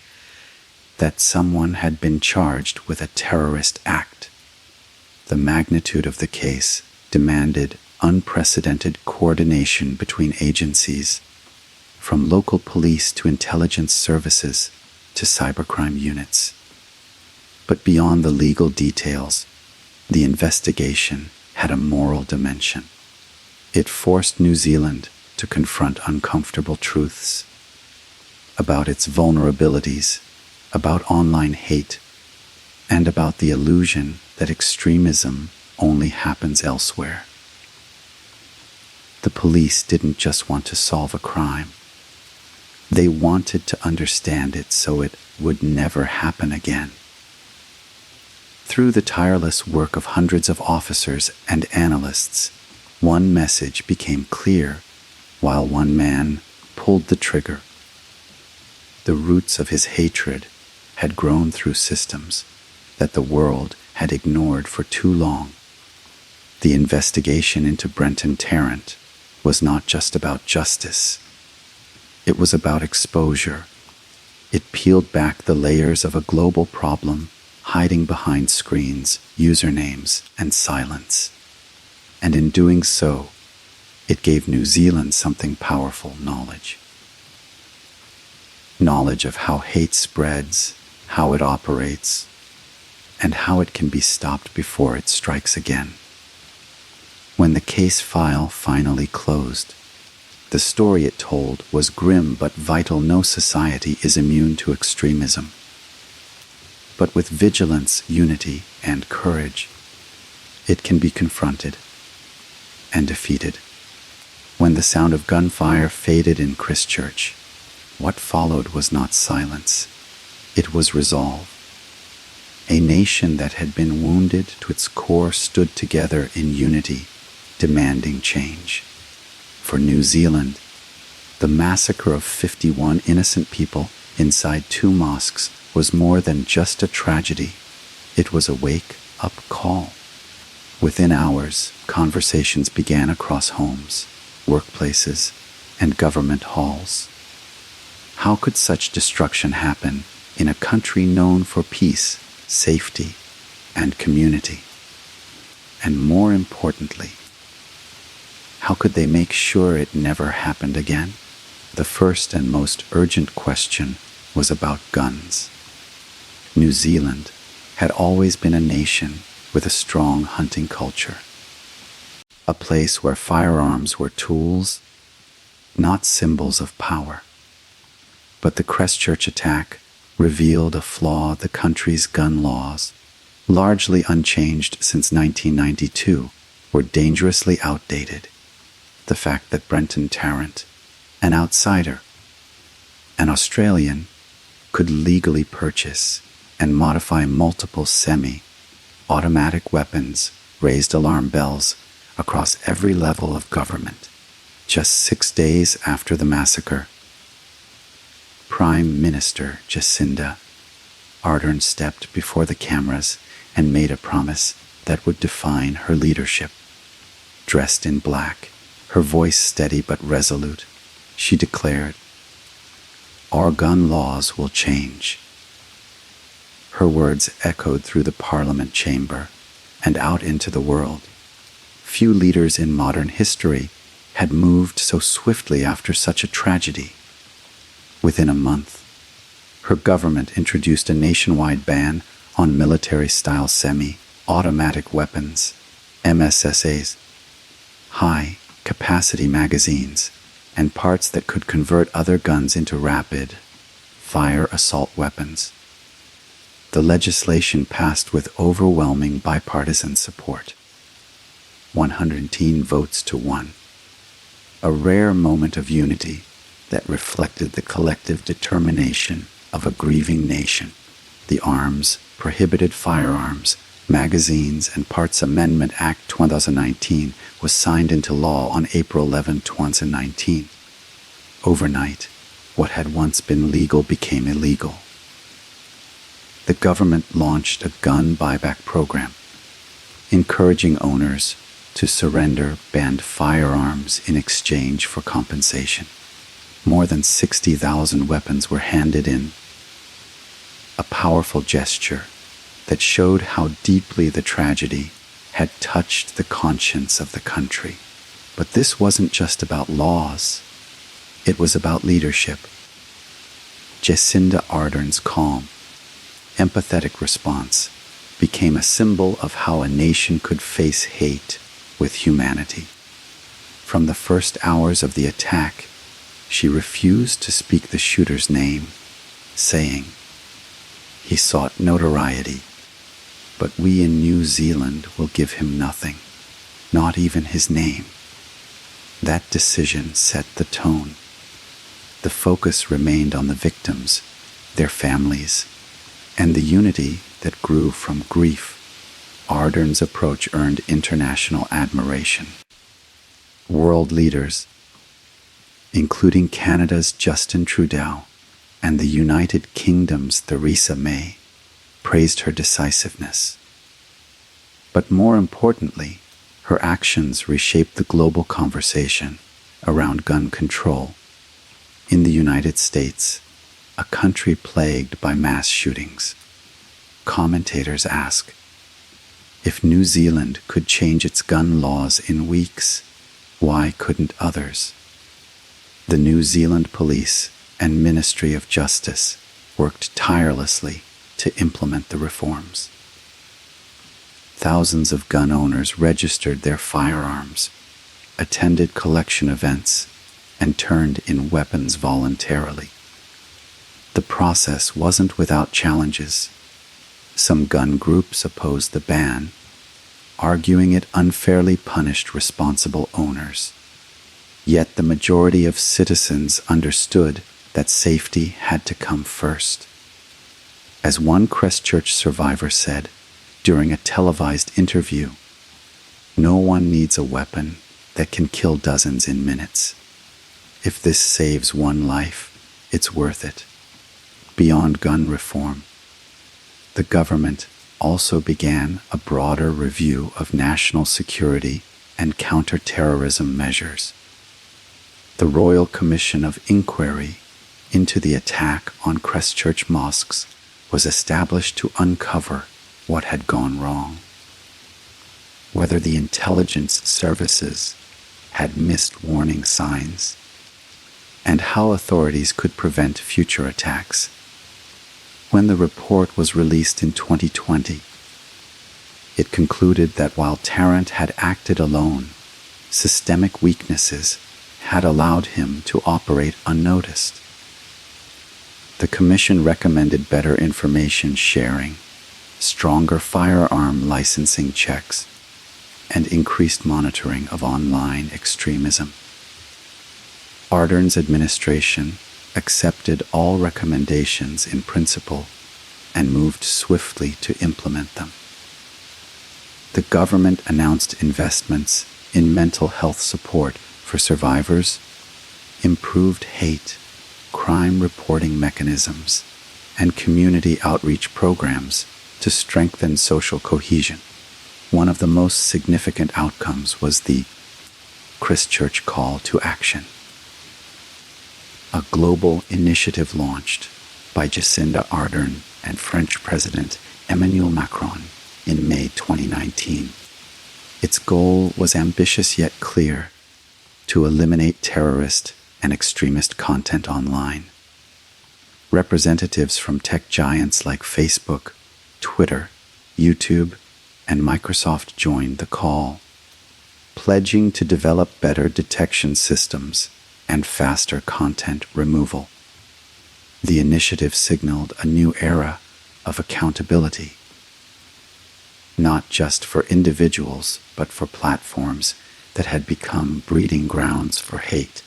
A: that someone had been charged with a terrorist act. The magnitude of the case demanded unprecedented coordination between agencies, from local police to intelligence services to cybercrime units. But beyond the legal details, the investigation had a moral dimension. It forced New Zealand to confront uncomfortable truths about its vulnerabilities, about online hate, and about the illusion that extremism only happens elsewhere. The police didn't just want to solve a crime. They wanted to understand it so it would never happen again. Through the tireless work of hundreds of officers and analysts, one message became clear while one man pulled the trigger. The roots of his hatred had grown through systems that the world had ignored for too long. The investigation into Brenton Tarrant was not just about justice. It was about exposure. It peeled back the layers of a global problem hiding behind screens, usernames, and silence. And in doing so, it gave New Zealand something powerful: knowledge. Knowledge of how hate spreads, how it operates, and how it can be stopped before it strikes again. When the case file finally closed, the story it told was grim but vital. No society is immune to extremism. But with vigilance, unity, and courage, it can be confronted and defeated. When the sound of gunfire faded in Christchurch, what followed was not silence. It was resolve. A nation that had been wounded to its core stood together in unity, demanding change. For New Zealand, the massacre of 51 innocent people inside 2 mosques was more than just a tragedy. It was a wake-up call. Within hours, conversations began across homes, workplaces, and government halls. How could such destruction happen in a country known for peace, safety, and community? And more importantly, how could they make sure it never happened again? The first and most urgent question was about guns. New Zealand had always been a nation with a strong hunting culture, a place where firearms were tools, not symbols of power. But the Christchurch attack revealed a flaw: the country's gun laws, largely unchanged since 1992, were dangerously outdated. The fact that Brenton Tarrant, an outsider, an Australian, could legally purchase and modify multiple semi-automatic weapons raised alarm bells across every level of government. Just 6 days after the massacre, Prime Minister Jacinda Ardern stepped before the cameras and made a promise that would define her leadership. Dressed in black, her voice steady but resolute, she declared, "Our gun laws will change." Her words echoed through the Parliament chamber and out into the world. Few leaders in modern history had moved so swiftly after such a tragedy. Within a month, her government introduced a nationwide ban on military-style semi-automatic weapons, MSSAs, high-capacity magazines, and parts that could convert other guns into rapid-fire assault weapons. The legislation passed with overwhelming bipartisan support, 110 votes to 1, a rare moment of unity that reflected the collective determination of a grieving nation. The Arms Prohibited Firearms, Magazines and Parts Amendment Act 2019 was signed into law on April 11, 2019. Overnight, what had once been legal became illegal. The government launched a gun buyback program, encouraging owners to surrender banned firearms in exchange for compensation. More than 60,000 weapons were handed in, a powerful gesture that showed how deeply the tragedy had touched the conscience of the country. But this wasn't just about laws. It was about leadership. Jacinda Ardern's calm, empathetic response became a symbol of how a nation could face hate with humanity. From the first hours of the attack, she refused to speak the shooter's name, saying, "He sought notoriety, but we in New Zealand will give him nothing, not even his name." That decision set the tone. The focus remained on the victims, their families, and the unity that grew from grief. Ardern's approach earned international admiration. World leaders, including Canada's Justin Trudeau and the United Kingdom's Theresa May, praised her decisiveness. But more importantly, her actions reshaped the global conversation around gun control. In the United States, a country plagued by mass shootings, commentators ask, if New Zealand could change its gun laws in weeks, why couldn't others? The New Zealand Police and Ministry of Justice worked tirelessly to implement the reforms. Thousands of gun owners registered their firearms, attended collection events, and turned in weapons voluntarily. The process wasn't without challenges. Some gun groups opposed the ban, arguing it unfairly punished responsible owners. Yet the majority of citizens understood that safety had to come first. As one Christchurch survivor said during a televised interview, "No one needs a weapon that can kill dozens in minutes. If this saves one life, it's worth it." Beyond gun reform, the government also began a broader review of national security and counter-terrorism measures. The Royal Commission of Inquiry into the attack on Christchurch mosques was established to uncover what had gone wrong. Whether the intelligence services had missed warning signs, and how authorities could prevent future attacks. When the report was released in 2020, it concluded that while Tarrant had acted alone, systemic weaknesses had allowed him to operate unnoticed. The Commission recommended better information sharing, stronger firearm licensing checks, and increased monitoring of online extremism. Ardern's administration accepted all recommendations in principle and moved swiftly to implement them. The government announced investments in mental health support For survivors, improved hate, crime reporting mechanisms, and community outreach programs to strengthen social cohesion. One of the most significant outcomes was the Christchurch Call to Action, a global initiative launched by Jacinda Ardern and French President Emmanuel Macron in May 2019. Its goal was ambitious yet clear: to eliminate terrorist and extremist content online. Representatives from tech giants like Facebook, Twitter, YouTube, and Microsoft joined the call, pledging to develop better detection systems and faster content removal. The initiative signaled a new era of accountability, not just for individuals, but for platforms that had become breeding grounds for hate.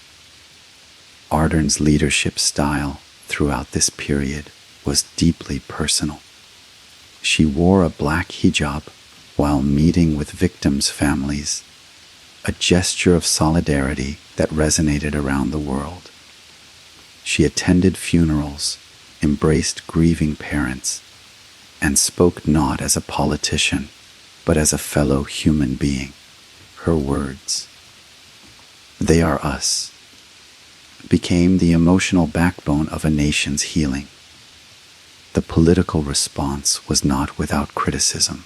A: Ardern's leadership style throughout this period was deeply personal. She wore a black hijab while meeting with victims' families, a gesture of solidarity that resonated around the world. She attended funerals, embraced grieving parents, and spoke not as a politician, but as a fellow human being. Her words, "They are us," became the emotional backbone of a nation's healing. The political response was not without criticism.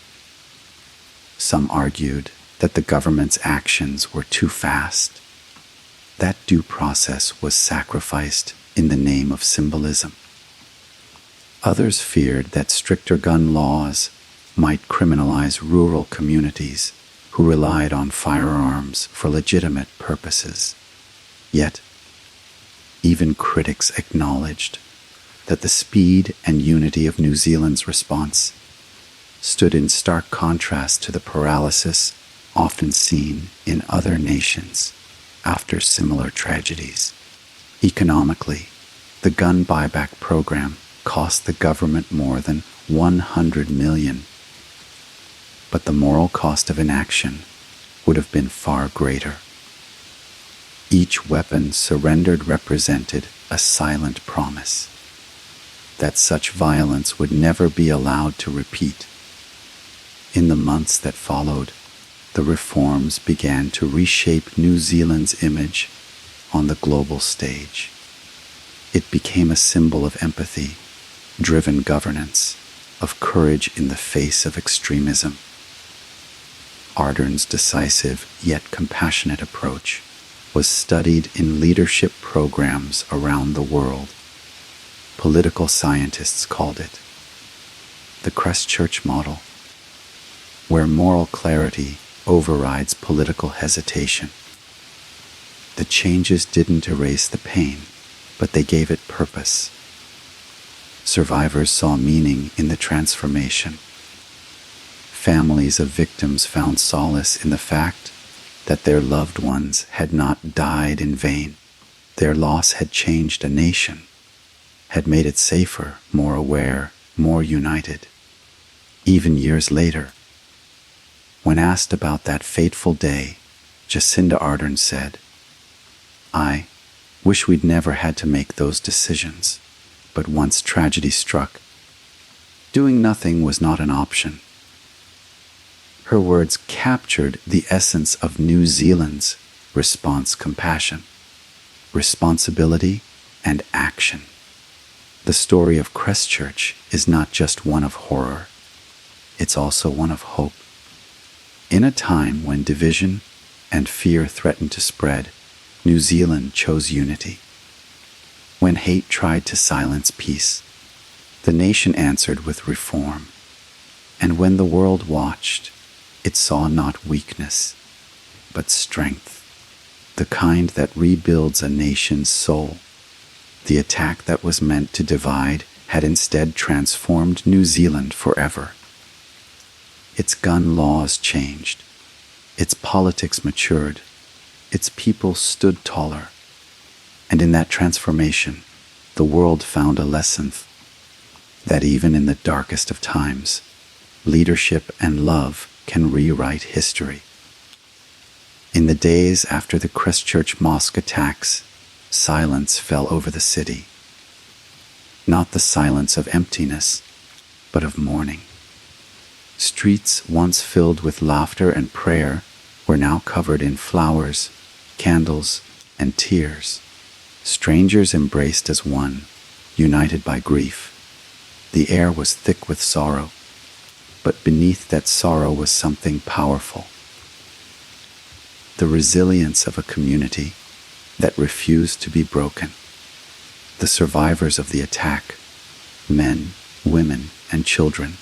A: Some argued that the government's actions were too fast, that due process was sacrificed in the name of symbolism. Others feared that stricter gun laws might criminalize rural communities who relied on firearms for legitimate purposes. Yet, even critics acknowledged that the speed and unity of New Zealand's response stood in stark contrast to the paralysis often seen in other nations after similar tragedies. Economically, the gun buyback program cost the government more than $100 million, but the moral cost of inaction would have been far greater. Each weapon surrendered represented a silent promise that such violence would never be allowed to repeat. In the months that followed, the reforms began to reshape New Zealand's image on the global stage. It became a symbol of empathy, driven governance, of courage in the face of extremism. Ardern's decisive yet compassionate approach was studied in leadership programs around the world. Political scientists called it the Christchurch model, where moral clarity overrides political hesitation. The changes didn't erase the pain, but they gave it purpose. Survivors saw meaning in the transformation. Families of victims found solace in the fact that their loved ones had not died in vain. Their loss had changed a nation, had made it safer, more aware, more united. Even years later, when asked about that fateful day, Jacinda Ardern said, "I wish we'd never had to make those decisions, but once tragedy struck, doing nothing was not an option." Her words captured the essence of New Zealand's response compassion, responsibility, and action. The story of Christchurch is not just one of horror, it's also one of hope. In a time when division and fear threatened to spread, New Zealand chose unity. When hate tried to silence peace, the nation answered with reform. And when the world watched, it saw not weakness, but strength, the kind that rebuilds a nation's soul. The attack that was meant to divide had instead transformed New Zealand forever. Its gun laws changed, its politics matured, its people stood taller, and in that transformation, the world found a lesson that even in the darkest of times, leadership and love can rewrite history. In the days after the Christchurch Mosque attacks, silence fell over the city. Not the silence of emptiness, but of mourning. Streets once filled with laughter and prayer were now covered in flowers, candles, and tears. Strangers embraced as one, united by grief. The air was thick with sorrow, but beneath that sorrow was something powerful. The resilience of a community that refused to be broken. The survivors of the attack, men, women, and children,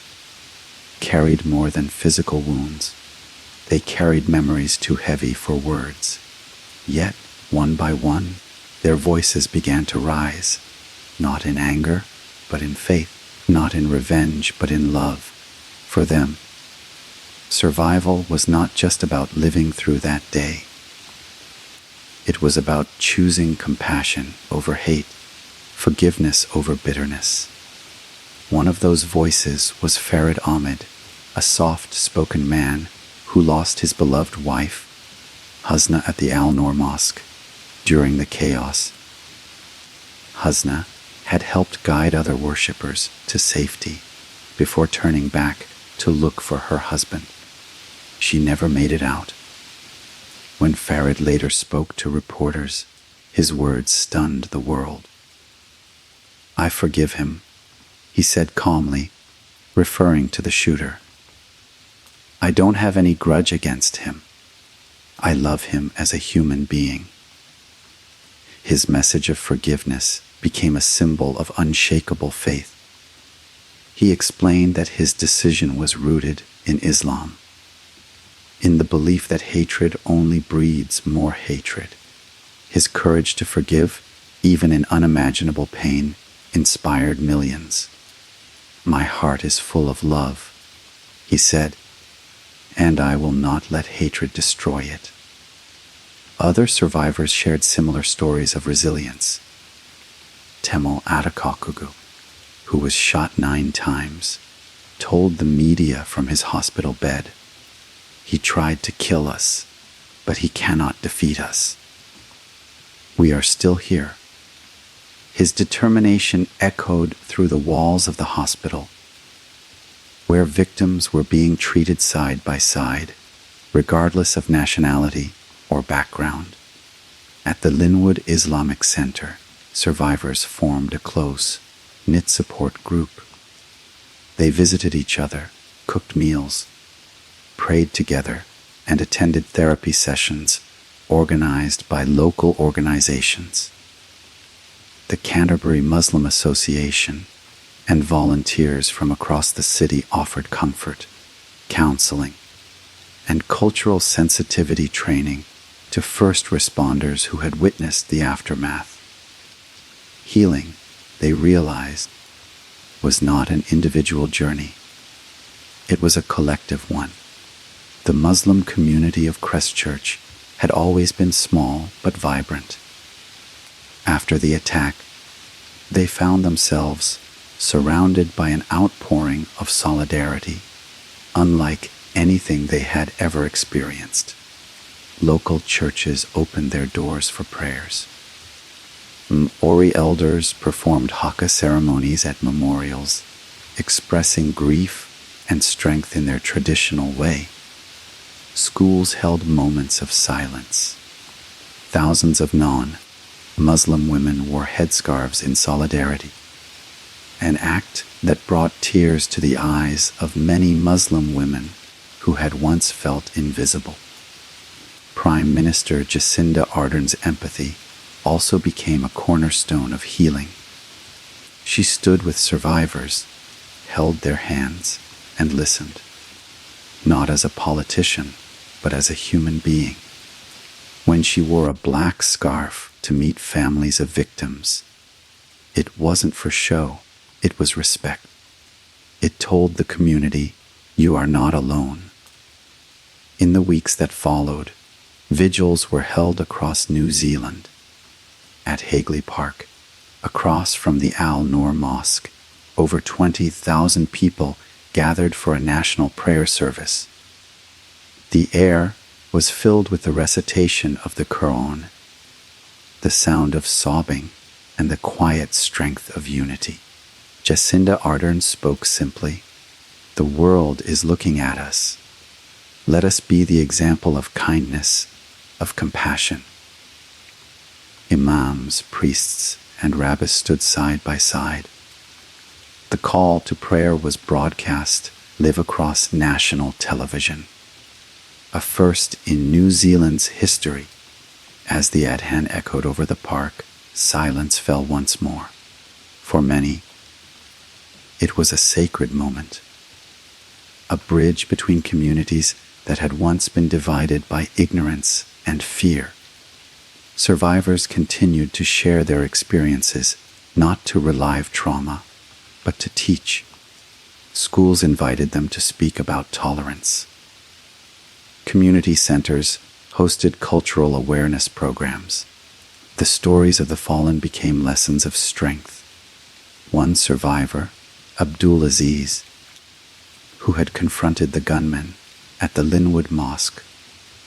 A: carried more than physical wounds. They carried memories too heavy for words. Yet, one by one, their voices began to rise, not in anger, but in faith, not in revenge, but in love. For them, survival was not just about living through that day. It was about choosing compassion over hate, forgiveness over bitterness. One of those voices was Farid Ahmed, a soft-spoken man who lost his beloved wife, Hasna, at the Noor Mosque during the chaos. Hasna had helped guide other worshippers to safety before turning back to look for her husband. She never made it out. When Farid later spoke to reporters, his words stunned the world. "I forgive him," he said calmly, referring to the shooter. "I don't have any grudge against him. I love him as a human being." His message of forgiveness became a symbol of unshakable faith. He explained that his decision was rooted in Islam, in the belief that hatred only breeds more hatred. His courage to forgive, even in unimaginable pain, inspired millions. "My heart is full of love," he said, "and I will not let hatred destroy it." Other survivors shared similar stories of resilience. Temel Atakakugu, who was shot 9 times, told the media from his hospital bed, "He tried to kill us, but he cannot defeat us. We are still here." His determination echoed through the walls of the hospital, where victims were being treated side by side, regardless of nationality or background. At the Linwood Islamic Center, survivors formed a close, knit support group. They visited each other, cooked meals, prayed together, and attended therapy sessions organized by local organizations. The Canterbury Muslim Association and volunteers from across the city offered comfort, counseling, and cultural sensitivity training to first responders who had witnessed the aftermath. Healing, they realized, was not an individual journey. It was a collective one. The Muslim community of Christchurch had always been small but vibrant. After the attack, they found themselves surrounded by an outpouring of solidarity, unlike anything they had ever experienced. Local churches opened their doors for prayers. Maori elders performed haka ceremonies at memorials, expressing grief and strength in their traditional way. Schools held moments of silence. Thousands of non-Muslim women wore headscarves in solidarity, an act that brought tears to the eyes of many Muslim women who had once felt invisible. Prime Minister Jacinda Ardern's empathy also became a cornerstone of healing. She stood with survivors, held their hands, and listened, not as a politician, but as a human being. When she wore a black scarf to meet families of victims, it wasn't for show, it was respect. It told the community, "You are not alone." In the weeks that followed, vigils were held across New Zealand. At Hagley Park, across from the Noor Mosque, over 20,000 people gathered for a national prayer service. The air was filled with the recitation of the Quran, the sound of sobbing, and the quiet strength of unity. Jacinda Ardern spoke simply, "The world is looking at us. Let us be the example of kindness, of compassion." Imams, priests, and rabbis stood side by side. The call to prayer was broadcast live across national television, a first in New Zealand's history. As the adhan echoed over the park, silence fell once more. For many, it was a sacred moment, a bridge between communities that had once been divided by ignorance and fear. Survivors continued to share their experiences, not to relive trauma, but to teach. Schools invited them to speak about tolerance. Community centers hosted cultural awareness programs. The stories of the fallen became lessons of strength. One survivor, Abdul Aziz, who had confronted the gunmen at the Linwood Mosque,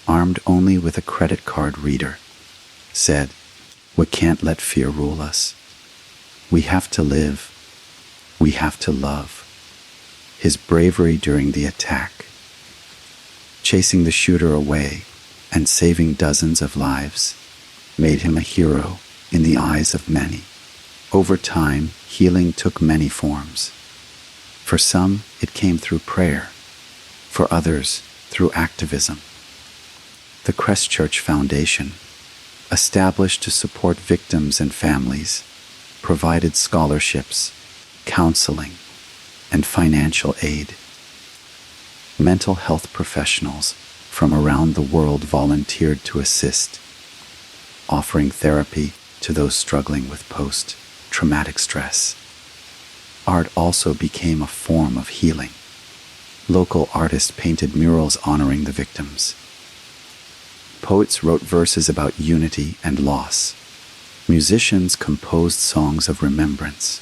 A: armed only with a credit card reader, said, "We can't let fear rule us. We have to live. We have to love." His bravery during the attack, chasing the shooter away and saving dozens of lives, made him a hero in the eyes of many. Over time, healing took many forms. For some, it came through prayer. For others, through activism. The Christchurch Foundation, established to support victims and families, provided scholarships, counseling, and financial aid. Mental health professionals from around the world volunteered to assist, offering therapy to those struggling with post-traumatic stress. Art also became a form of healing. Local artists painted murals honoring the victims. Poets wrote verses about unity and loss. Musicians composed songs of remembrance.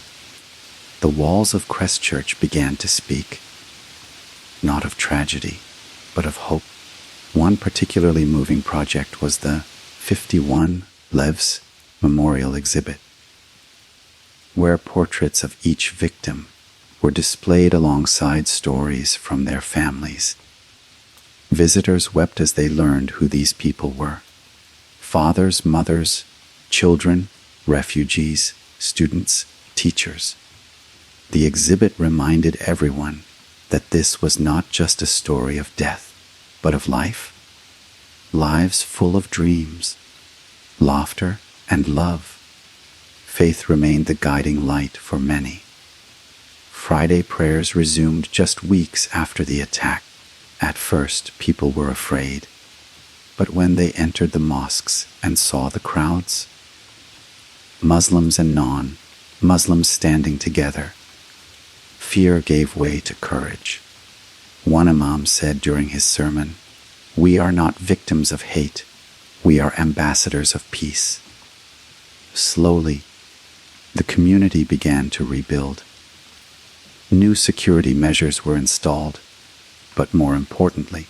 A: The walls of Christchurch began to speak, not of tragedy, but of hope. One particularly moving project was the 51 Levs Memorial Exhibit, where portraits of each victim were displayed alongside stories from their families. Visitors wept as they learned who these people were. Fathers, mothers, children, refugees, students, teachers. The exhibit reminded everyone that this was not just a story of death, but of life. Lives full of dreams, laughter, and love. Faith remained the guiding light for many. Friday prayers resumed just weeks after the attack. At first, people were afraid, but when they entered the mosques and saw the crowds, Muslims and non-Muslims standing together, fear gave way to courage. One imam said during his sermon, "We are not victims of hate, we are ambassadors of peace." Slowly, the community began to rebuild. New security measures were installed, but more importantly,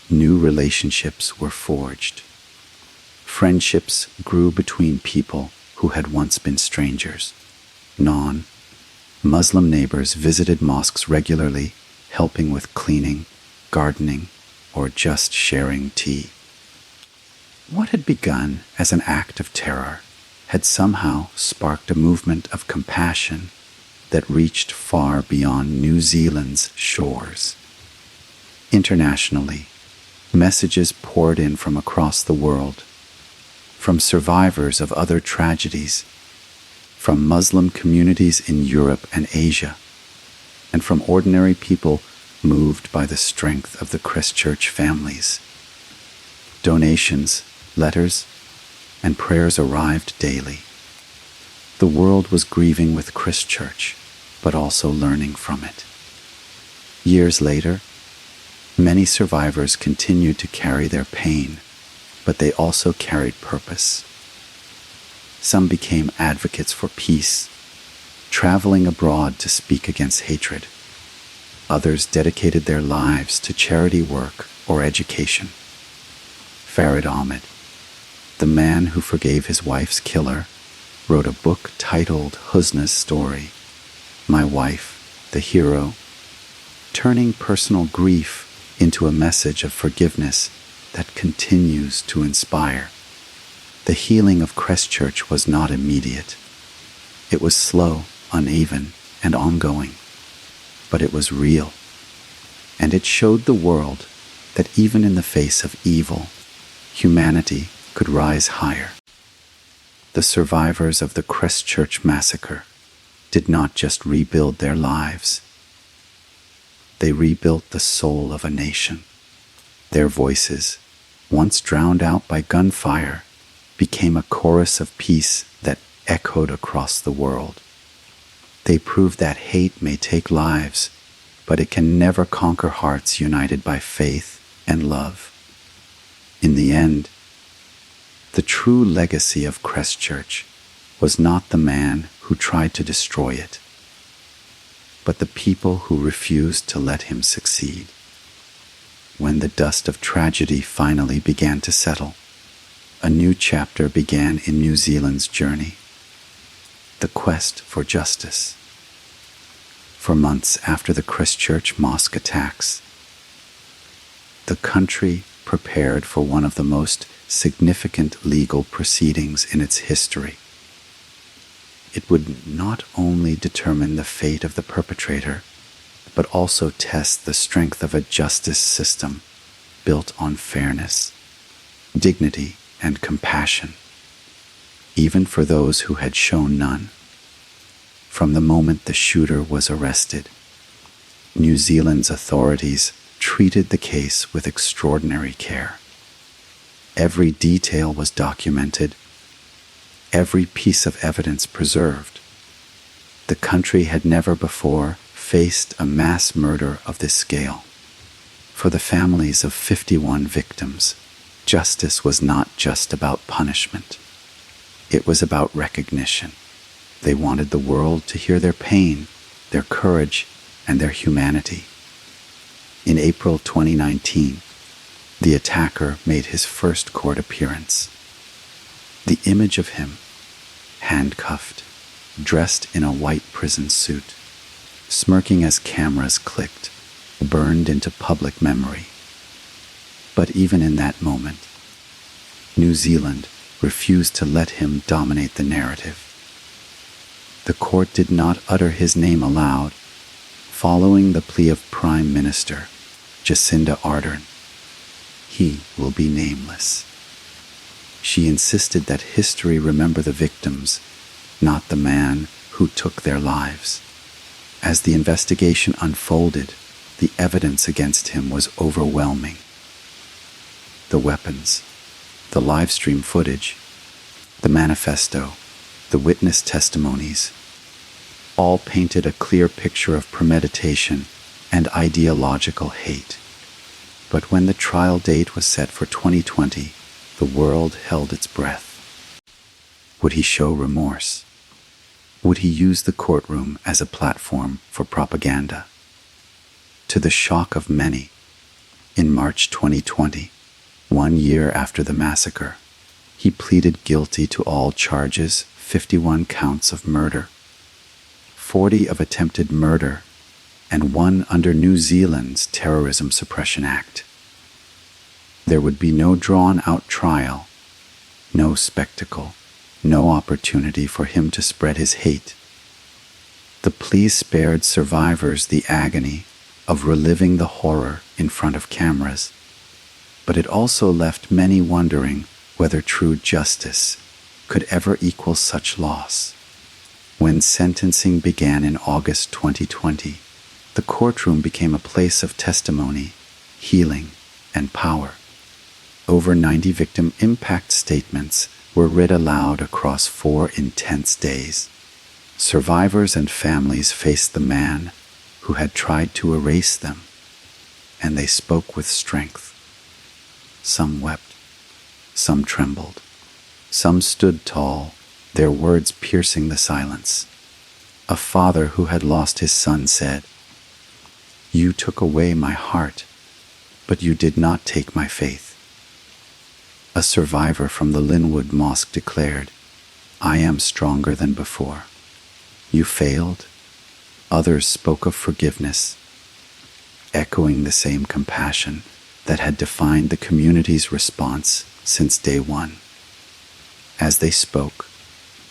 A: new relationships were forged. Friendships grew between people who had once been strangers. Non-Muslim neighbors visited mosques regularly, helping with cleaning, gardening, or just sharing tea. What had begun as an act of terror had somehow sparked a movement of compassion that reached far beyond New Zealand's shores. Internationally, messages poured in from across the world, from survivors of other tragedies, from Muslim communities in Europe and Asia, and from ordinary people moved by the strength of the Christchurch families. Donations, letters, and prayers arrived daily. The world was grieving with Christchurch, but also learning from it. Years later, many survivors continued to carry their pain, but they also carried purpose. Some became advocates for peace, traveling abroad to speak against hatred. Others dedicated their lives to charity work or education. Farid Ahmed, the man who forgave his wife's killer, wrote a book titled Husna's Story, My Wife, the Hero, turning personal grief into a message of forgiveness that continues to inspire. The healing of Christchurch was not immediate. It was slow, uneven, and ongoing, but it was real, and it showed the world that even in the face of evil, humanity could rise higher. The survivors of the Christchurch massacre did not just rebuild their lives. They rebuilt the soul of a nation. Their voices, once drowned out by gunfire, became a chorus of peace that echoed across the world. They proved that hate may take lives, but it can never conquer hearts united by faith and love. In the end, the true legacy of Christchurch was not the man who tried to destroy it, but the people who refused to let him succeed. When the dust of tragedy finally began to settle, a new chapter began in New Zealand's journey, the quest for justice. For months after the Christchurch Mosque attacks, the country prepared for one of the most significant legal proceedings in its history. It would not only determine the fate of the perpetrator, but also test the strength of a justice system built on fairness, dignity, and compassion, even for those who had shown none. From the moment the shooter was arrested, New Zealand's authorities treated the case with extraordinary care. Every detail was documented, every piece of evidence preserved. The country had never before faced a mass murder of this scale. For the families of 51 victims, justice was not just about punishment. It was about recognition. They wanted the world to hear their pain, their courage, and their humanity. In April 2019, the attacker made his first court appearance. The image of him, handcuffed, dressed in a white prison suit, smirking as cameras clicked, burned into public memory. But even in that moment, New Zealand refused to let him dominate the narrative. The court did not utter his name aloud, following the plea of Prime Minister Jacinda Ardern. He will be nameless. She insisted that history remember the victims, not the man who took their lives. As the investigation unfolded, the evidence against him was overwhelming. The weapons, the live stream footage, the manifesto, the witness testimonies, all painted a clear picture of premeditation and ideological hate. But when the trial date was set for 2020, the world held its breath. Would he show remorse? Would he use the courtroom as a platform for propaganda? To the shock of many, in March 2020, 1 year after the massacre, he pleaded guilty to all charges, 51 counts of murder, 40 of attempted murder, and 1 under New Zealand's Terrorism Suppression Act. There would be no drawn-out trial, no spectacle, no opportunity for him to spread his hate. The plea spared survivors the agony of reliving the horror in front of cameras, but it also left many wondering whether true justice could ever equal such loss. When sentencing began in August 2020, the courtroom became a place of testimony, healing, and power. Over 90 victim impact statements were read aloud across 4 intense days. Survivors and families faced the man who had tried to erase them, and they spoke with strength. Some wept, some trembled, some stood tall, their words piercing the silence. A father who had lost his son said, "You took away my heart, but you did not take my faith." A survivor from the Linwood Mosque declared, "I am stronger than before. You failed." Others spoke of forgiveness, echoing the same compassion that had defined the community's response since day one. As they spoke,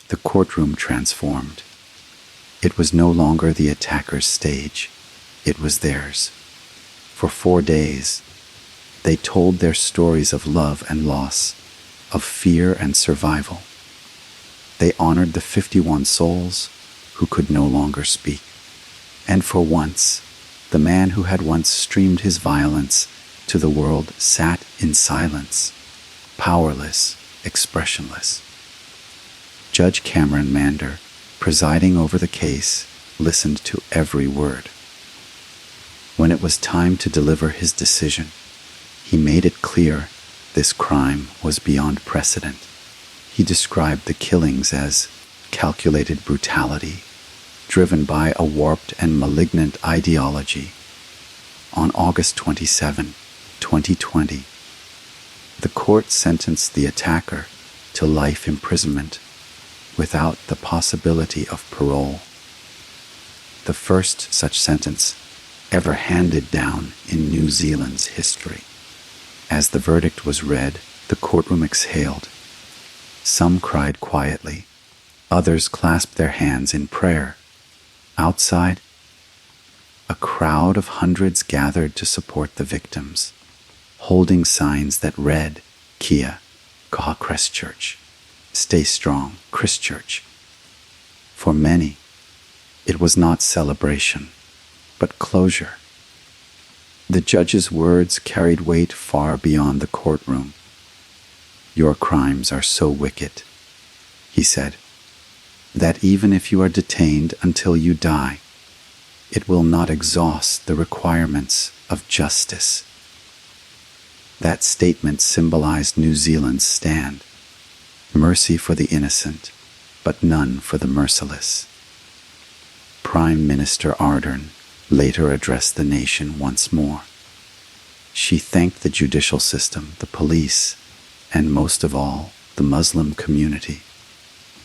A: the courtroom transformed. It was no longer the attacker's stage, it was theirs. For 4 days, they told their stories of love and loss, of fear and survival. They honored the 51 souls who could no longer speak. And for once, the man who had once streamed his violence to the world sat in silence, powerless, expressionless. Judge Cameron Mander, presiding over the case, listened to every word. When it was time to deliver his decision, he made it clear this crime was beyond precedent. He described the killings as calculated brutality, driven by a warped and malignant ideology. On August 27, 2020, the court sentenced the attacker to life imprisonment without the possibility of parole. The first such sentence ever handed down in New Zealand's history. As the verdict was read, the courtroom exhaled. Some cried quietly, others clasped their hands in prayer. Outside, a crowd of hundreds gathered to support the victims, holding signs that read, "Kia, Kaha Christchurch, stay strong, Christchurch." For many, it was not celebration, but closure. The judge's words carried weight far beyond the courtroom. "Your crimes are so wicked," he said, "that even if you are detained until you die, it will not exhaust the requirements of justice." That statement symbolized New Zealand's stand: mercy for the innocent, but none for the merciless. Prime Minister Ardern later addressed the nation once more. She thanked the judicial system, the police, and most of all, the Muslim community.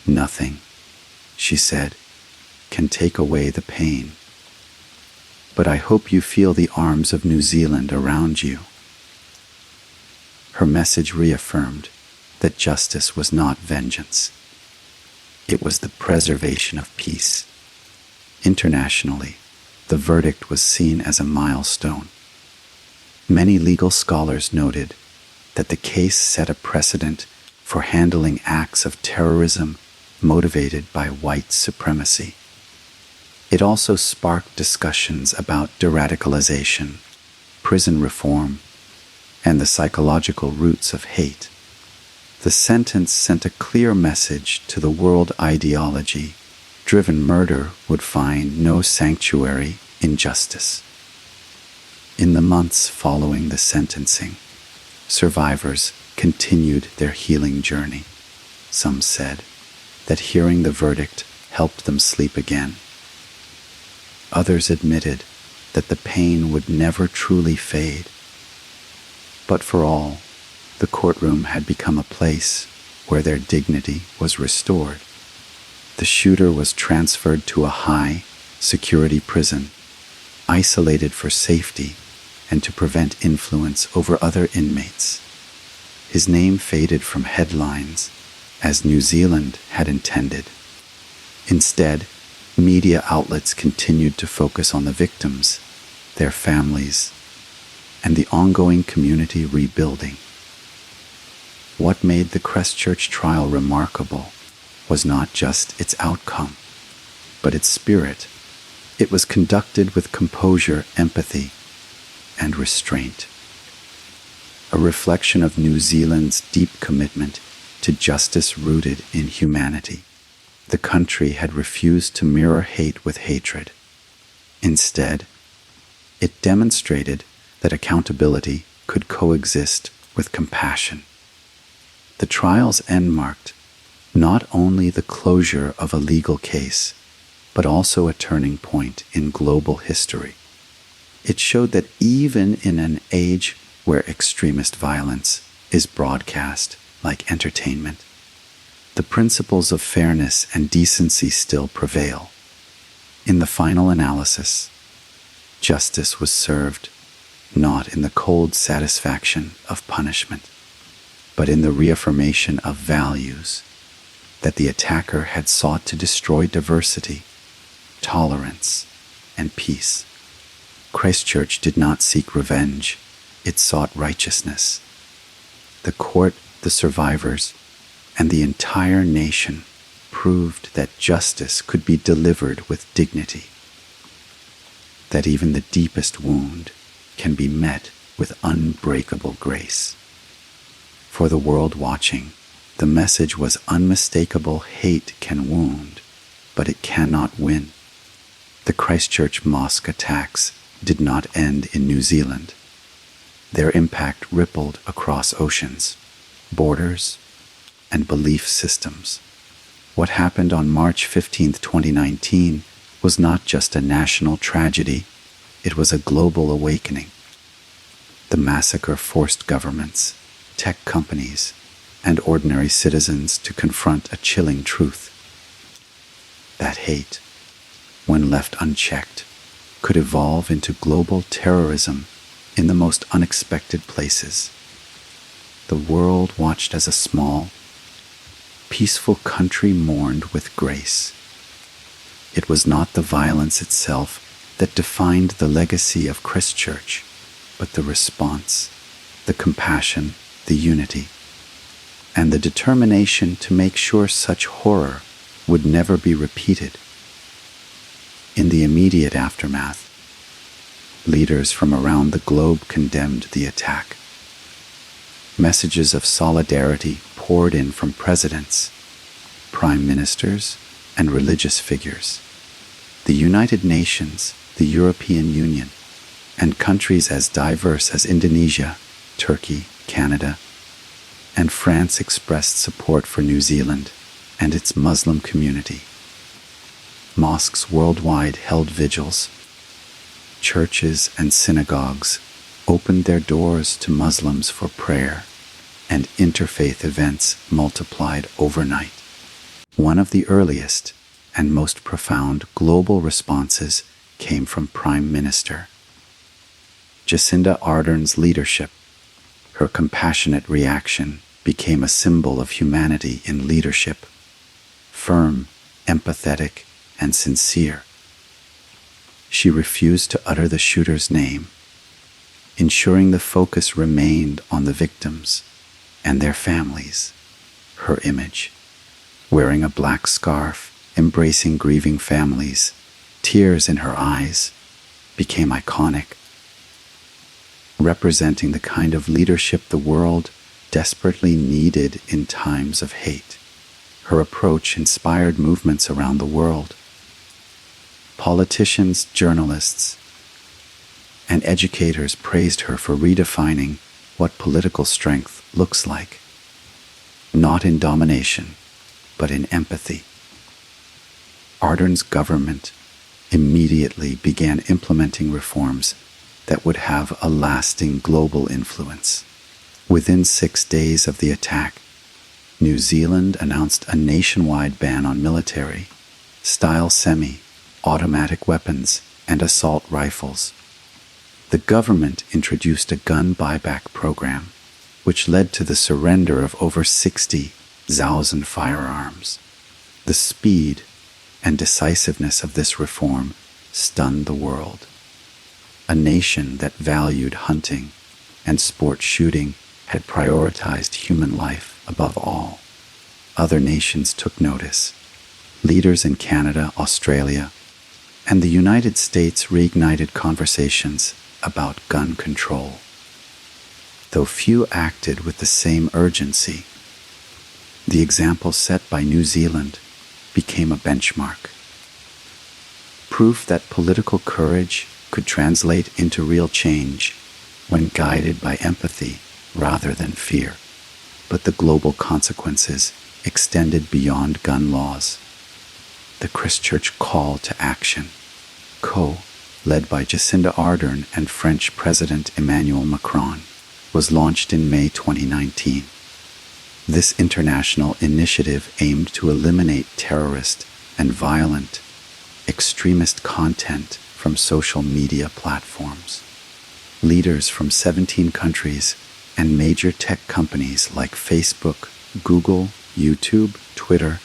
A: "Nothing," she said, "can take away the pain. But I hope you feel the arms of New Zealand around you." Her message reaffirmed that justice was not vengeance. It was the preservation of peace. Internationally, the verdict was seen as a milestone. Many legal scholars noted that the case set a precedent for handling acts of terrorism motivated by white supremacy. It also sparked discussions about de-radicalization, prison reform, and the psychological roots of hate. The sentence sent a clear message to the world: ideology-driven murder would find no sanctuary in justice. In the months following the sentencing, survivors continued their healing journey. Some said that hearing the verdict helped them sleep again. Others admitted that the pain would never truly fade. But for all, the courtroom had become a place where their dignity was restored. The shooter was transferred to a high-security prison, isolated for safety and to prevent influence over other inmates. His name faded from headlines, as New Zealand had intended. Instead, media outlets continued to focus on the victims, their families, and the ongoing community rebuilding. What made the Christchurch trial remarkable was not just its outcome, but its spirit. It was conducted with composure, empathy, and restraint. A reflection of New Zealand's deep commitment to justice rooted in humanity. The country had refused to mirror hate with hatred. Instead, it demonstrated that accountability could coexist with compassion. The trial's end marked not only the closure of a legal case, but also a turning point in global history. It showed that even in an age where extremist violence is broadcast like entertainment. The principles of fairness and decency still prevail. In the final analysis, justice was served not in the cold satisfaction of punishment, but in the reaffirmation of values that the attacker had sought to destroy diversity, tolerance, and peace. Christchurch did not seek revenge, it sought righteousness. The court, the survivors, and the entire nation proved that justice could be delivered with dignity, that even the deepest wound can be met with unbreakable grace. For the world watching, the message was unmistakable: hate can wound, but it cannot win. The Christchurch Mosque attacks did not end in New Zealand. Their impact rippled across oceans, borders, and belief systems. What happened on March 15, 2019, was not just a national tragedy, it was a global awakening. The massacre forced governments, tech companies, and ordinary citizens to confront a chilling truth: that hate, when left unchecked, could evolve into global terrorism in the most unexpected places. The world watched as a small, peaceful country mourned with grace. It was not the violence itself that defined the legacy of Christchurch, but the response, the compassion, the unity, and the determination to make sure such horror would never be repeated. In the immediate aftermath, leaders from around the globe condemned the attack. Messages of solidarity poured in from presidents, prime ministers, and religious figures. The United Nations, the European Union, and countries as diverse as Indonesia, Turkey, Canada, and France expressed support for New Zealand and its Muslim community. Mosques worldwide held vigils. Churches and synagogues opened their doors to Muslims for prayer, and interfaith events multiplied overnight. One of the earliest and most profound global responses came from Prime Minister Jacinda Ardern's leadership. Her compassionate reaction became a symbol of humanity in leadership: firm, empathetic, and sincere. She refused to utter the shooter's name, ensuring the focus remained on the victims and their families. Her image, wearing a black scarf, embracing grieving families, tears in her eyes, became iconic, representing the kind of leadership the world desperately needed in times of hate. Her approach inspired movements around the world. Politicians, journalists, and educators praised her for redefining what political strength looks like, not in domination, but in empathy. Ardern's government immediately began implementing reforms that would have a lasting global influence. Within 6 days of the attack, New Zealand announced a nationwide ban on military-style semi-automatic weapons and assault rifles. The government introduced a gun buyback program, which led to the surrender of over 60,000 firearms. The speed and decisiveness of this reform stunned the world. A nation that valued hunting and sport shooting had prioritized human life above all. Other nations took notice. Leaders in Canada, Australia, and the United States reignited conversations about gun control. Though few acted with the same urgency, the example set by New Zealand became a benchmark. Proof that political courage could translate into real change when guided by empathy rather than fear. But the global consequences extended beyond gun laws. The Christchurch Call to Action, led by Jacinda Ardern and French President Emmanuel Macron, was launched in May 2019. This international initiative aimed to eliminate terrorist and violent extremist content from social media platforms. Leaders from 17 countries and major tech companies like Facebook, Google, YouTube, Twitter,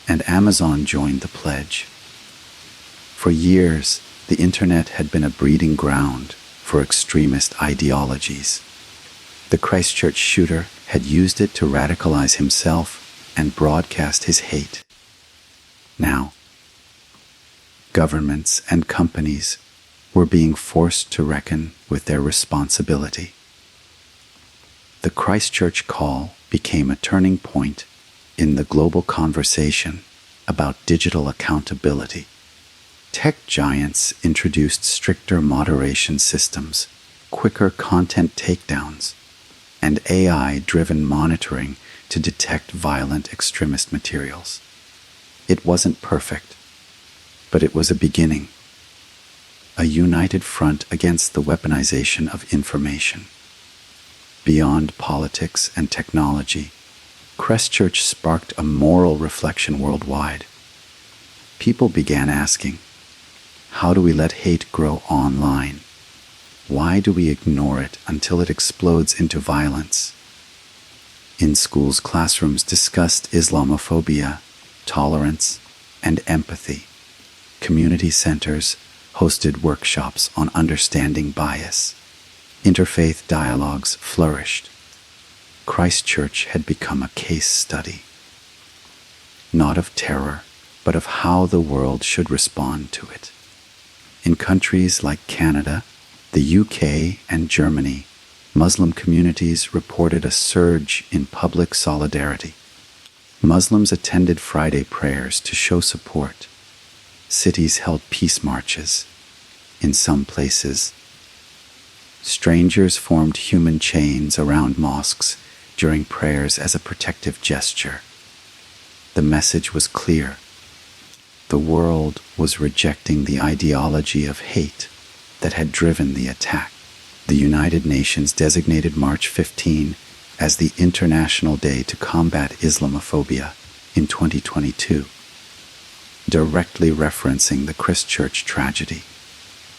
A: and Amazon joined the pledge. For years, the internet had been a breeding ground for extremist ideologies. The Christchurch shooter had used it to radicalize himself and broadcast his hate. Now, governments and companies were being forced to reckon with their responsibility. The Christchurch call became a turning point in the global conversation about digital accountability. Tech giants introduced stricter moderation systems, quicker content takedowns, and AI-driven monitoring to detect violent extremist materials. It wasn't perfect, but it was a beginning. A united front against the weaponization of information. Beyond politics and technology, Christchurch sparked a moral reflection worldwide. People began asking, how do we let hate grow online? Why do we ignore it until it explodes into violence? In schools, classrooms discussed Islamophobia, tolerance, and empathy. Community centers hosted workshops on understanding bias. Interfaith dialogues flourished. Christchurch had become a case study, not of terror, but of how the world should respond to it. In countries like Canada, the UK, and Germany, Muslim communities reported a surge in public solidarity. Muslims attended Friday prayers to show support. Cities held peace marches. In some places, strangers formed human chains around mosques during prayers as a protective gesture. The message was clear. The world was rejecting the ideology of hate that had driven the attack. The United Nations designated March 15 as the International Day to Combat Islamophobia in 2022, directly referencing the Christchurch tragedy.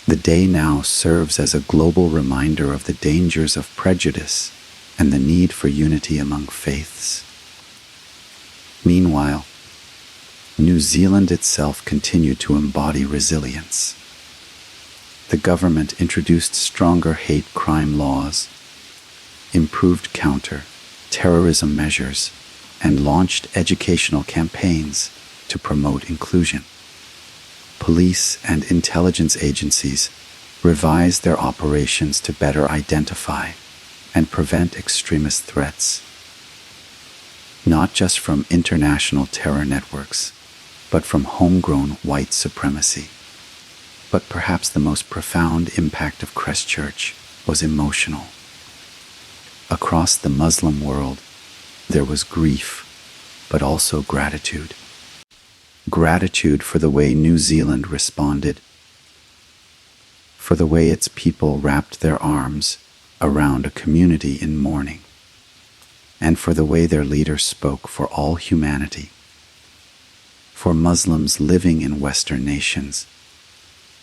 A: The day now serves as a global reminder of the dangers of prejudice and the need for unity among faiths. Meanwhile, New Zealand itself continued to embody resilience. The government introduced stronger hate crime laws, improved counter-terrorism measures, and launched educational campaigns to promote inclusion. Police and intelligence agencies revised their operations to better identify and prevent extremist threats, not just from international terror networks, but from homegrown white supremacy. But perhaps the most profound impact of Christchurch was emotional. Across the Muslim world, there was grief, but also gratitude. Gratitude for the way New Zealand responded, for the way its people wrapped their arms around a community in mourning, and for the way their leader spoke for all humanity. For Muslims living in Western nations,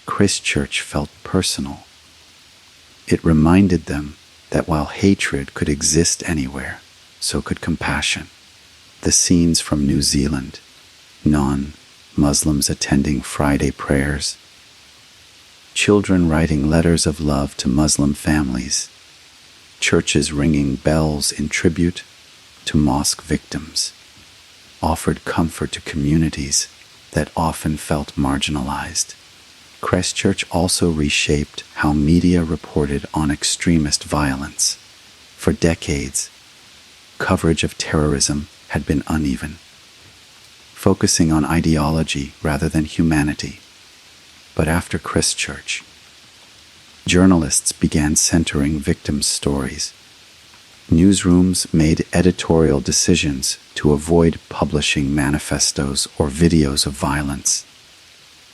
A: Christchurch felt personal. It reminded them that while hatred could exist anywhere, so could compassion. The scenes from New Zealand, non-Muslims attending Friday prayers, children writing letters of love to Muslim families, churches ringing bells in tribute to mosque victims, offered comfort to communities that often felt marginalized. Christchurch also reshaped how media reported on extremist violence. For decades, coverage of terrorism had been uneven, focusing on ideology rather than humanity. But after Christchurch, journalists began centering victims' stories. Newsrooms made editorial decisions to avoid publishing manifestos or videos of violence,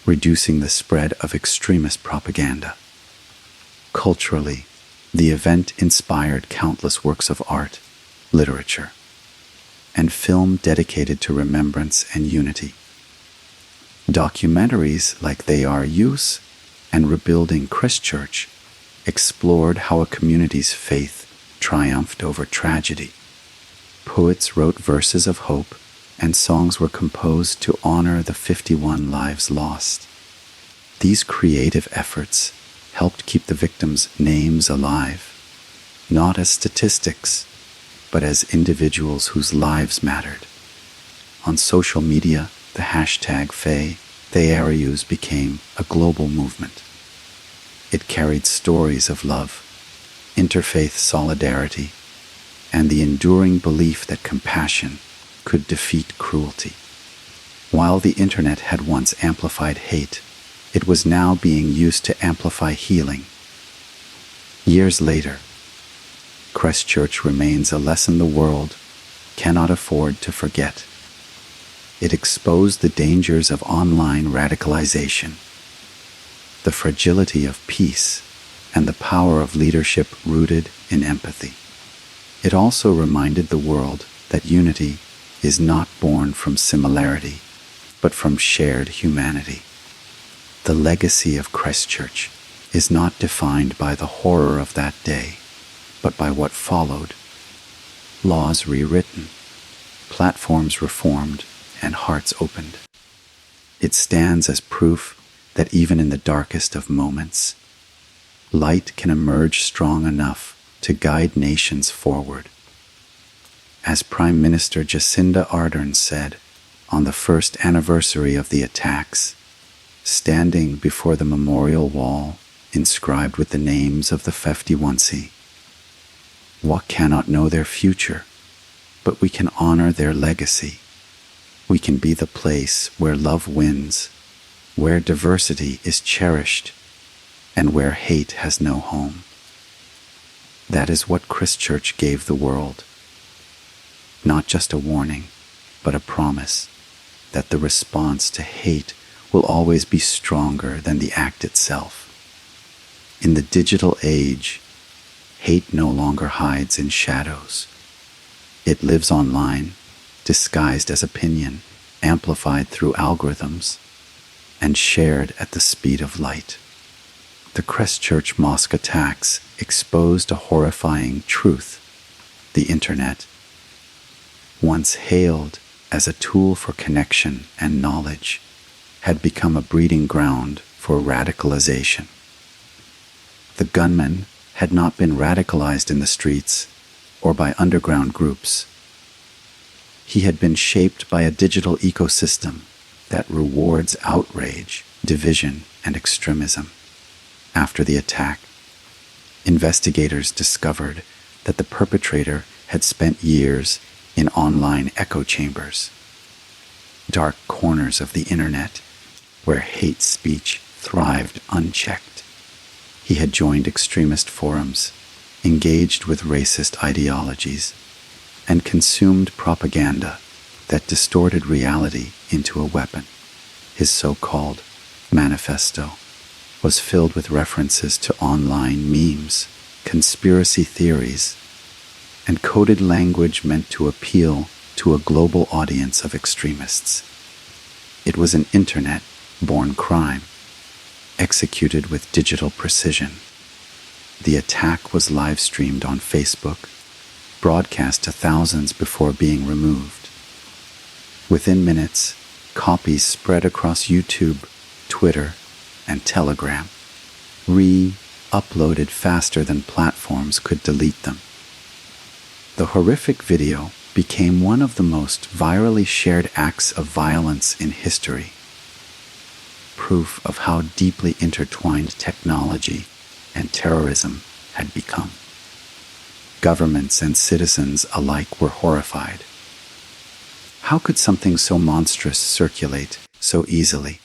A: reducing the spread of extremist propaganda. Culturally, The event inspired countless works of art, literature, and film dedicated to remembrance and unity. Documentaries like They Are Use and Rebuilding Christchurch explored how a community's faith triumphed over tragedy. Poets wrote verses of hope, and songs were composed to honor the 51 lives lost. These creative efforts helped keep the victims' names alive, not as statistics, but as individuals whose lives mattered. On social media, the hashtag #TheyAreUs became a global movement. It carried stories of love, interfaith solidarity, and the enduring belief that compassion could defeat cruelty. While the internet had once amplified hate, it was now being used to amplify healing. Years later, Christchurch remains a lesson the world cannot afford to forget. It exposed the dangers of online radicalization, the fragility of peace, and the power of leadership rooted in empathy. It also reminded the world that unity is not born from similarity, but from shared humanity. The legacy of Christchurch is not defined by the horror of that day, but by what followed. Laws rewritten, platforms reformed, and hearts opened. It stands as proof that even in the darkest of moments, light can emerge strong enough to guide nations forward. As Prime Minister Jacinda Ardern said on the first anniversary of the attacks, standing before the memorial wall inscribed with the names of the 51, what cannot know their future, but we can honor their legacy. We can be the place where love wins, where diversity is cherished, and where hate has no home. That is what Christchurch gave the world. Not just a warning, but a promise that the response to hate will always be stronger than the act itself. In the digital age, hate no longer hides in shadows. It lives online, disguised as opinion, amplified through algorithms, and shared at the speed of light. The Christchurch Mosque attacks exposed a horrifying truth. The internet, once hailed as a tool for connection and knowledge, had become a breeding ground for radicalization. The gunman had not been radicalized in the streets or by underground groups. He had been shaped by a digital ecosystem that rewards outrage, division, and extremism. After the attack, investigators discovered that the perpetrator had spent years in online echo chambers, dark corners of the internet where hate speech thrived unchecked. He had joined extremist forums, engaged with racist ideologies, and consumed propaganda that distorted reality into a weapon. His so-called manifesto was filled with references to online memes, conspiracy theories, and coded language meant to appeal to a global audience of extremists. It was an internet-born crime, executed with digital precision. The attack was live-streamed on Facebook, broadcast to thousands before being removed. Within minutes, copies spread across YouTube, Twitter, and Telegram, uploaded faster than platforms could delete them. The horrific video became one of the most virally shared acts of violence in history, proof of how deeply intertwined technology and terrorism had become. Governments and citizens alike were horrified. How could something so monstrous circulate so easily?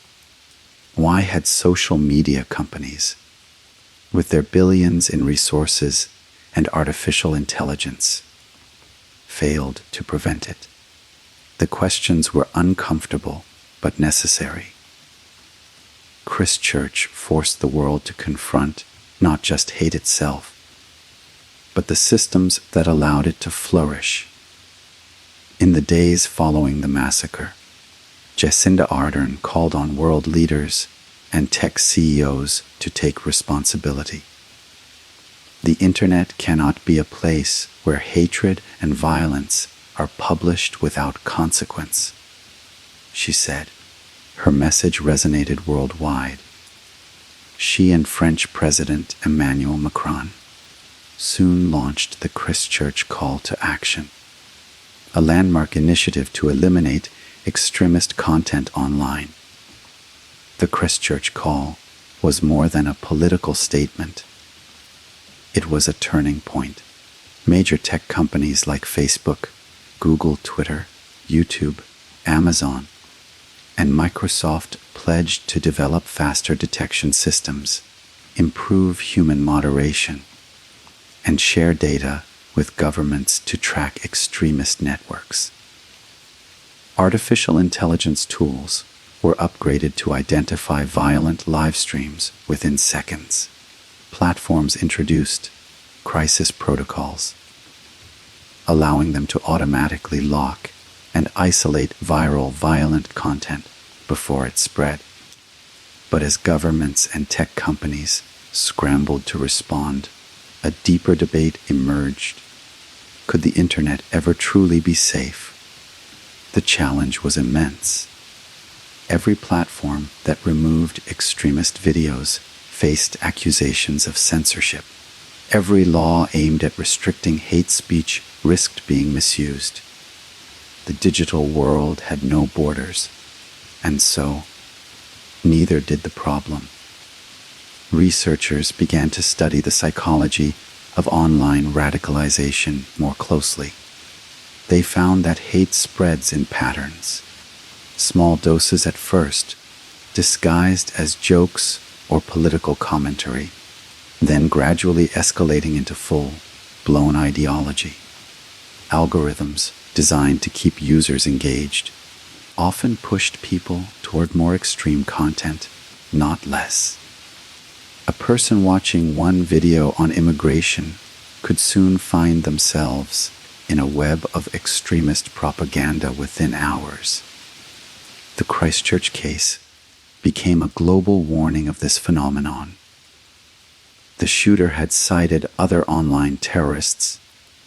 A: Why had social media companies, with their billions in resources and artificial intelligence, failed to prevent it? The questions were uncomfortable but necessary. Christchurch forced the world to confront not just hate itself, but the systems that allowed it to flourish. In the days following the massacre, Jacinda Ardern called on world leaders and tech CEOs to take responsibility. The internet cannot be a place where hatred and violence are published without consequence, she said. Her message resonated worldwide. She and French President Emmanuel Macron soon launched the Christchurch Call to Action, a landmark initiative to eliminate extremist content online. The Christchurch Call was more than a political statement. It was a turning point. Major tech companies like Facebook, Google, Twitter, YouTube, Amazon, and Microsoft pledged to develop faster detection systems, improve human moderation, and share data with governments to track extremist networks. Artificial intelligence tools were upgraded to identify violent live streams within seconds. Platforms introduced crisis protocols, allowing them to automatically lock and isolate viral violent content before it spread. But as governments and tech companies scrambled to respond, a deeper debate emerged. Could the internet ever truly be safe? The challenge was immense. Every platform that removed extremist videos faced accusations of censorship. Every law aimed at restricting hate speech risked being misused. The digital world had no borders, and so, neither did the problem. Researchers began to study the psychology of online radicalization more closely. They found that hate spreads in patterns. Small doses at first, disguised as jokes or political commentary, then gradually escalating into full-blown ideology. Algorithms designed to keep users engaged often pushed people toward more extreme content, not less. A person watching one video on immigration could soon find themselves in a web of extremist propaganda within hours. The Christchurch case became a global warning of this phenomenon. The shooter had cited other online terrorists,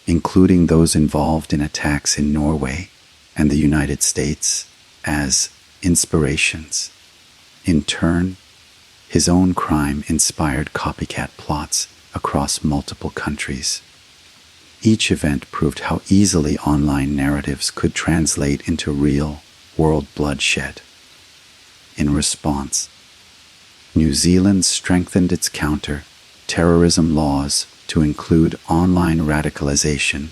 A: including those involved in attacks in Norway and the United States, as inspirations. In turn, his own crime inspired copycat plots across multiple countries. Each event proved how easily online narratives could translate into real world bloodshed. In response, New Zealand strengthened its counter-terrorism laws to include online radicalization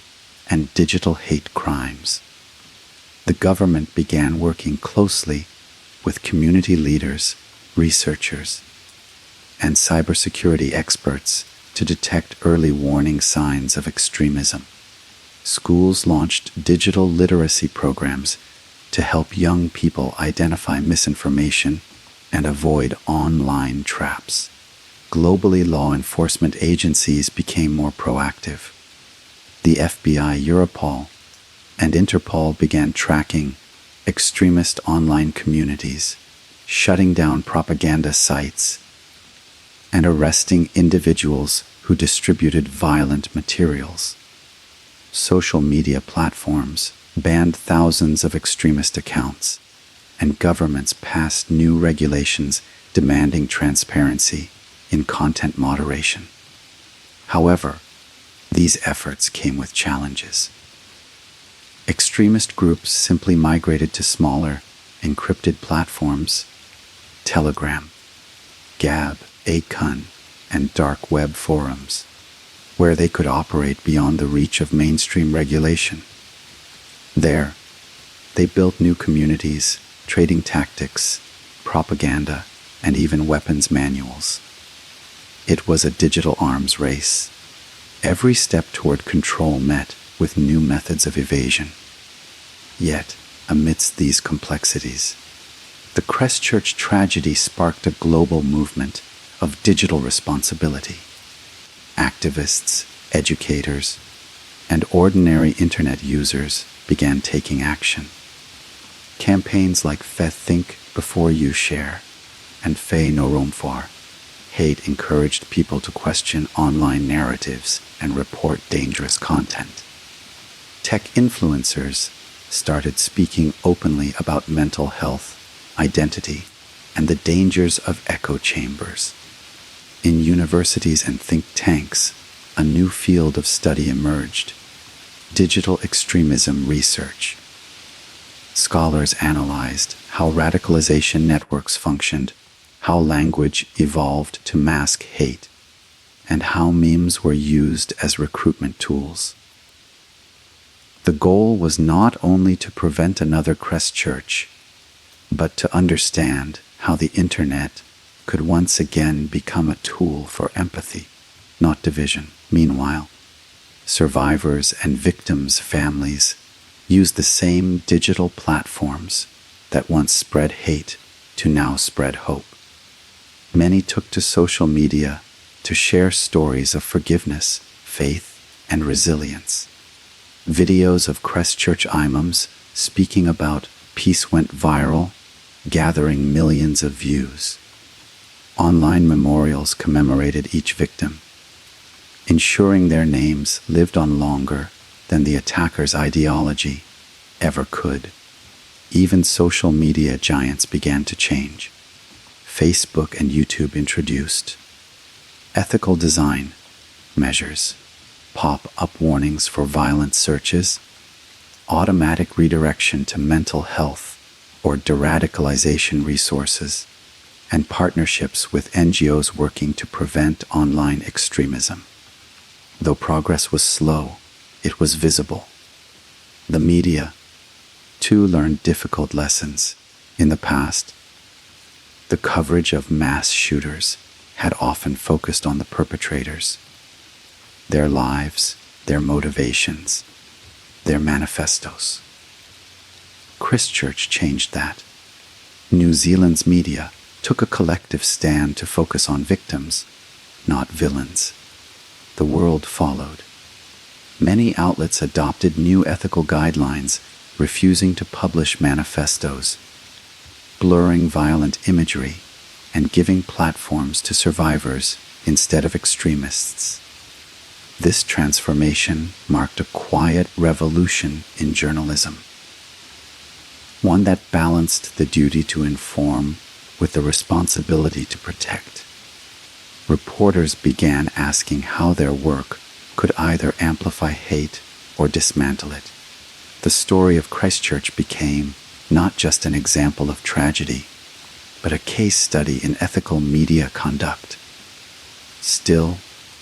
A: and digital hate crimes. The government began working closely with community leaders, researchers, and cybersecurity experts to detect early warning signs of extremism. Schools launched digital literacy programs to help young people identify misinformation and avoid online traps. Globally, law enforcement agencies became more proactive. The FBI, Europol, and Interpol began tracking extremist online communities, shutting down propaganda sites, and arresting individuals who distributed violent materials. Social media platforms banned thousands of extremist accounts, and governments passed new regulations demanding transparency in content moderation. However, these efforts came with challenges. Extremist groups simply migrated to smaller, encrypted platforms, Telegram, Gab, Acon, and dark web forums, where they could operate beyond the reach of mainstream regulation. There, they built new communities, trading tactics, propaganda, and even weapons manuals. It was a digital arms race. Every step toward control met with new methods of evasion. Yet, amidst these complexities, the Christchurch tragedy sparked a global movement of digital responsibility. Activists, educators, and ordinary internet users began taking action. Campaigns like Think Before You Share and Fais No Room For Hate encouraged people to question online narratives and report dangerous content. Tech influencers started speaking openly about mental health, identity, and the dangers of echo chambers. In universities and think tanks, a new field of study emerged: digital extremism research. Scholars analyzed how radicalization networks functioned, how language evolved to mask hate, and how memes were used as recruitment tools. The goal was not only to prevent another Christchurch, but to understand how the internet could once again become a tool for empathy, not division. Meanwhile, survivors and victims' families use the same digital platforms that once spread hate to now spread hope. Many took to social media to share stories of forgiveness, faith, and resilience. Videos of Christchurch imams speaking about peace went viral, gathering millions of views. Online memorials commemorated each victim, ensuring their names lived on longer than the attacker's ideology ever could. Even social media giants began to change. Facebook and YouTube introduced ethical design measures, pop-up warnings for violent searches, automatic redirection to mental health or de-radicalization resources, and partnerships with NGOs working to prevent online extremism. Though progress was slow, it was visible. The media, too, learned difficult lessons. In the past, the coverage of mass shooters had often focused on the perpetrators, their lives, their motivations, their manifestos. Christchurch changed that. New Zealand's media took a collective stand to focus on victims, not villains. The world followed. Many outlets adopted new ethical guidelines, refusing to publish manifestos, blurring violent imagery, and giving platforms to survivors instead of extremists. This transformation marked a quiet revolution in journalism, one that balanced the duty to inform with the responsibility to protect. Reporters began asking how their work could either amplify hate or dismantle it. The story of Christchurch became not just an example of tragedy, but a case study in ethical media conduct. Still,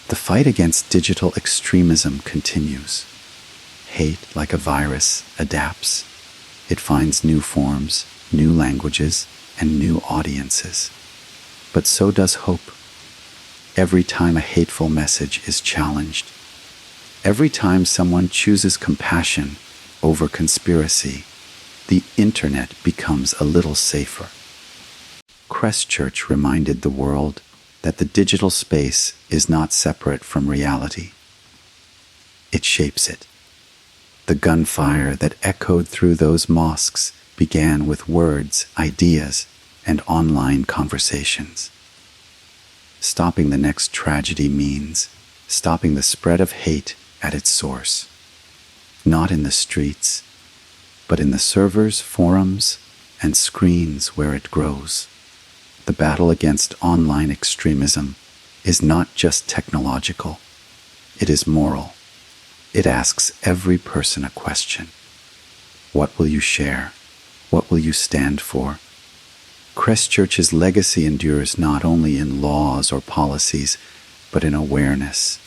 A: the fight against digital extremism continues. Hate, like a virus, adapts. It finds new forms, new languages, and new audiences. But so does hope. Every time a hateful message is challenged, every time someone chooses compassion over conspiracy, the internet becomes a little safer. Christchurch reminded the world that the digital space is not separate from reality. It shapes it. The gunfire that echoed through those mosques began with words, ideas, and online conversations. Stopping the next tragedy means stopping the spread of hate at its source, not in the streets, but in the servers, forums, and screens where it grows. The battle against online extremism is not just technological, it is moral. It asks every person a question. What will you share? What will you stand for? Christchurch's legacy endures not only in laws or policies, but in awareness.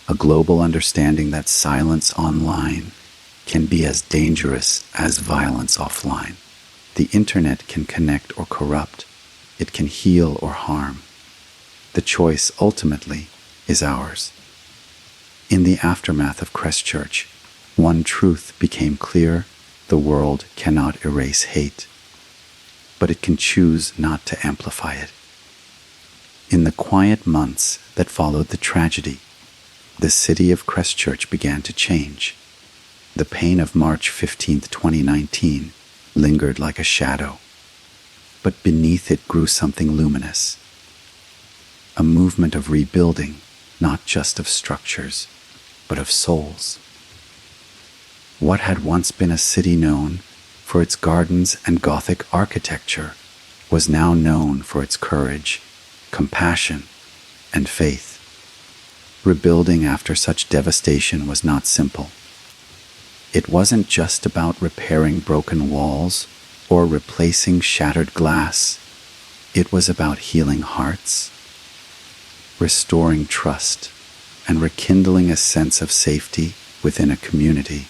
A: A global understanding that silence online can be as dangerous as violence offline. The internet can connect or corrupt. It can heal or harm. The choice ultimately is ours. In the aftermath of Christchurch, one truth became clear: the world cannot erase hate, but it can choose not to amplify it. In the quiet months that followed the tragedy, the city of Christchurch began to change. The pain of March 15, 2019, lingered like a shadow, but beneath it grew something luminous. A movement of rebuilding, not just of structures, but of souls. What had once been a city known for its gardens and Gothic architecture was now known for its courage, compassion, and faith. Rebuilding after such devastation was not simple. It wasn't just about repairing broken walls or replacing shattered glass. It was about healing hearts, restoring trust, and rekindling a sense of safety within a community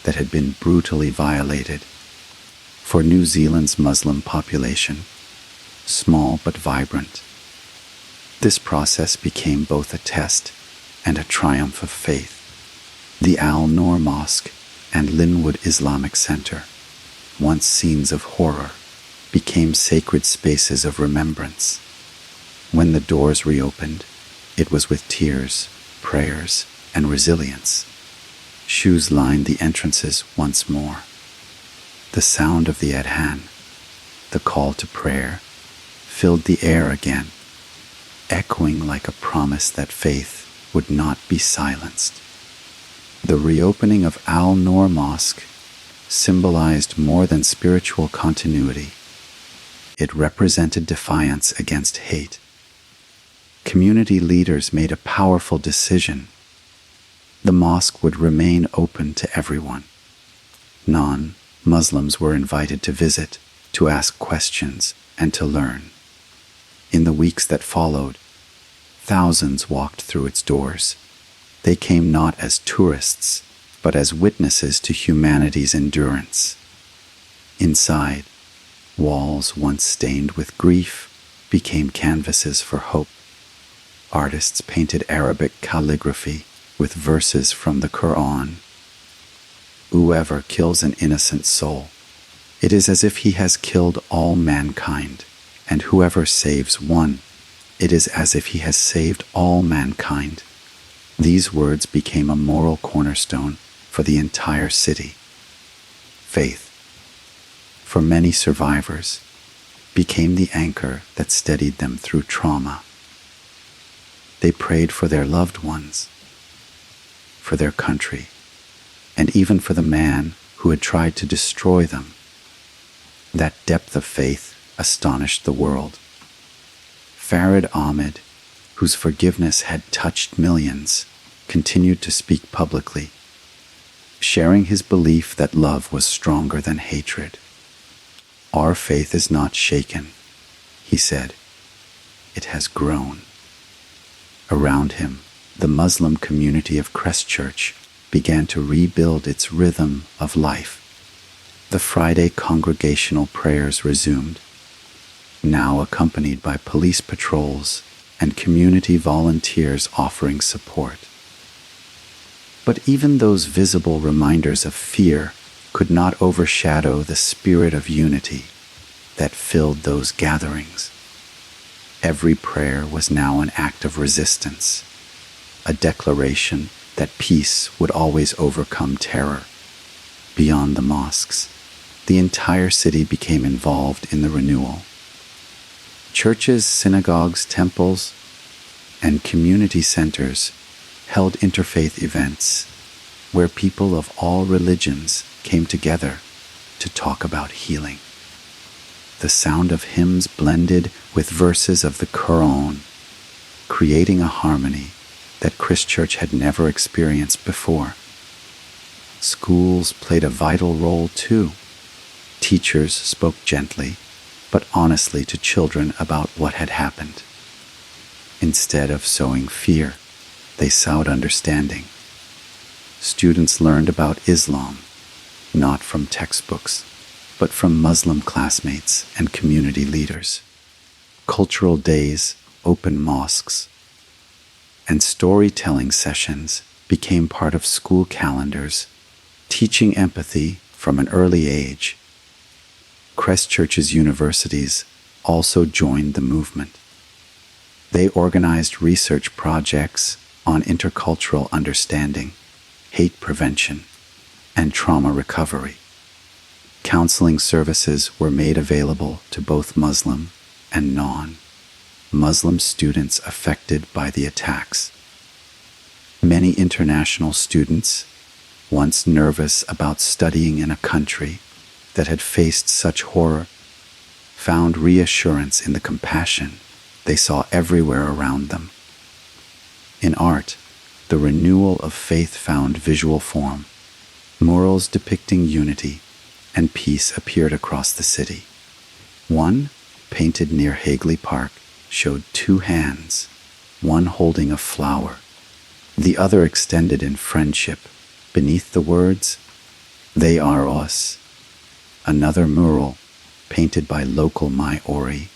A: that had been brutally violated. For New Zealand's Muslim population, small but vibrant, this process became both a test and a triumph of faith. The Noor Mosque and Linwood Islamic Center, once scenes of horror, became sacred spaces of remembrance. When the doors reopened, it was with tears, prayers, and resilience. Shoes lined the entrances once more. The sound of the adhan, the call to prayer, filled the air again, echoing like a promise that faith would not be silenced. The reopening of Noor Mosque symbolized more than spiritual continuity. It represented defiance against hate. Community leaders made a powerful decision. The mosque would remain open to everyone. Non-Muslims were invited to visit, to ask questions, and to learn. In the weeks that followed, thousands walked through its doors. They came not as tourists, but as witnesses to humanity's endurance. Inside, walls once stained with grief became canvases for hope. Artists painted Arabic calligraphy with verses from the Quran. Whoever kills an innocent soul, it is as if he has killed all mankind, and whoever saves one, it is as if he has saved all mankind. These words became a moral cornerstone for the entire city. Faith, for many survivors, became the anchor that steadied them through trauma. They prayed for their loved ones, for their country, and even for the man who had tried to destroy them. That depth of faith astonished the world. Farid Ahmed, whose forgiveness had touched millions, continued to speak publicly, sharing his belief that love was stronger than hatred. "Our faith is not shaken," he said. "It has grown." Around him, the Muslim community of Christchurch began to rebuild its rhythm of life. The Friday congregational prayers resumed, now accompanied by police patrols and community volunteers offering support. But even those visible reminders of fear could not overshadow the spirit of unity that filled those gatherings. Every prayer was now an act of resistance, a declaration that peace would always overcome terror. Beyond the mosques, the entire city became involved in the renewal. Churches, synagogues, temples, and community centers held interfaith events where people of all religions came together to talk about healing. The sound of hymns blended with verses of the Quran, creating a harmony that Christchurch had never experienced before. Schools played a vital role too. Teachers spoke gently, but honestly to children about what had happened. Instead of sowing fear, they sowed understanding. Students learned about Islam, not from textbooks, but from Muslim classmates and community leaders. Cultural days, open mosques, and storytelling sessions became part of school calendars, teaching empathy from an early age. Christchurch's universities also joined the movement. They organized research projects, on intercultural understanding, hate prevention, and trauma recovery. Counseling services were made available to both Muslim and non-Muslim students affected by the attacks. Many international students, once nervous about studying in a country that had faced such horror, found reassurance in the compassion they saw everywhere around them. In art, the renewal of faith found visual form. Murals depicting unity and peace appeared across the city. One, painted near Hagley Park, showed two hands, one holding a flower, the other extended in friendship beneath the words, "They are us." Another mural, painted by local Maori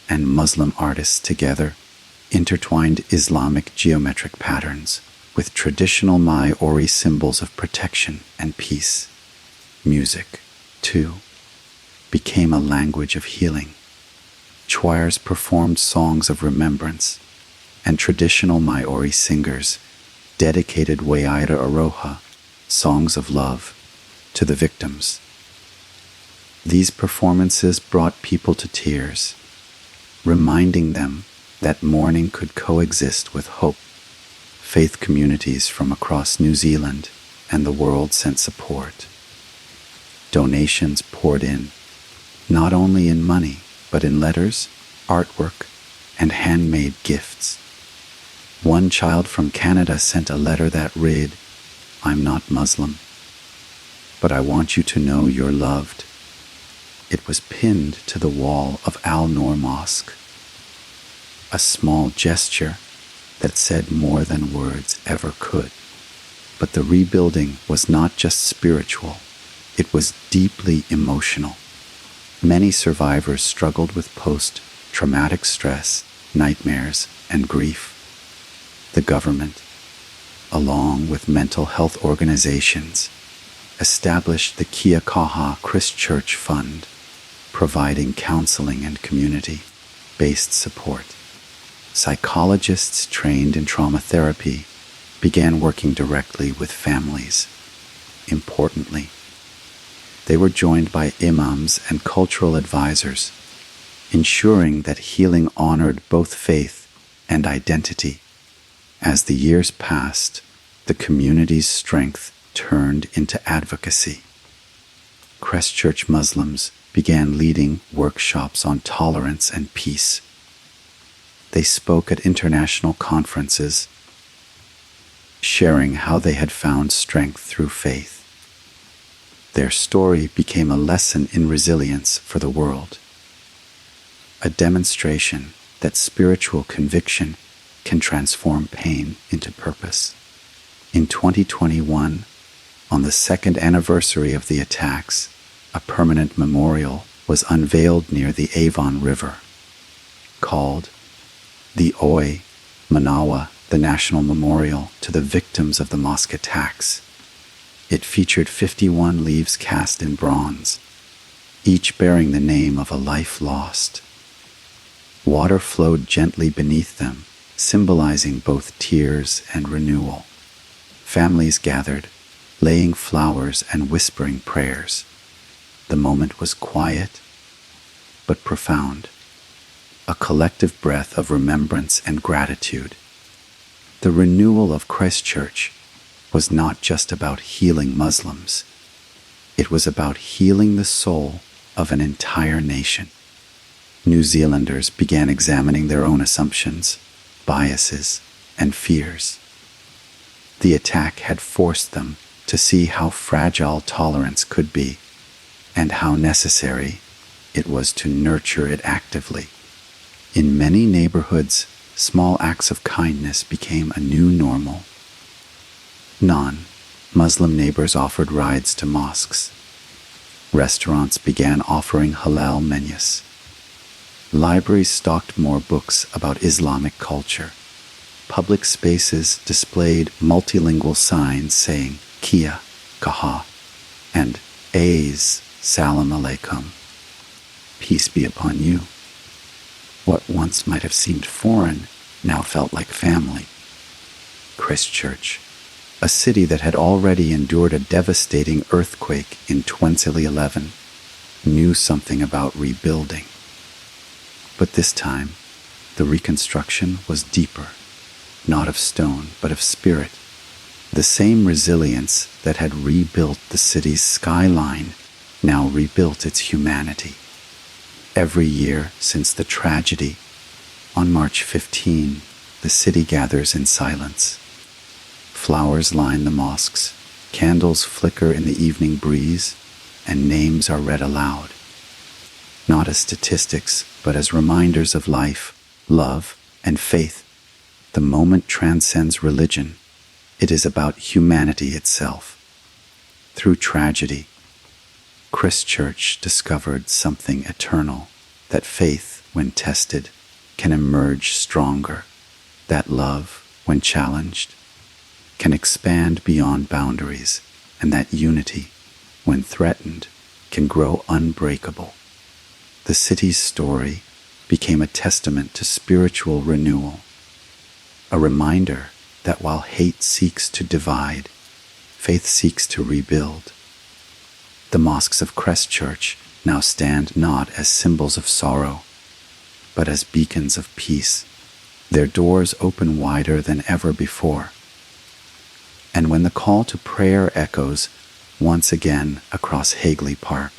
A: and Muslim artists together, intertwined Islamic geometric patterns with traditional Maori symbols of protection and peace. Music, too, became a language of healing. Choirs performed songs of remembrance, and traditional Maori singers dedicated Waiaira Aroha, songs of love, to the victims. These performances brought people to tears, reminding them that mourning could coexist with hope. Faith communities from across New Zealand and the world sent support. Donations poured in, not only in money, but in letters, artwork, and handmade gifts. One child from Canada sent a letter that read, "I'm not Muslim, but I want you to know you're loved." It was pinned to the wall of Noor Mosque, a small gesture that said more than words ever could. But the rebuilding was not just spiritual, it was deeply emotional. Many survivors struggled with post-traumatic stress, nightmares, and grief. The government, along with mental health organizations, established the Kia Kaha Christchurch Fund, providing counseling and community-based support. Psychologists trained in trauma therapy began working directly with families. Importantly, they were joined by imams and cultural advisors, ensuring that healing honored both faith and identity. As the years passed, the community's strength turned into advocacy. Christchurch Muslims began leading workshops on tolerance and peace. They spoke at international conferences, sharing how they had found strength through faith. Their story became a lesson in resilience for the world, a demonstration that spiritual conviction can transform pain into purpose. In 2021, on the second anniversary of the attacks, a permanent memorial was unveiled near the Avon River, called the Oi Manawa, the National Memorial to the Victims of the Mosque Attacks. It featured 51 leaves cast in bronze, each bearing the name of a life lost. Water flowed gently beneath them, symbolizing both tears and renewal. Families gathered, laying flowers and whispering prayers. The moment was quiet, but profound, a collective breath of remembrance and gratitude. The renewal of Christchurch was not just about healing Muslims. It was about healing the soul of an entire nation. New Zealanders began examining their own assumptions, biases, and fears. The attack had forced them to see how fragile tolerance could be and how necessary it was to nurture it actively. In many neighborhoods, small acts of kindness became a new normal. Non-Muslim neighbors offered rides to mosques. Restaurants began offering halal menus. Libraries stocked more books about Islamic culture. Public spaces displayed multilingual signs saying Kia Kaha and A's Salam Alaikum, peace be upon you. What once might have seemed foreign now felt like family. Christchurch, a city that had already endured a devastating earthquake in 2011, knew something about rebuilding. But this time, the reconstruction was deeper, not of stone, but of spirit. The same resilience that had rebuilt the city's skyline now rebuilt its humanity. Every year since the tragedy, on March 15, the city gathers in silence. Flowers line the mosques, candles flicker in the evening breeze, and names are read aloud. Not as statistics, but as reminders of life, love, and faith. The moment transcends religion. It is about humanity itself. Through tragedy, Christchurch discovered something eternal, that faith, when tested, can emerge stronger, that love, when challenged, can expand beyond boundaries, and that unity, when threatened, can grow unbreakable. The city's story became a testament to spiritual renewal, a reminder that while hate seeks to divide, faith seeks to rebuild. The mosques of Christchurch now stand not as symbols of sorrow, but as beacons of peace, their doors open wider than ever before. And when the call to prayer echoes once again across Hagley Park,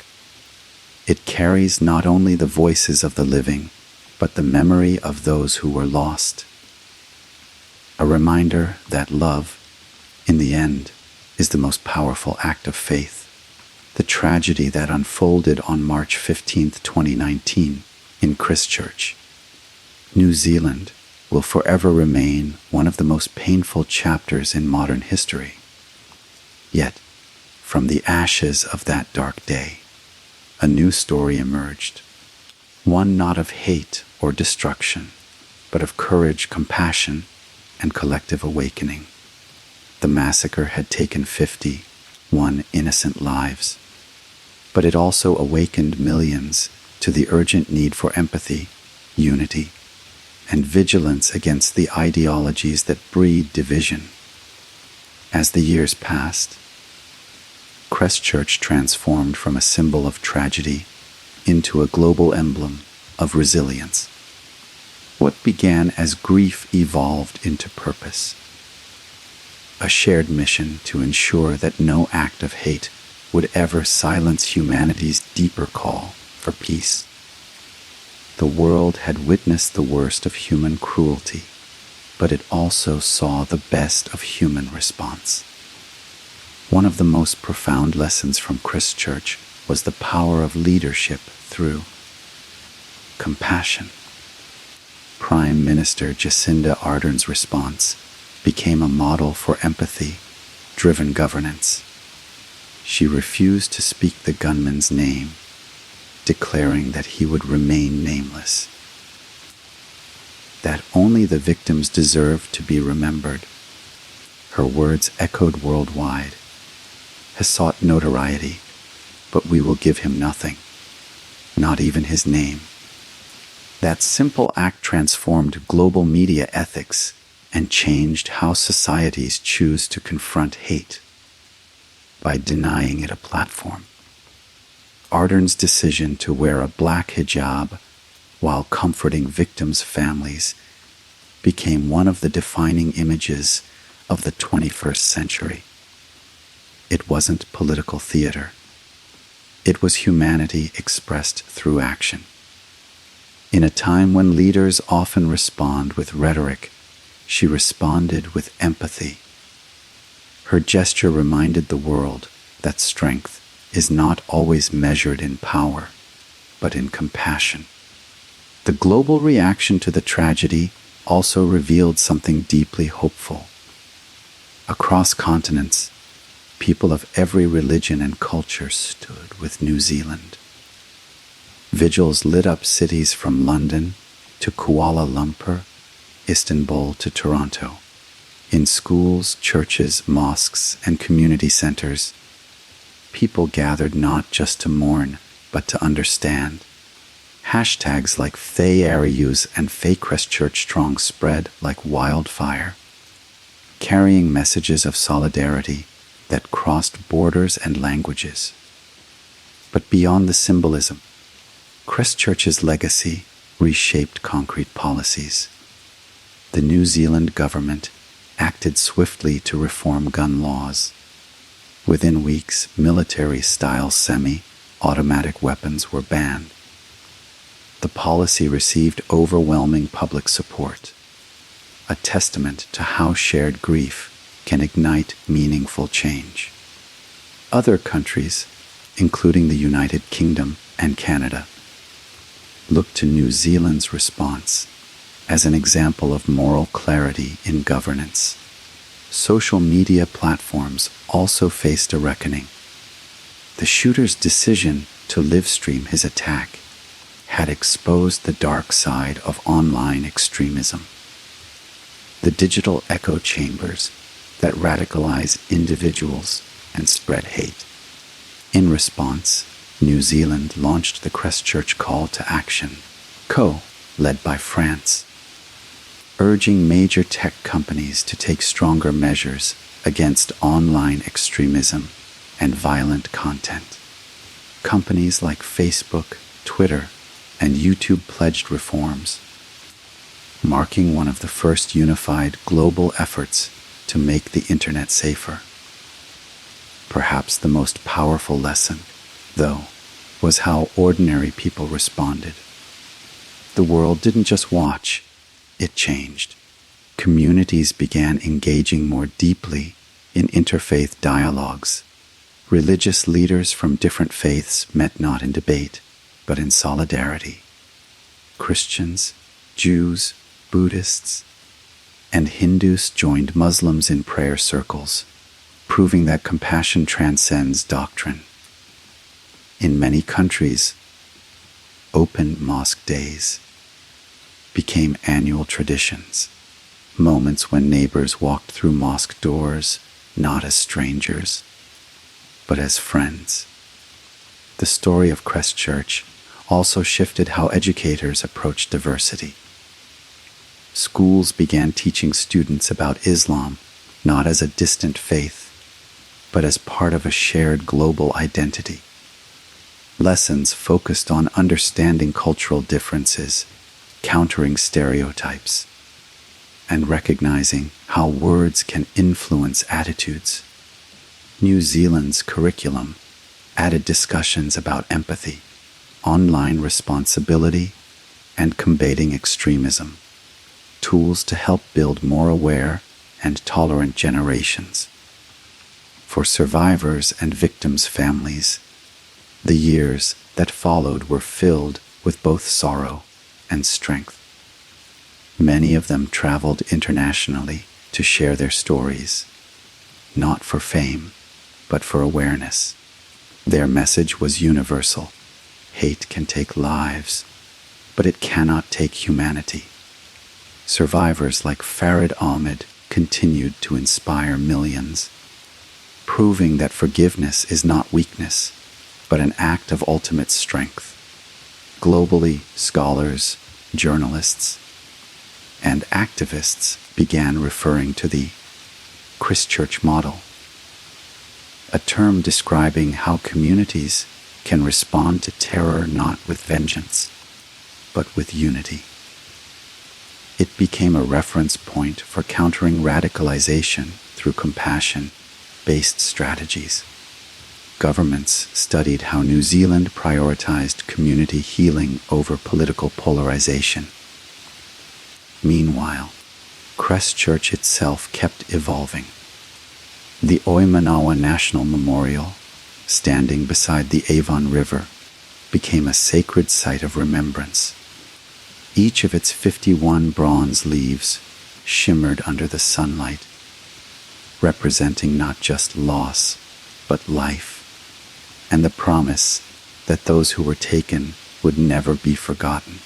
A: it carries not only the voices of the living, but the memory of those who were lost. A reminder that love, in the end, is the most powerful act of faith. The tragedy that unfolded on March 15, 2019, in Christchurch, New Zealand, will forever remain one of the most painful chapters in modern history. Yet, from the ashes of that dark day, a new story emerged, one not of hate or destruction, but of courage, compassion, and collective awakening. The massacre had taken 51 innocent lives, but it also awakened millions to the urgent need for empathy, unity, and vigilance against the ideologies that breed division. As the years passed, Christchurch transformed from a symbol of tragedy into a global emblem of resilience. What began as grief evolved into purpose, a shared mission to ensure that no act of hate would ever silence humanity's deeper call for peace. The world had witnessed the worst of human cruelty, but it also saw the best of human response. One of the most profound lessons from Christchurch was the power of leadership through compassion. Prime Minister Jacinda Ardern's response became a model for empathy-driven governance. She refused to speak the gunman's name, declaring that he would remain nameless, that only the victims deserved to be remembered. Her words echoed worldwide. Has sought notoriety, but we will give him nothing, not even his name. That simple act transformed global media ethics and changed how societies choose to confront hate by denying it a platform. Ardern's decision to wear a black hijab while comforting victims' families became one of the defining images of the 21st century. It wasn't political theater. It was humanity expressed through action. In a time when leaders often respond with rhetoric, she responded with empathy. Her gesture reminded the world that strength is not always measured in power, but in compassion. The global reaction to the tragedy also revealed something deeply hopeful. Across continents, people of every religion and culture stood with New Zealand. Vigils lit up cities from London to Kuala Lumpur, Istanbul to Toronto. In schools, churches, mosques, and community centers, people gathered not just to mourn, but to understand. Hashtags like Thay Arius and Thay Christchurch Strong spread like wildfire. carrying messages of solidarity that crossed borders and languages. But beyond the symbolism, Christchurch's legacy reshaped concrete policies. The New Zealand government acted swiftly to reform gun laws. Within weeks, military-style semi-automatic weapons were banned. The policy received overwhelming public support, a testament to how shared grief can ignite meaningful change. Other countries, including the United Kingdom and Canada, look to New Zealand's response as an example of moral clarity in governance. Social media platforms also faced a reckoning. The shooter's decision to live-stream his attack had exposed the dark side of online extremism. The digital echo chambers that radicalize individuals and spread hate. In response, New Zealand launched the Christchurch Call to Action, led by France, urging major tech companies to take stronger measures against online extremism and violent content. Companies like Facebook, Twitter, and YouTube pledged reforms, marking one of the first unified global efforts to make the internet safer. Perhaps the most powerful lesson, though, was how ordinary people responded. The world didn't just watch, it changed. Communities began engaging more deeply in interfaith dialogues. Religious leaders from different faiths met not in debate, but in solidarity. Christians, Jews, Buddhists, and Hindus joined Muslims in prayer circles, proving that compassion transcends doctrine. In many countries, open mosque days became annual traditions, moments when neighbors walked through mosque doors, not as strangers, but as friends. The story of Christchurch also shifted how educators approached diversity. Schools began teaching students about Islam not as a distant faith, but as part of a shared global identity. Lessons focused on understanding cultural differences, countering stereotypes, and recognizing how words can influence attitudes. New Zealand's curriculum added discussions about empathy, online responsibility, and combating extremism, tools to help build more aware and tolerant generations. For survivors and victims' families, the years that followed were filled with both sorrow and strength. Many of them traveled internationally to share their stories, not for fame, but for awareness. Their message was universal. Hate can take lives, but it cannot take humanity. Survivors like Farid Ahmed continued to inspire millions, proving that forgiveness is not weakness, but an act of ultimate strength. Globally, scholars, journalists, and activists began referring to the Christchurch model, a term describing how communities can respond to terror not with vengeance, but with unity. It became a reference point for countering radicalization through compassion-based strategies. Governments studied how New Zealand prioritized community healing over political polarization. Meanwhile, Christchurch itself kept evolving. The Oimanawa National Memorial, standing beside the Avon River, became a sacred site of remembrance. Each of its 51 bronze leaves shimmered under the sunlight, representing not just loss, but life, and the promise that those who were taken would never be forgotten.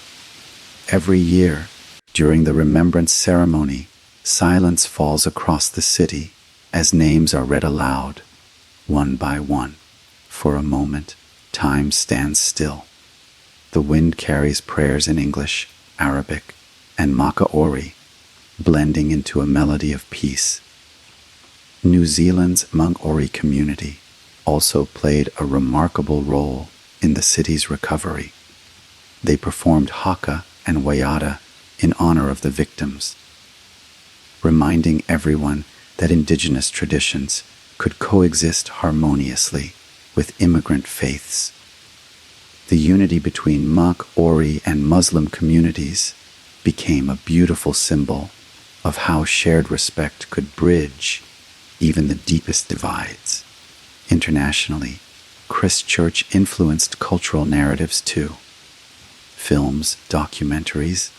A: Every year, during the remembrance ceremony, silence falls across the city as names are read aloud, one by one. For a moment, time stands still. The wind carries prayers in English, Arabic, and Maori, blending into a melody of peace. New Zealand's Maori community also played a remarkable role in the city's recovery. They performed haka and waiata in honor of the victims, reminding everyone that indigenous traditions could coexist harmoniously with immigrant faiths. The unity between Maori and Muslim communities became a beautiful symbol of how shared respect could bridge even the deepest divides. Internationally, Christchurch influenced cultural narratives too. Films, documentaries,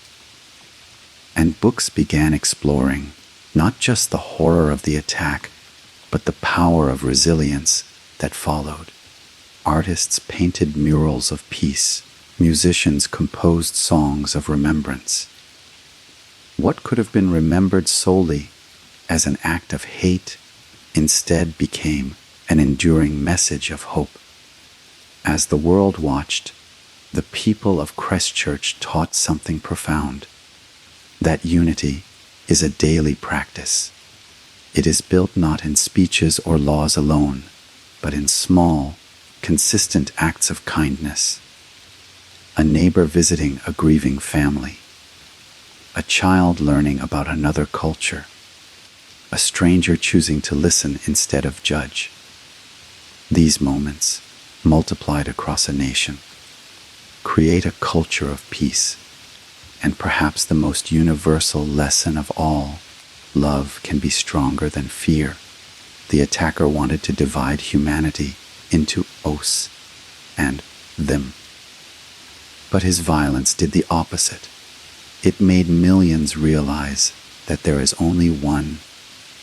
A: and books began exploring not just the horror of the attack, but the power of resilience that followed. Artists painted murals of peace. Musicians composed songs of remembrance. What could have been remembered solely as an act of hate instead became an enduring message of hope. As the world watched, the people of Christchurch taught something profound. That unity is a daily practice. It is built not in speeches or laws alone, but in small, consistent acts of kindness. A neighbor visiting a grieving family. A child learning about another culture. A stranger choosing to listen instead of judge. These moments, multiplied across a nation, create a culture of peace, and perhaps the most universal lesson of all, love can be stronger than fear. The attacker wanted to divide humanity into us and them. But his violence did the opposite. It made millions realize that there is only one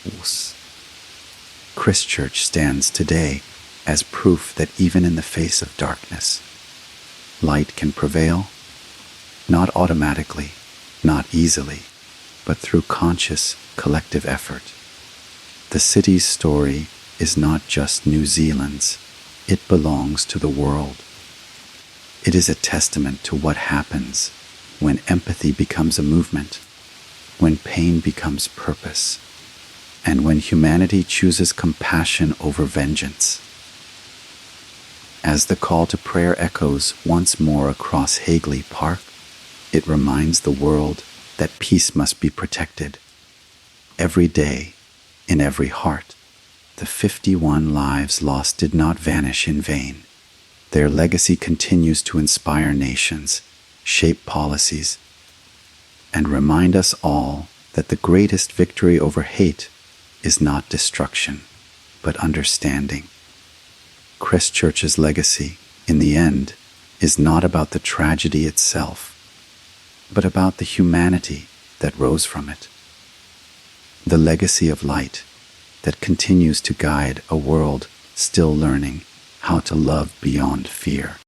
A: us. Christchurch stands today as proof that even in the face of darkness, light can prevail, not automatically, not easily, but through conscious, collective effort. The city's story is not just New Zealand's, it belongs to the world. It is a testament to what happens when empathy becomes a movement, when pain becomes purpose, and when humanity chooses compassion over vengeance. As the call to prayer echoes once more across Hagley Park, it reminds the world that peace must be protected. Every day, in every heart, the 51 lives lost did not vanish in vain. Their legacy continues to inspire nations, shape policies, and remind us all that the greatest victory over hate is not destruction, but understanding. Christchurch's legacy, in the end, is not about the tragedy itself, but about the humanity that rose from it. The legacy of light that continues to guide a world still learning how to love beyond fear.